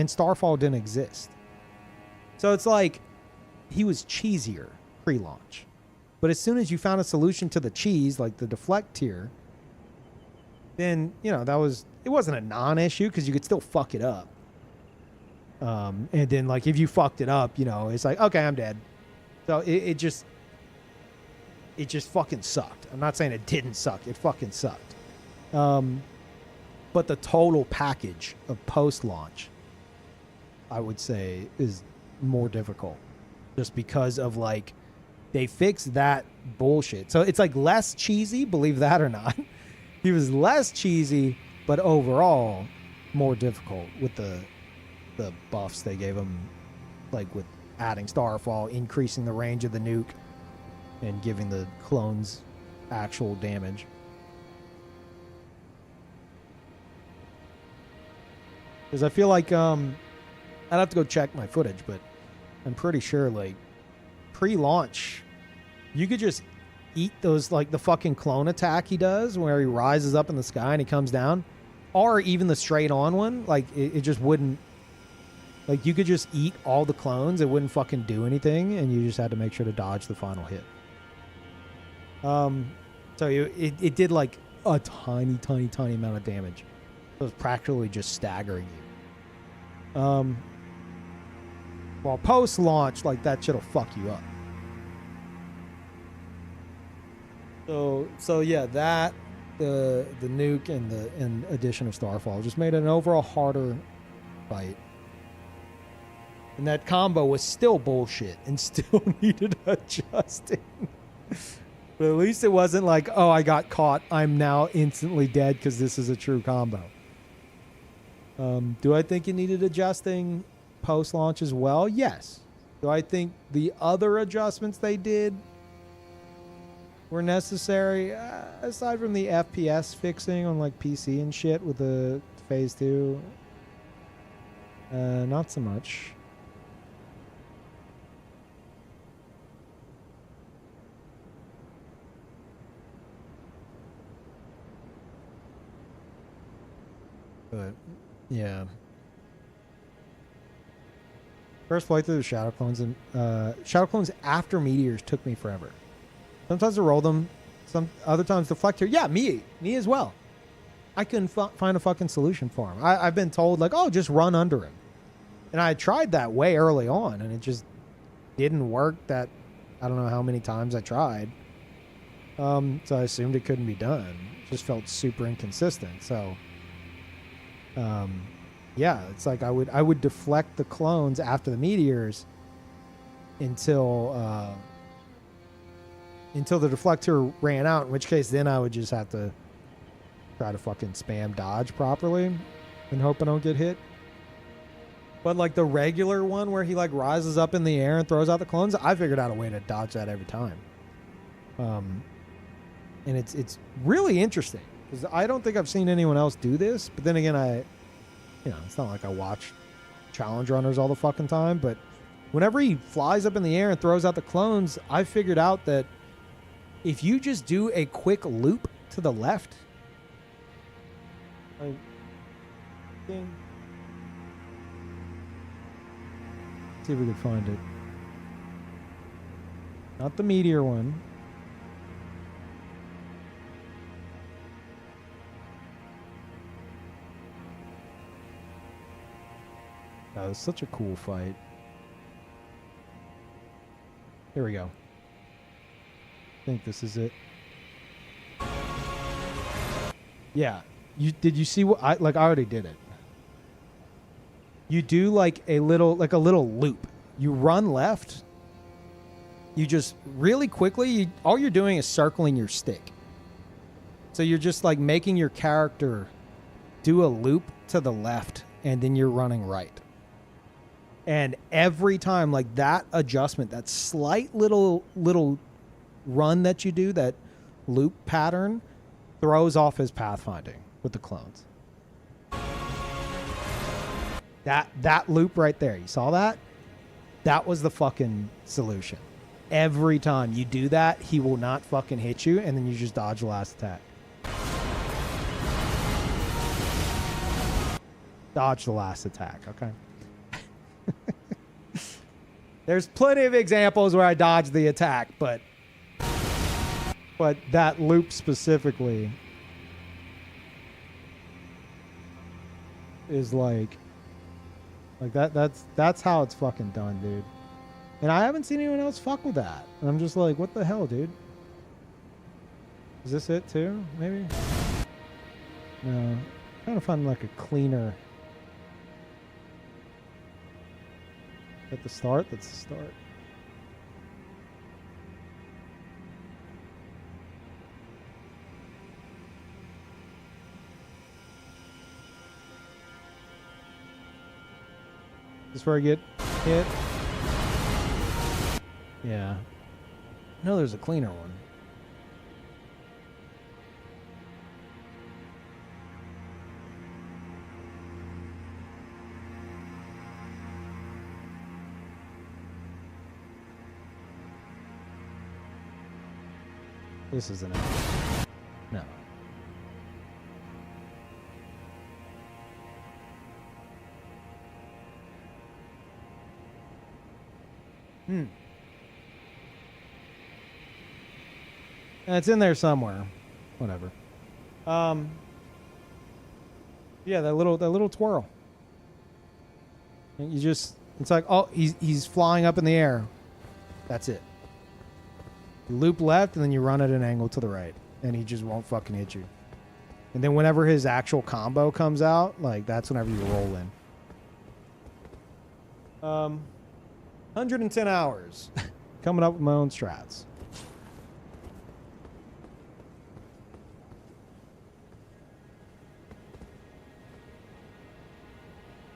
Starfall didn't exist. So it's like he was cheesier pre-launch. But as soon as you found a solution to the cheese, like the deflect tier, then, you know, it wasn't a non-issue because you could still fuck it up. And then like if you fucked it up, you know, it's like, okay, I'm dead. So it just fucking sucked. I'm not saying it didn't suck. It fucking sucked. But the total package of post-launch, I would say, is more difficult. Just because of, like, they fixed that bullshit. So it's, like, less cheesy, believe that or not. He was less cheesy, but overall more difficult with the buffs they gave him, like, with adding Starfall, increasing the range of the nuke. and giving the clones actual damage. Because I feel like I'd have to go check my footage, but I'm pretty sure like pre-launch you could just eat those, like the fucking clone attack he does where he rises up in the sky and he comes down, or even the straight on one, like it just wouldn't, like you could just eat all the clones, it wouldn't fucking do anything, and you just had to make sure to dodge the final hit. So it did like a tiny amount of damage. It was practically just staggering you. While post-launch, like that shit'll fuck you up. So yeah, that the nuke and the addition of Starfall just made it an overall harder fight. And that combo was still bullshit and still needed adjusting. But at least it wasn't like, oh, I got caught, I'm now instantly dead because this is a true combo. Do I think it needed adjusting post-launch as well? Yes. Do I think the other adjustments they did were necessary? Aside from the FPS fixing on like PC and shit with the Phase 2, not so much. But yeah, first flight through the Shadow Clones, and Shadow Clones after Meteors took me forever. Sometimes to roll them, some other times deflect here. Yeah, me as well. I couldn't find a fucking solution for him. I've been told like, oh, just run under him, and I tried that way early on, and it just didn't work. That I don't know how many times I tried. So I assumed it couldn't be done. It just felt super inconsistent. So. Yeah, it's like I would deflect the clones after the meteors until the deflector ran out, in which case then I would just have to try to fucking spam dodge properly and hope I don't get hit. But like the regular one where he like rises up in the air and throws out the clones, I figured out a way to dodge that every time. And it's really interesting. Because I don't think I've seen anyone else do this. But then again, it's not like I watch challenge runners all the fucking time. But whenever he flies up in the air and throws out the clones, I figured out that if you just do a quick loop to the left, like, ding. See if we can find it. Not the meteor one. That was such a cool fight. Here we go. I think this is it. Yeah. Did you see what I already did it. You do like a little loop. You run left. You just really quickly, all you're doing is circling your stick. So you're just like making your character do a loop to the left and then you're running right. And every time, like that adjustment, that slight little run that you do, that loop pattern, throws off his pathfinding with the clones. That loop right there, you saw that? That was the fucking solution. Every time you do that, he will not fucking hit you, and then you just dodge the last attack. Dodge the last attack, okay? There's plenty of examples where I dodged the attack, but that loop specifically is like that's how it's fucking done, dude. And I haven't seen anyone else fuck with that. And I'm just like, what the hell, dude? Is this it too? Maybe? No. I'm trying to find like a cleaner. At the start? That's the start. This is where I get hit. Yeah. No, there's a cleaner one. This isn't it. No. It's in there somewhere. Whatever. Yeah, that little twirl. You just, it's like, oh, he's flying up in the air. That's it. You loop left and then you run at an angle to the right, and he just won't fucking hit you. And then whenever his actual combo comes out, like, that's whenever you roll in. 110 hours. Coming up with my own strats.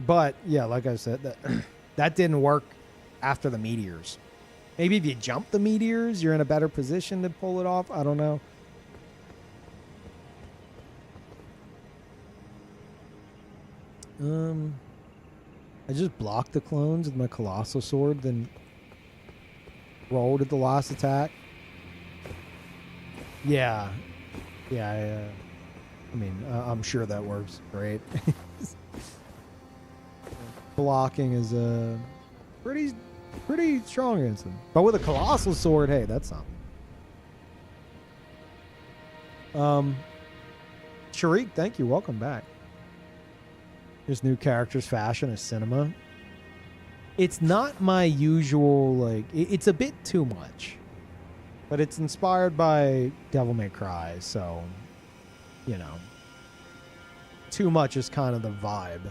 But yeah, like I said, that didn't work after the meteors. Maybe if you jump the meteors, you're in a better position to pull it off. I don't know. I just blocked the clones with my colossal sword, then rolled at the last attack. Yeah. Yeah, I mean, I'm sure that works great. Blocking is pretty strong against him. But with a colossal sword, hey, that's something. Sharik, thank you. Welcome back. There's new characters, fashion, and cinema. It's not my usual, like, it's a bit too much. But it's inspired by Devil May Cry, so, you know. Too much is kind of the vibe.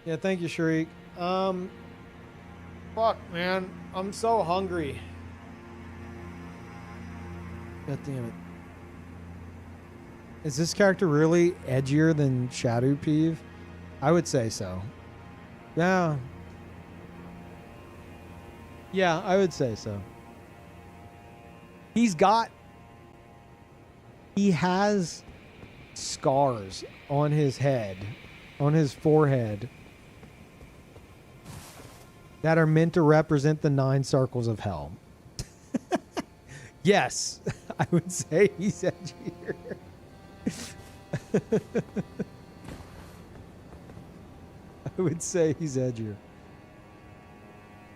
Yeah, thank you, Sharik. Fuck, man. I'm so hungry. God damn it. Is this character really edgier than Shadow Peeve? I would say so. Yeah. Yeah, I would say so. He has scars on his head, on his forehead, that are meant to represent the 9 circles of hell. Yes, I would say he's edgier. I would say he's edgier.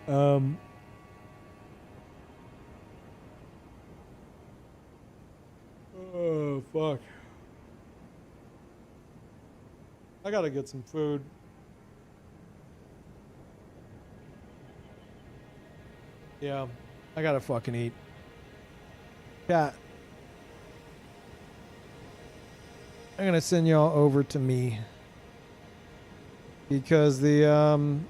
Oh, fuck. I gotta get some food. Yeah, I gotta fucking eat. Chat. I'm gonna send y'all over to me. Because the,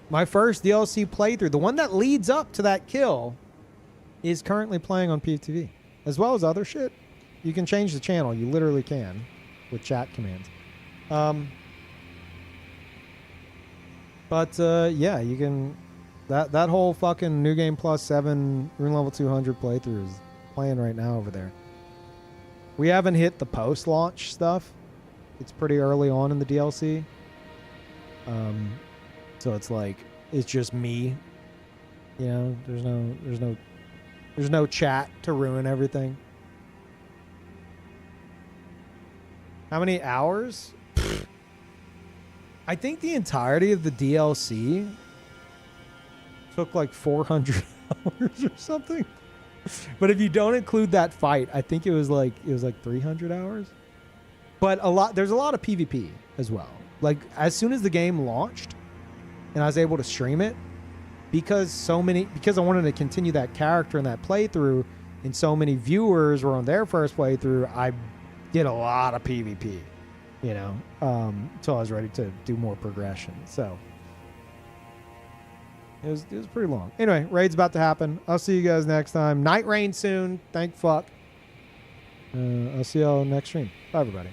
my first DLC playthrough, the one that leads up to that kill, is currently playing on Peeve TV. As well as other shit. You can change the channel. You literally can. With chat commands. But yeah, you can... That whole fucking New Game Plus 7 Rune Level 200 playthrough is playing right now over there. We haven't hit the post-launch stuff. It's pretty early on in the DLC. So it's like, it's just me. You know, there's no chat to ruin everything. How many hours? I think the entirety of the DLC took like 400 hours or something. But if you don't include that fight, I think it was like 300 hours. But there's a lot of PvP as well. Like, as soon as the game launched and I was able to stream it, because I wanted to continue that character and that playthrough, and so many viewers were on their first playthrough, I did a lot of PvP, you know, until I was ready to do more progression. So it was pretty long. Anyway, raid's about to happen. I'll see you guys next time. Night rain soon. Thank fuck. I'll see y'all next stream. Bye, everybody.